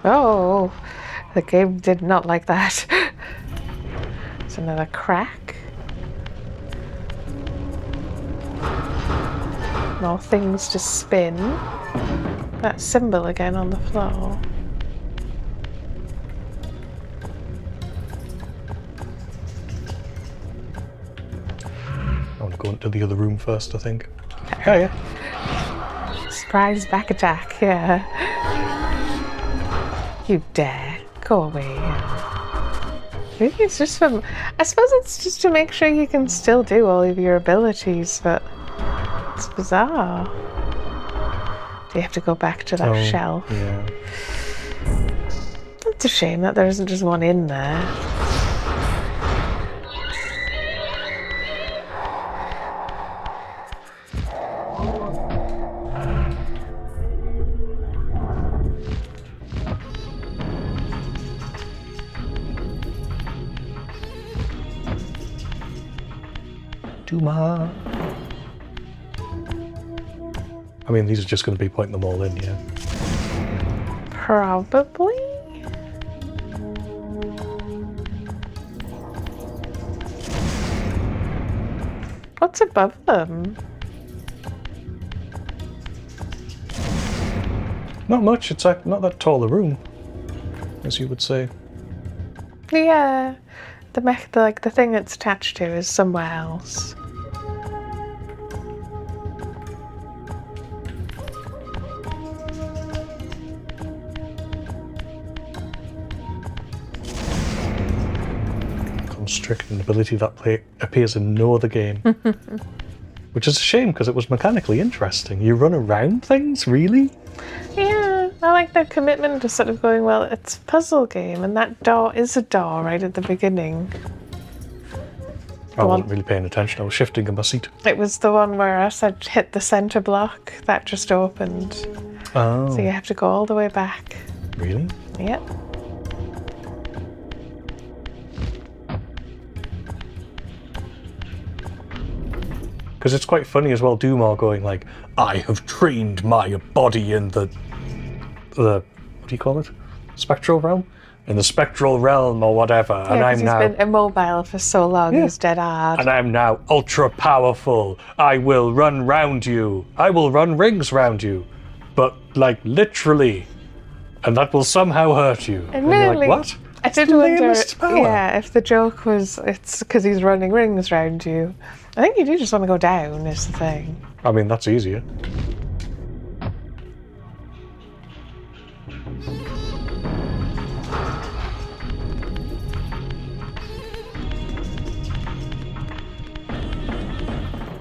Oh, the game did not like that. It's another crack. More things to spin. That symbol again on the floor. I want to go into the other room first, I think. Yeah. Surprise back attack, yeah. You dare. Go away. Maybe it's just for... I suppose it's just to make sure you can still do all of your abilities, but it's bizarre. Do you have to go back to that shell? Yeah. It's a shame that there isn't just one in there. Duma. I mean, these are just going to be pointing them all in, yeah. Probably. What's above them? Not much. It's like not that tall a room, as you would say. Yeah, the thing it's attached to is somewhere else. Constrict, an ability that appears in no other game. Which is a shame because it was mechanically interesting. You run around things, really? Yeah, I like their commitment to sort of going, well, it's a puzzle game, and that door is a door right at the beginning. I wasn't really paying attention. I was shifting in my seat. It was the one where I said hit the center block. That just opened. Oh. So you have to go all the way back. Really? Yep. Because it's quite funny as well, Dumar going like, I have trained my body in the what do you call it? Spectral realm? In the spectral realm or whatever. Yeah, and I'm he's now been immobile for so long, he's dead hard. and I'm now ultra powerful. I will run round you. I will run rings round you. But like literally. And that will somehow hurt you. And you're like, what? I did wonder, yeah, if the joke was it's because he's running rings round you. I think you do just want to go down, is the thing. I mean, that's easier.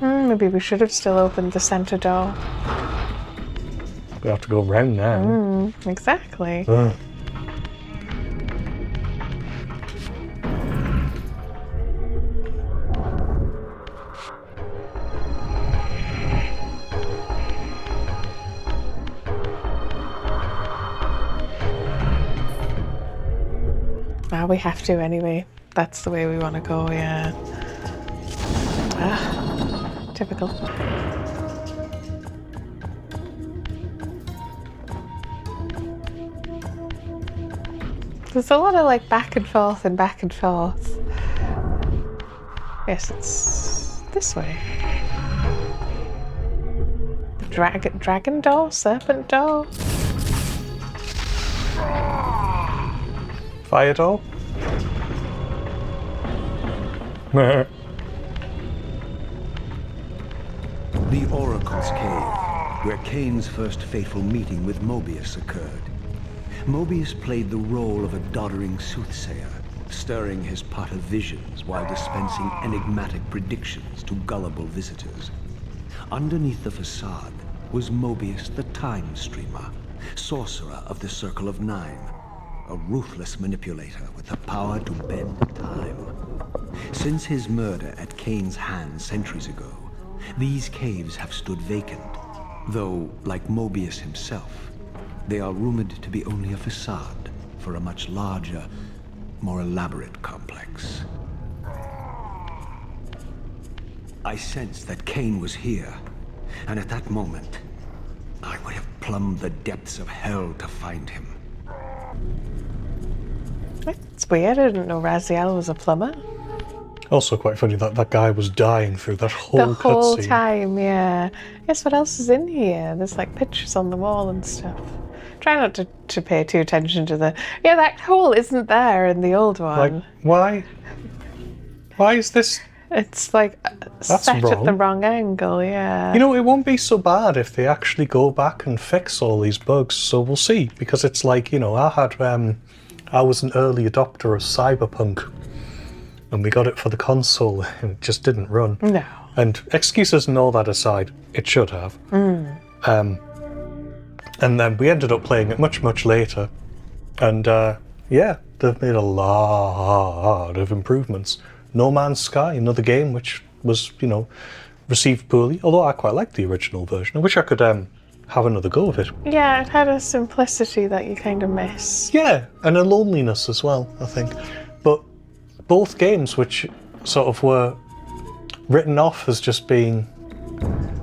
Maybe we should have still opened the centre door. We have to go round now. Exactly. Well, we have to anyway. That's the way we want to go, yeah. Typical. There's a lot of like back and forth and back and forth. Yes, it's this way. The dragon door? Serpent door? Fire door? The Oracle's Cave, where Kain's first fateful meeting with Mobius occurred. Mobius played the role of a doddering soothsayer, stirring his pot of visions while dispensing enigmatic predictions to gullible visitors. Underneath the facade was Mobius the Time Streamer, sorcerer of the Circle of Nine, a ruthless manipulator with the power to bend time. Since his murder at Kain's hands centuries ago, these caves have stood vacant, though, like Mobius himself, they are rumored to be only a facade for a much larger, more elaborate complex. I sensed that Kain was here, and at that moment, I would have plumbed the depths of hell to find him. It's weird, I didn't know Raziel was a plumber. Also quite funny that that guy was dying through that whole The whole cutscene. time, yeah. Guess what else is in here? There's like pictures on the wall and stuff. Try not to pay too attention to the... Yeah, that hole isn't there in the old one. Like, why? Why is this... It's like set at wrong. the wrong angle, yeah. You know, it won't be so bad if they actually go back and fix all these bugs, so we'll see. Because it's like, you know, I was an early adopter of Cyberpunk, and we got it for the console, and it just didn't run. No. And excuses and all that aside, it should have. And then we ended up playing it much, much later. And yeah, they've made a lot of improvements. No Man's Sky, another game which was, you know, received poorly, although I quite liked the original version. I wish I could have another go of it. Yeah, it had a simplicity that you kind of miss. Yeah, and a loneliness as well, I think. But both games which sort of were written off as just being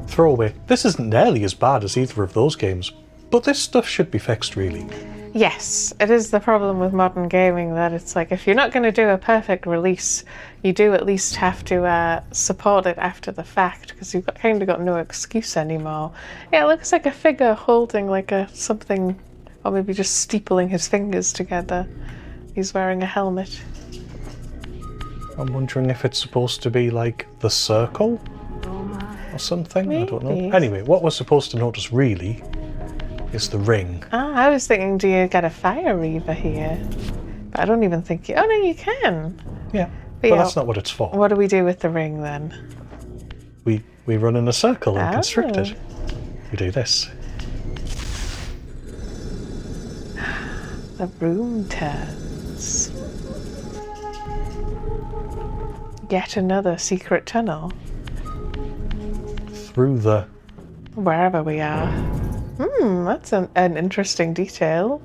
throwaway. This isn't nearly as bad as either of those games, but this stuff should be fixed, really. Yes, it is the problem with modern gaming that it's like if you're not going to do a perfect release, you do at least have to support it after the fact because you've kind of got no excuse anymore. Yeah, it looks like a figure holding like something, or maybe just steepling his fingers together. He's wearing a helmet. I'm wondering if it's supposed to be like the circle or something. Maybe. I don't know. Anyway, what we're supposed to notice really is the ring. I was thinking, do you get a Fire Reaver here? But I don't even think you... Oh, no, you can. Yeah, but that's not what it's for. What do we do with the ring, then? We run in a circle and constrict it. We do this. The room turns. Yet another secret tunnel. Through the... Wherever we are. That's an interesting detail.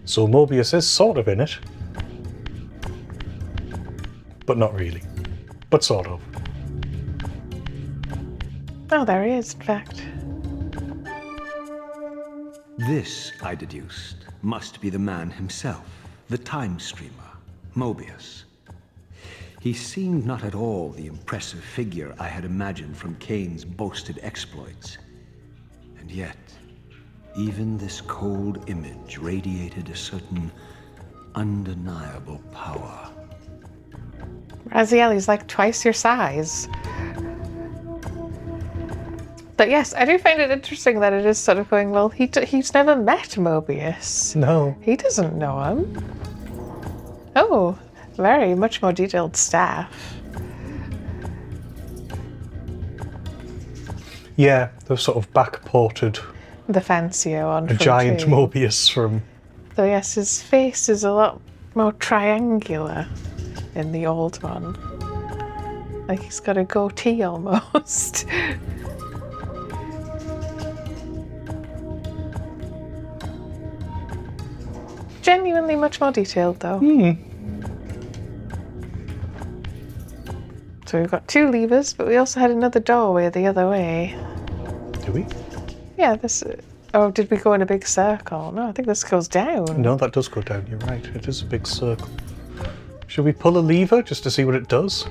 So Mobius is sort of in it. But not really. But sort of. Oh, there he is, in fact. This, I deduced, must be the man himself, the time streamer, Mobius. He seemed not at all the impressive figure I had imagined from Kain's boasted exploits. And yet, even this cold image radiated a certain undeniable power. Raziel's like twice your size. But yes, I do find it interesting that it is sort of going, well, he's never met Mobius. No. He doesn't know him. Oh, very much more detailed staff. Yeah, they've sort of backported The fancier one. a from giant 2. Mobius from... So yes, his face is a lot more triangular in the old one. Like he's got a goatee almost. Genuinely much more detailed though. So we've got 2 levers, but we also had another doorway the other way. Do we? Yeah, this... Oh, did we go in a big circle? No, I think this goes down. No, that does go down, you're right. It is a big circle. Should we pull a lever just to see what it does?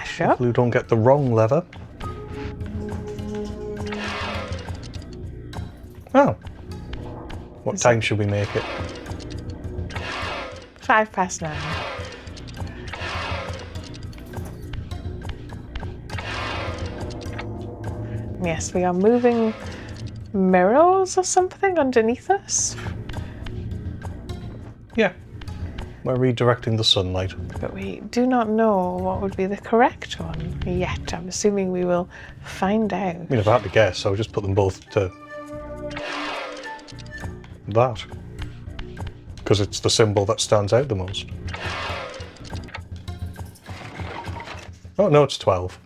Sure. Hopefully we don't get the wrong lever. Oh. What time should we make it? 9:05. Yes, we are moving mirrors or something underneath us. Yeah. We're redirecting the sunlight. But we do not know what would be the correct one yet. I'm assuming we will find out. I mean, if I had to guess, I would just put them both to... that. Because it's the symbol that stands out the most. Oh, no, it's 12.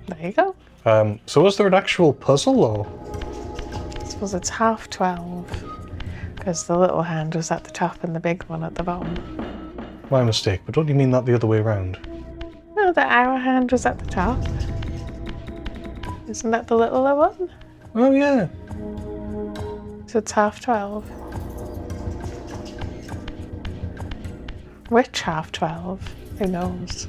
There you go. So was there an actual puzzle, or...? I suppose it's 12:30. Because the little hand was at the top and the big one at the bottom. My mistake, but don't you mean that the other way around? No, the hour hand was at the top. Isn't that the littler one? Oh, yeah. So it's 12:30. Which 12:30? Who knows?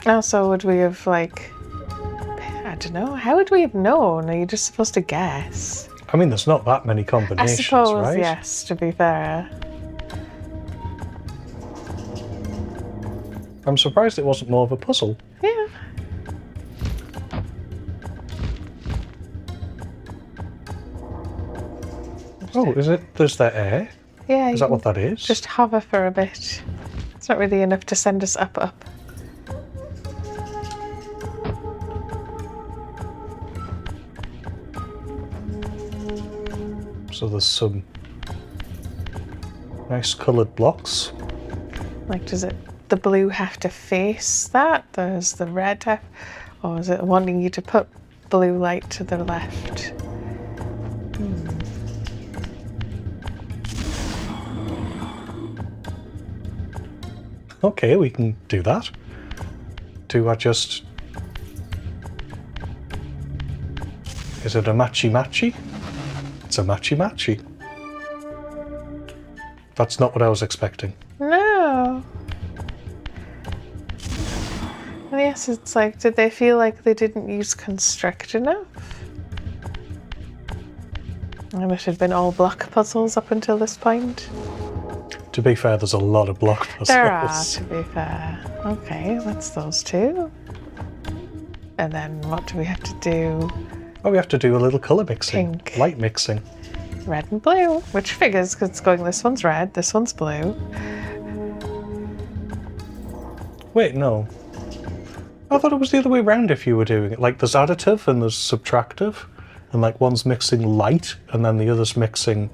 Also, would we have, like, I don't know, how would we have known? Are you just supposed to guess? I mean, there's not that many I combinations, suppose, right? yes, to be fair. I'm surprised it wasn't more of a puzzle. Yeah. Oh, is it? There's that air? Yeah. Is that what that is? Just hover for a bit. It's not really enough to send us up. So there's some nice coloured blocks. Like, does the blue have to face that? Does the red have, or is it wanting you to put blue light to the left? Okay, we can do that. Do I just... Is it a matchy-matchy? It's a matchy-matchy. That's not what I was expecting. No. And yes, it's like, did they feel like they didn't use constrict enough? And it had been all block puzzles up until this point. To be fair, there's a lot of block puzzles. There are, to be fair. Okay, that's those 2. And then what do we have to do? Oh, we have to do a little colour mixing. Pink. Light mixing. red and blue, which figures because it's going this one's red, this one's blue. Wait, no. I thought it was the other way around if you were doing it. Like, there's additive and there's subtractive, and like one's mixing light and then the other's mixing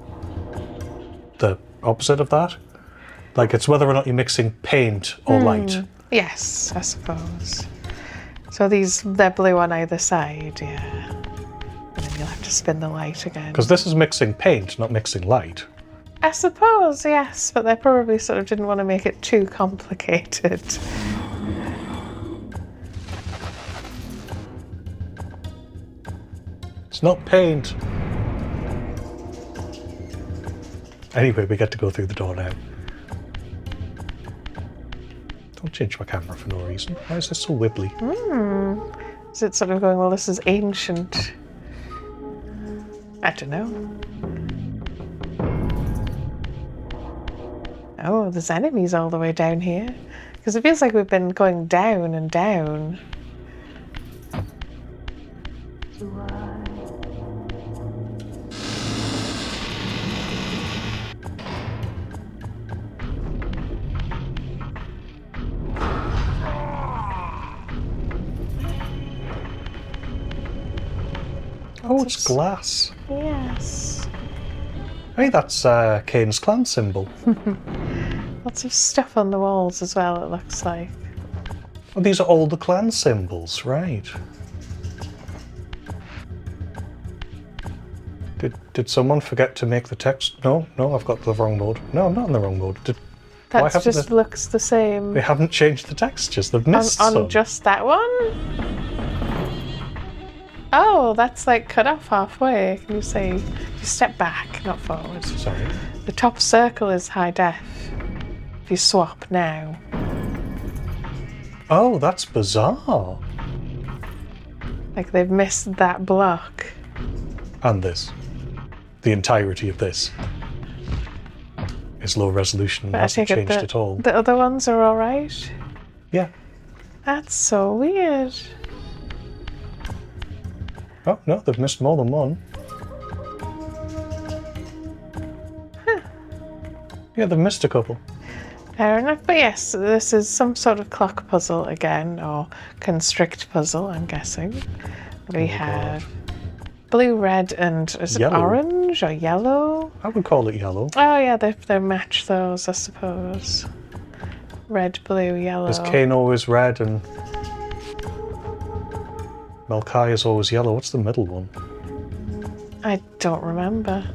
the opposite of that. Like, it's whether or not you're mixing paint or light. Yes, I suppose. So they're blue on either side, yeah. And then you'll have to spin the light again. Because this is mixing paint, not mixing light. I suppose, yes, but they probably sort of didn't want to make it too complicated. It's not paint. Anyway, we get to go through the door now. Don't change my camera for no reason. Why is this so wibbly? Is it sort of going, well, this is ancient? I don't know. Oh, there's enemies all the way down here. Because it feels like we've been going down and down. Oh, it's glass. Yes. Hey, that's Kain's clan symbol. Lots of stuff on the walls as well, it looks like. Oh, these are all the clan symbols, right. Did someone forget to make the text? No, I've got the wrong mode. No, I'm not in the wrong mode. That just looks the same. They haven't changed the textures, they've missed on some. just that one? Oh, that's like cut off halfway. Can you see? You step back, not forward. Sorry. The top circle is high def. If you swap now. Oh, that's bizarre. Like they've missed that block. And this. The entirety of this is low resolution and But hasn't changed at all. The other ones are alright? Yeah. That's so weird. Oh, no, they've missed more than one. Huh. Yeah, they've missed a couple. Fair enough, but yes, this is some sort of clock puzzle again, or constrict puzzle, I'm guessing. We have blue, red, and is it Yellow. orange or yellow? I would call it yellow. Oh yeah, they match those, I suppose. Red, blue, yellow. Is Kain always red and Malkai is always yellow? What's the middle one? I don't remember.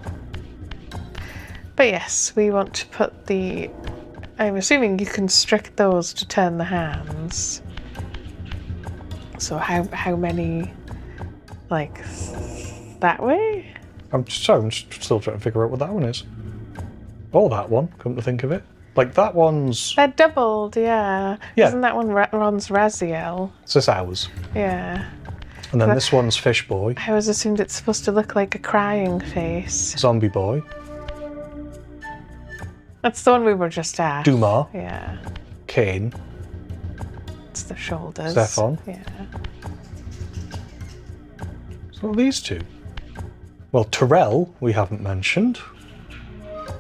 But yes, we want to put the... I'm assuming you constrict those to turn the hands. So how many... like... that way? I'm still trying to figure out what that one is. Oh, that one, come to think of it. Like, that one's... They're doubled, yeah. Yeah. Isn't that one Ron's Raziel? It's this ours. Yeah. And then this one's Fish Boy. I always assumed it's supposed to look like a crying face. Zombie Boy. That's the one we were just at. Dumar. Yeah. Kain. It's the shoulders. Stefan. Yeah. So these two. Well, Terrell, we haven't mentioned.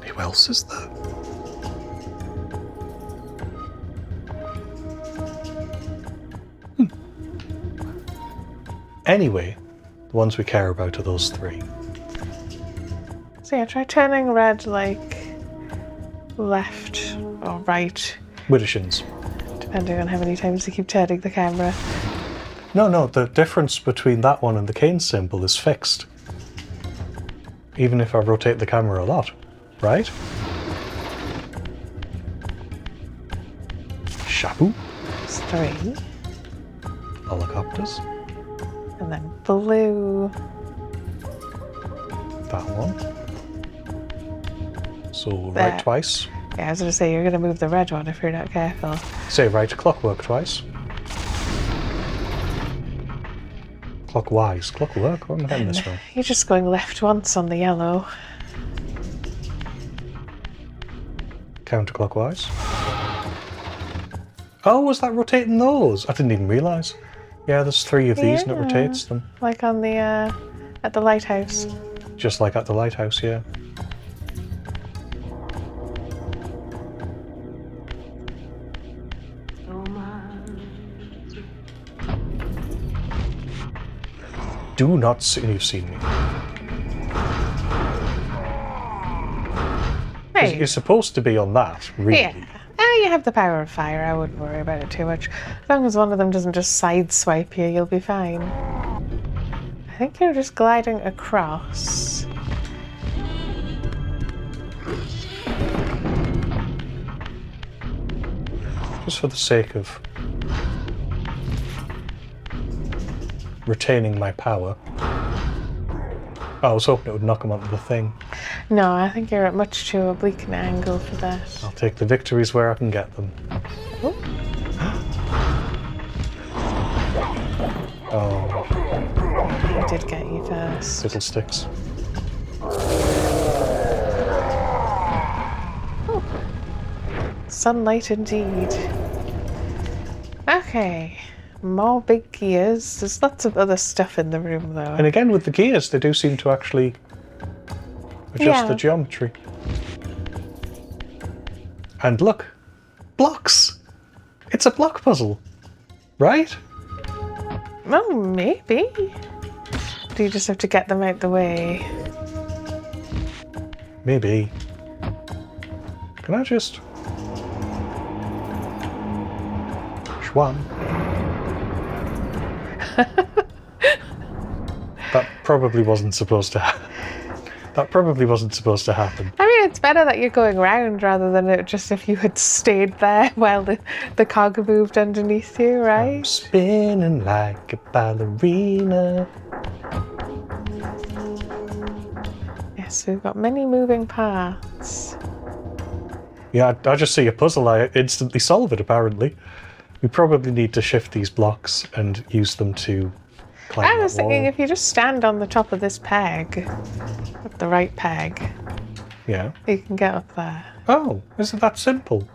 Who else is there? Anyway, the ones we care about are those three. So yeah, try turning red like left or right, Widdershins. depending on how many times you keep turning the camera. No, the difference between that one and the Kain symbol is fixed. Even if I rotate the camera a lot, right? Shabu. It's 3. Helicopters. And then blue. That one. So There. right twice. Yeah, I was going to say, you're going to move the red one if you're not careful. Say right clockwork twice. Clockwise. Clockwork? What am I getting this from? You're just going left once on the yellow. Counterclockwise. Oh, was that rotating those? I didn't even realise. Yeah, there's 3 of these and it Yeah. rotates them. Like on the, at the lighthouse. Just like at the lighthouse, yeah. Do not see... You've seen me. Hey. You're supposed to be on that, really. Yeah. You have the power of fire. I wouldn't worry about it too much. As long as one of them doesn't just sideswipe you, you'll be fine. I think you're just gliding across. Just for the sake of retaining my power. I was hoping it would knock him onto the thing. No, I think you're at much too oblique an angle for that. I'll take the victories where I can get them. Oh. Oh, I did get you first. fiddlesticks. Oh. Sunlight indeed. Okay. More big gears. There's lots of other stuff in the room though. And again, with the gears, they do seem to actually adjust the geometry. And look, blocks. It's a block puzzle, right? Oh, maybe. Do you just have to get them out the way? Maybe. Can I just... Schwam. That probably wasn't supposed to happen. That probably wasn't supposed to happen. I mean, it's better that you're going round rather than it just if you had stayed there while the cog moved underneath you, right? I'm spinning like a ballerina. Yes, we've got many moving parts. Yeah, I just see a puzzle, I instantly solve it, apparently. We probably need to shift these blocks and use them to climb I was that thinking wall. if you just stand on the top of this peg, with the right peg, Yeah. you can get up there. Oh, is it that simple?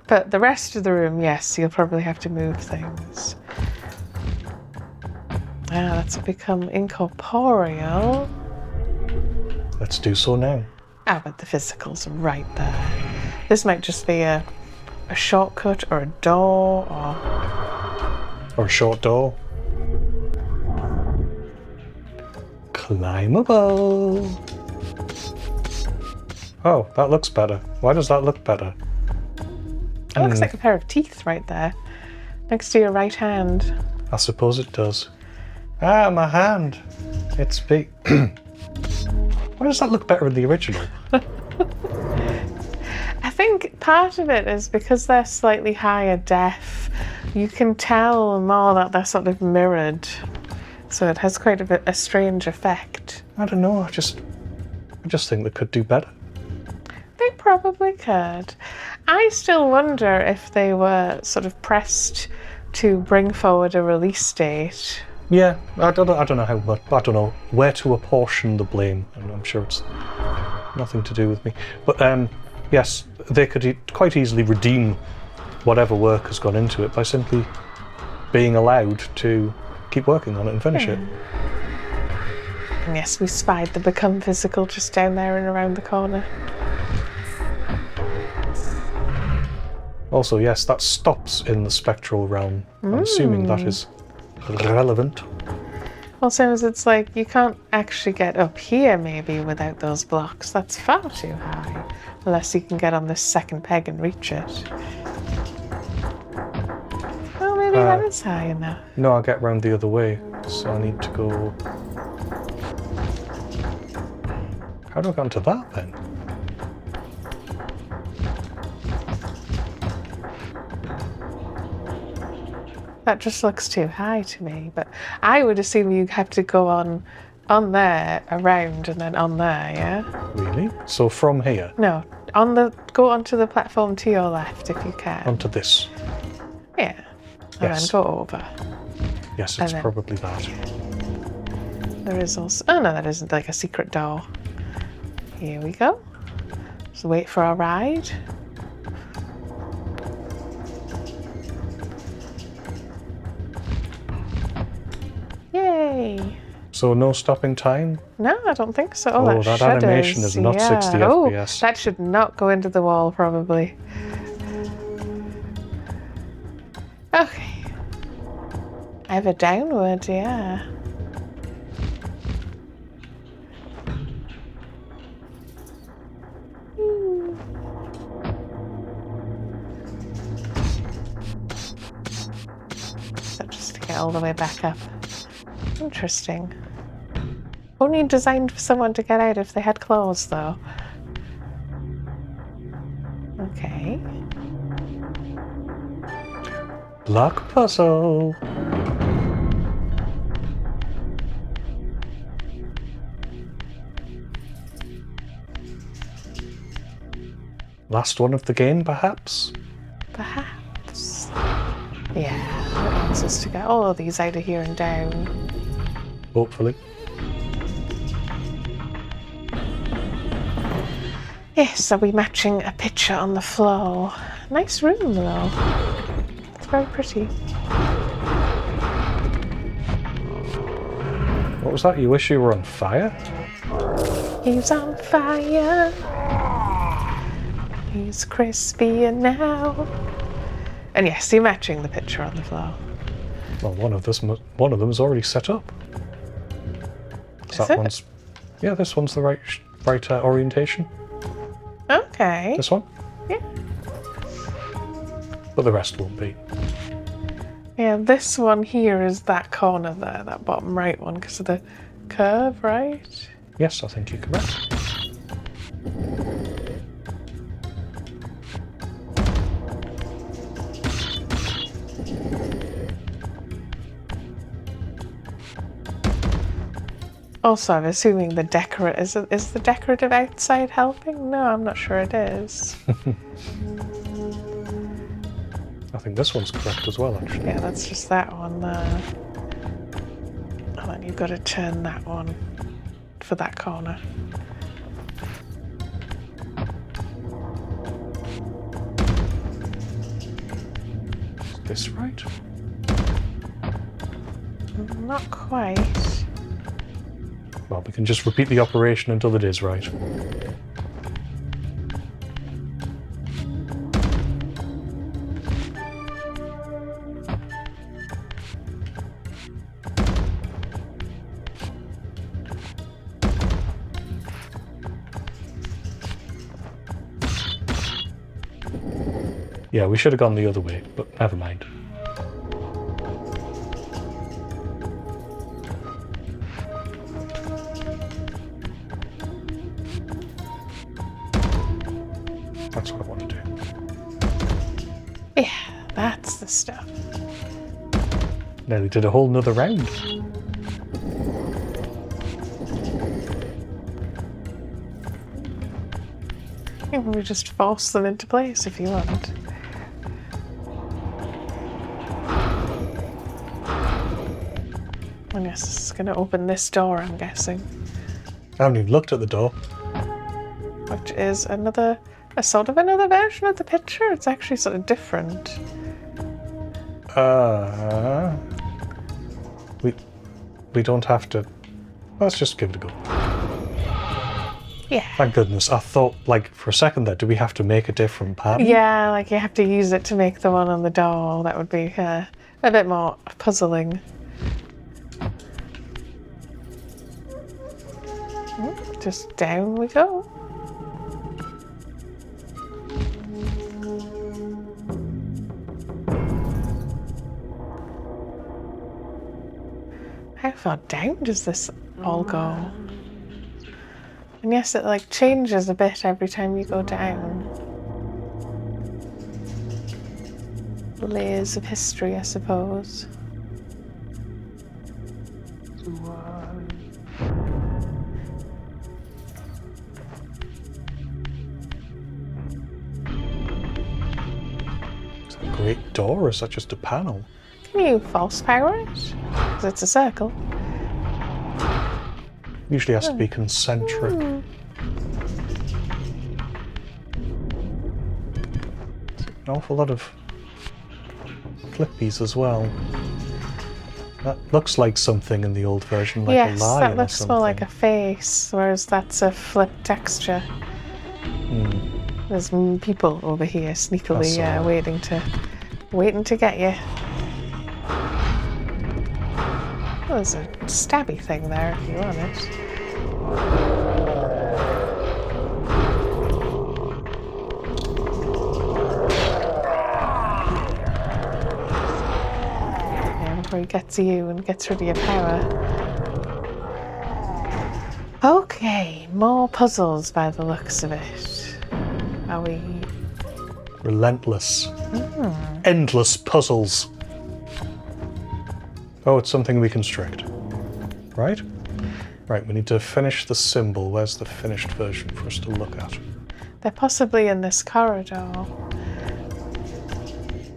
But the rest of the room, yes, you'll probably have to move things. Ah, that's become incorporeal. Let's do so now. Ah, but the physical's right there. This might just be a shortcut or a door Or a short door. Climbable. Oh, that looks better. Why does that look better? It looks like a pair of teeth right there, next to your right hand. I suppose it does. Ah, my hand. It's big. Why does that look better in the original? I think part of it is because they're slightly higher def, you can tell more that they're sort of mirrored. So it has quite a strange effect. I don't know, I just think they could do better. They probably could. I still wonder if they were sort of pressed to bring forward a release date. Yeah, I don't know how much, I don't know where to apportion the blame, and I'm sure it's nothing to do with me. But yes, they could quite easily redeem whatever work has gone into it by simply being allowed to keep working on it and finish it. And yes, we spied the Become Physical just down there and around the corner. Also, yes, that stops in the spectral realm. I'm assuming that is relevant. Well, same as it's like, you can't actually get up here maybe without those blocks. That's far too high. Unless you can get on this second peg and reach it. Well, maybe that is high enough. No, I'll get round the other way, so I need to go... How do I get onto that then? That just looks too high to me, but I would assume you have to go on there, around, and then on there, yeah? Really? So from here, No, go onto the platform to your left if you can. onto this. Yeah. And Yes. then go over. Yes, And it's then- probably that. There is also... Oh no, that isn't like a secret door. Here we go. Just wait for our ride. Yay! So no stopping time? No, I don't think so. Oh, that animation shudders, is not 60 Oh, FPS. that should not go into the wall, probably. Okay. I have a downward, yeah. So just to get all the way back up. Interesting. Only designed for someone to get out if they had claws, though. Okay. Block puzzle. Last one of the game, perhaps? Perhaps. Yeah, that wants us to get all of these out of here and down. Hopefully. Yes, are we matching a picture on the floor? Nice room, though. It's very pretty. What was that? You wish you were on fire? He's on fire. He's crispier now. And yes, you're matching the picture on the floor. Well, one of them is already set up. Is it? One's, yeah, this one's the right orientation. Okay. This one, Yeah. but the rest won't be. Yeah, this one here is that corner there, that bottom right one, because of the curve, right? Yes, I think you're correct. Also, I'm assuming the is the decorative outside helping? No, I'm not sure it is. I think this one's correct as well, actually. Yeah, that's just that one there. And then you've got to turn that one for that corner. Is this right? Not quite. Well, we can just repeat the operation until it is right. Yeah, we should have gone the other way, but never mind. That's what I want to do. Yeah, that's the stuff. Nearly did a whole nother round. You can just force them into place if you want. And yes, it's going to open this door, I'm guessing. I haven't even looked at the door. Which is another version of the picture. It's actually sort of different. We don't have to. Let's just give it a go. Yeah. Thank goodness. I thought, like, for a second there, do we have to make a different pattern? Yeah, like you have to use it to make the one on the door. That would be a bit more puzzling. Just down we go. How far down does this all go? And yes, it like changes a bit every time you go down. Layers of history, I suppose. Is that a great door or is that just a panel? Can you false power it? Because it's a circle. Usually has to be concentric. There's an awful lot of flippies as well. That looks like something in the old version, like yes, a lion that or looks something. more like a face, whereas that's a flipped texture. There's people over here sneakily waiting to get you. Oh, there's a stabby thing there if you want it. Yeah, before he gets you and gets rid of your power. Okay, more puzzles by the looks of it. Are we... Relentless. Endless puzzles. Oh, it's something we constrict. Right? Right, we need to finish the symbol. Where's the finished version for us to look at? They're possibly in this corridor.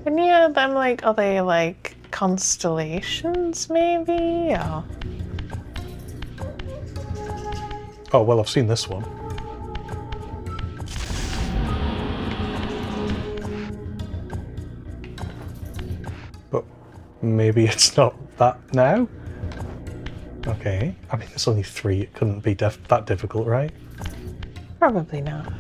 And yeah, I'm like, are they like constellations maybe? Or... Oh, well, I've seen this one. But maybe it's not that now? Okay. I mean, there's only 3. It couldn't be that difficult, right? Probably not.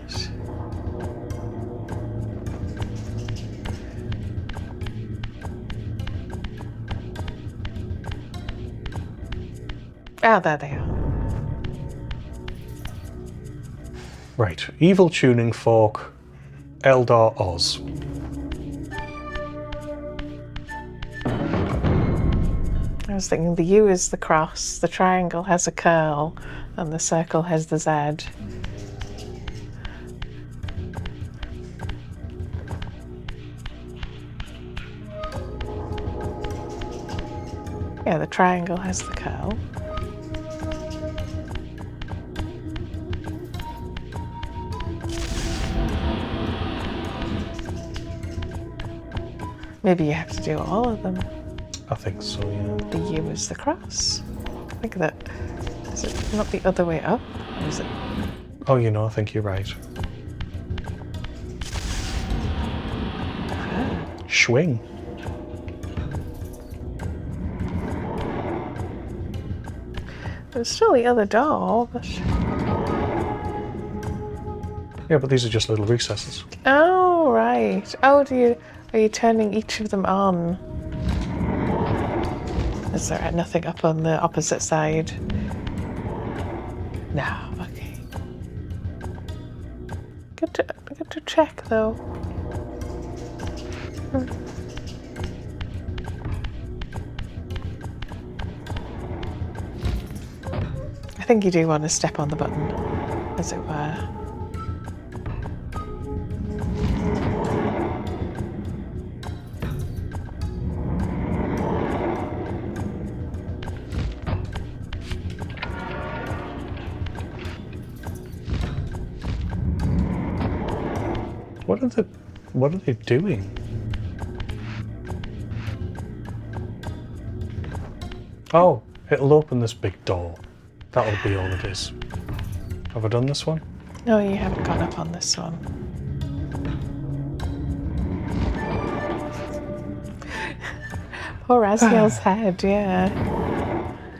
Ah, there they are. Right. Evil tuning fork, Eldar Oz. I was thinking the U is the cross, the triangle has a curl, and the circle has the Z. Yeah, the triangle has the curl. Maybe you have to do all of them. I think so, yeah. The U is the cross. I think that... Is it not the other way up? Or is it? Oh, you know, I think you're right. Swing. There's still the other door, but... Yeah, but these are just little recesses. Oh, right. Oh, are you turning each of them on? Is there nothing up on the opposite side? No, okay. Good to check though. I think you do want to step on the button, as it were. What are they doing? Oh, it'll open this big door. That'll be all it is. Have I done this one? No, you haven't gone up on this one. Poor Raziel's head, yeah.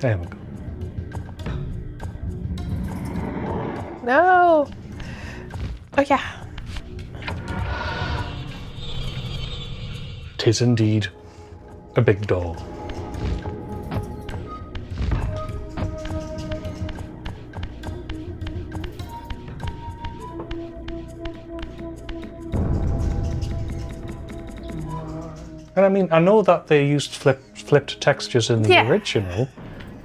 There we go. No! Oh yeah. 'Tis indeed a big door. And I mean, I know that they used flipped textures in the original,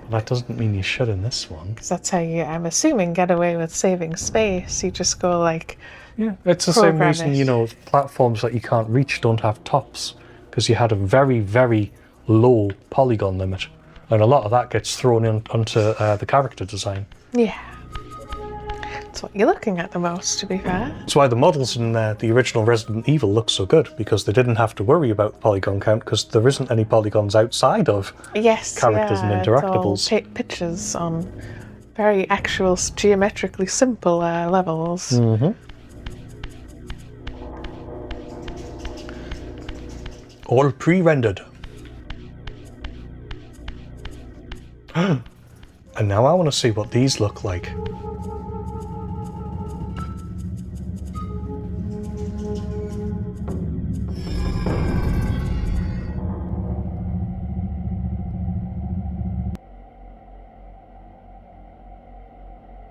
but that doesn't mean you should in this one. Because that's how you, I'm assuming, get away with saving space. You just go like... Yeah, it's the same reason, you know, platforms that you can't reach don't have tops, because you had a very, very low polygon limit, and a lot of that gets thrown in onto the character design. Yeah. That's what you're looking at the most, to be fair. That's why the models in the original Resident Evil look so good, because they didn't have to worry about the polygon count, because there isn't any polygons outside of characters and interactables. It's all pictures on very actual, geometrically simple levels. Mm-hmm. All pre-rendered. And now I want to see what these look like.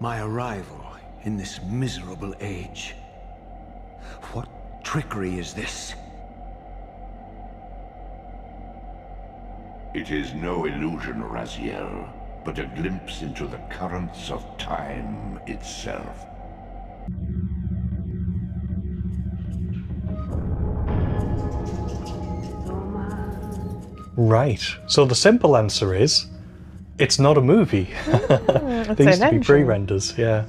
My arrival in this miserable age. What trickery is this? It is no illusion, Raziel, but a glimpse into the currents of time itself. Right. So the simple answer is, it's not a movie. They used to be pre-renders, yeah.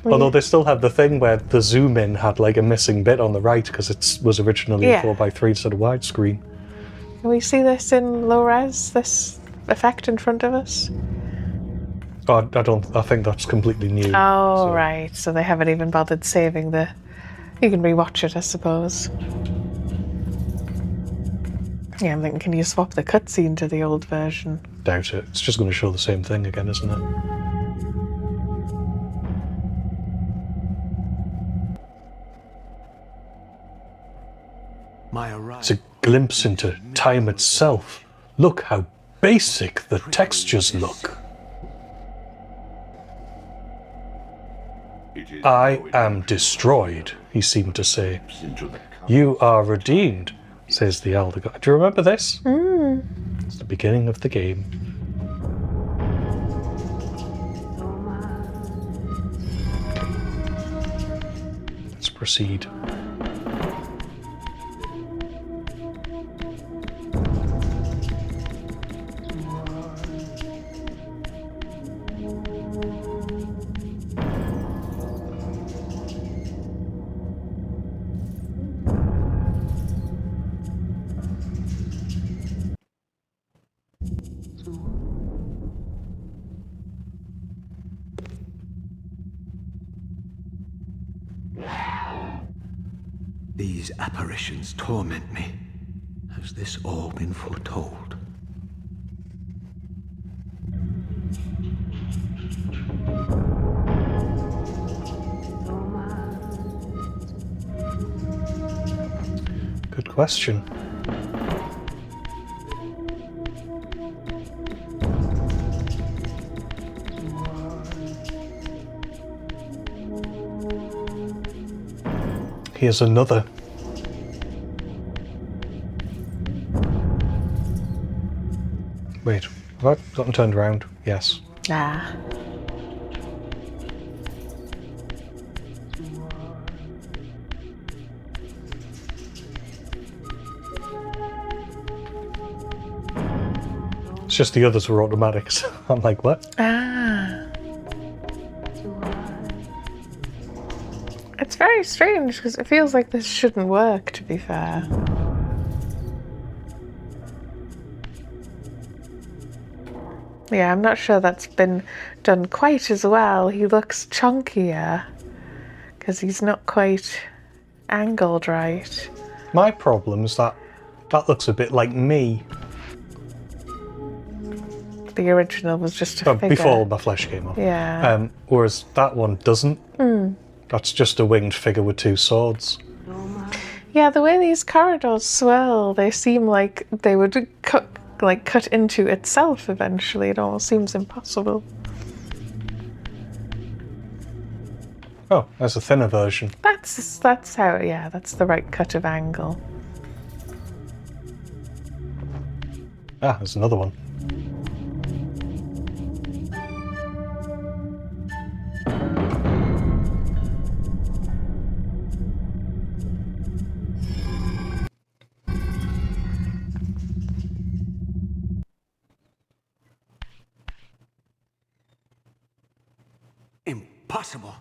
Although they still have the thing where the zoom in had like a missing bit on the right because it was originally a 4x3 instead of widescreen. Can we see this in low res, this effect in front of us? Oh, I think that's completely new. Oh, so. right. So they haven't even bothered saving the... You can rewatch it, I suppose. Yeah, I'm thinking, can you swap the cutscene to the old version? Doubt it. It's just going to show the same thing again, isn't it? It's a glimpse into time itself. Look how basic the textures look. I am destroyed, he seemed to say. You are redeemed, says the elder god. Do you remember this? It's the beginning of the game. Let's proceed. These apparitions torment me. Has this all been foretold? Good question. Here's another. Wait, have I gotten turned around? Yes. Ah. It's just the others were automatics. I'm like, what? Ah. It's very strange because it feels like this shouldn't work, to be fair. Yeah, I'm not sure that's been done quite as well. He looks chunkier because he's not quite angled right. My problem is that looks a bit like me. The original was just a figure. Before my flesh came off. Yeah. Whereas that one doesn't. That's just a winged figure with two swords. Yeah, the way these corridors swirl, they seem like they would cut into itself eventually. It almost seems impossible. Oh, there's a thinner version. That's how, yeah, that's the right cut of angle. Ah, there's another one. Impossible!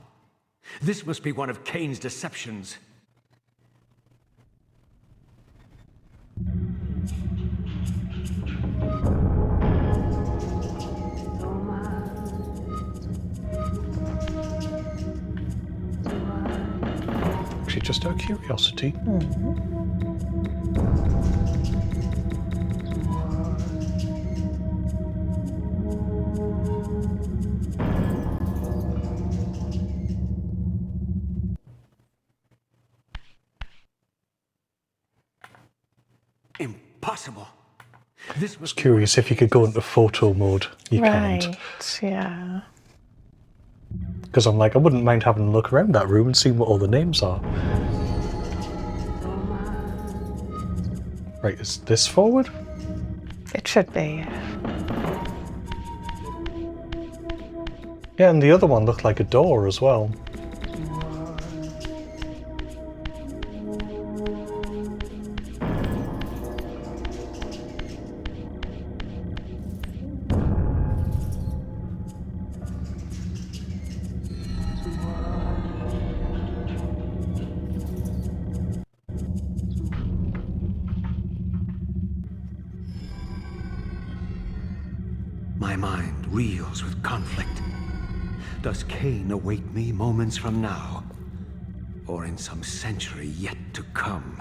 This must be one of Kain's deceptions. Actually, just out of curiosity. impossible. This was Curious if you could go into photo mode. You Right, can't. yeah. Because I'm like, I wouldn't mind having a look around that room and seeing what all the names are. Right, is this forward? It should be, yeah. Yeah, and the other one looked like a door as well. My mind reels with conflict. Does Kain await me moments from now? Or in some century yet to come?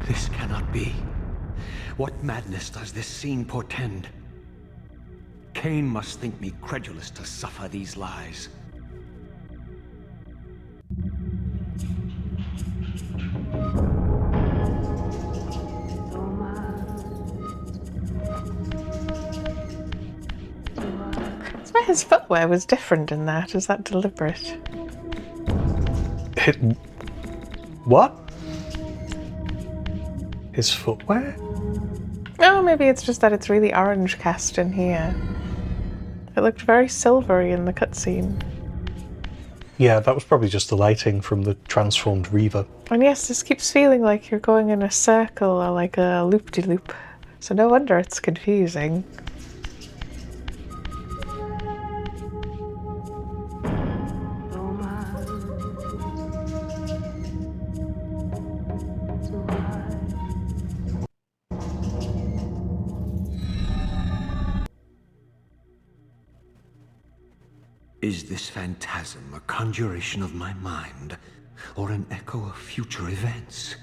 This cannot be. What madness does this scene portend? Kain must think me credulous to suffer these lies. I swear his footwear was different in that. Is that deliberate? What? His footwear? Oh, maybe it's just that it's really orange cast in here. It looked very silvery in the cutscene. Yeah, that was probably just the lighting from the transformed Reaver. And yes, this keeps feeling like you're going in a circle or like a loop-de-loop. So no wonder it's confusing. Is this phantasm a conjuration of my mind, or an echo of future events?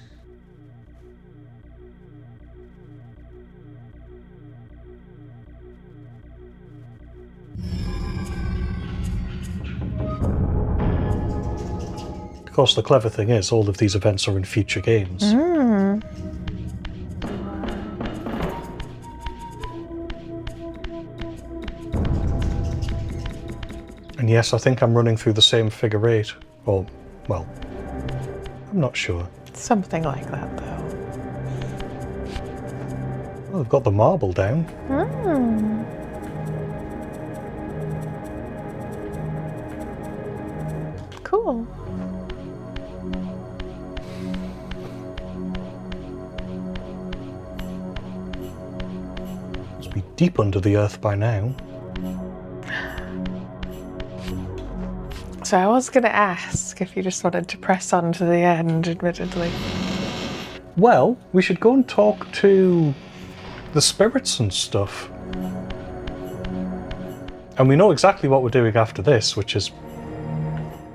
Of course, the clever thing is, all of these events are in future games. And yes, I think I'm running through the same figure 8. Or, well, I'm not sure. Something like that, though. Well, I've got the marble down. Cool. Must be deep under the earth by now. So I was going to ask if you just wanted to press on to the end, admittedly. Well, we should go and talk to the spirits and stuff. And we know exactly what we're doing after this, which is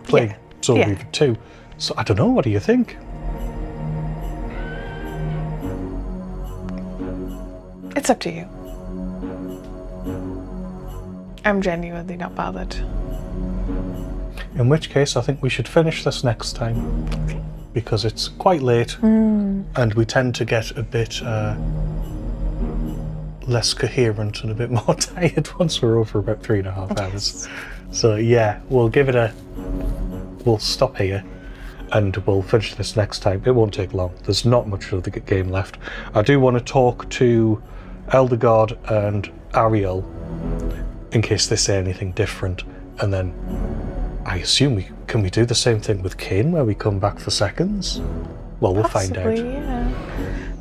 play Soul Reaver 2. So I don't know, what do you think? It's up to you. I'm genuinely not bothered. In which case, I think we should finish this next time. Because it's quite late, and we tend to get a bit less coherent and a bit more tired once we're over about 3.5 hours. So yeah, we'll stop here and we'll finish this next time. It won't take long. There's not much of the game left. I do want to talk to Eldergard and Ariel in case they say anything different, and then I assume can we do the same thing with Kain where we come back for seconds? Well, we'll find out. Possibly, yeah.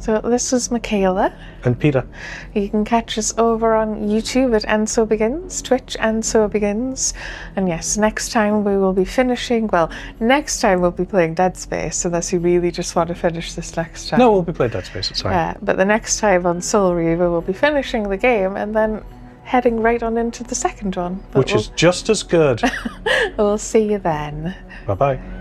So this was Michaela. And Peter. You can catch us over on YouTube at And So Begins, Twitch And So Begins. And yes, next time we will be finishing, well, next time we'll be playing Dead Space, unless you really just want to finish this next time. No, we'll be playing Dead Space, it's fine. But the next time on Soul Reaver, we'll be finishing the game and then heading right on into the second one. Which is just as good. We'll see you then. Bye-bye.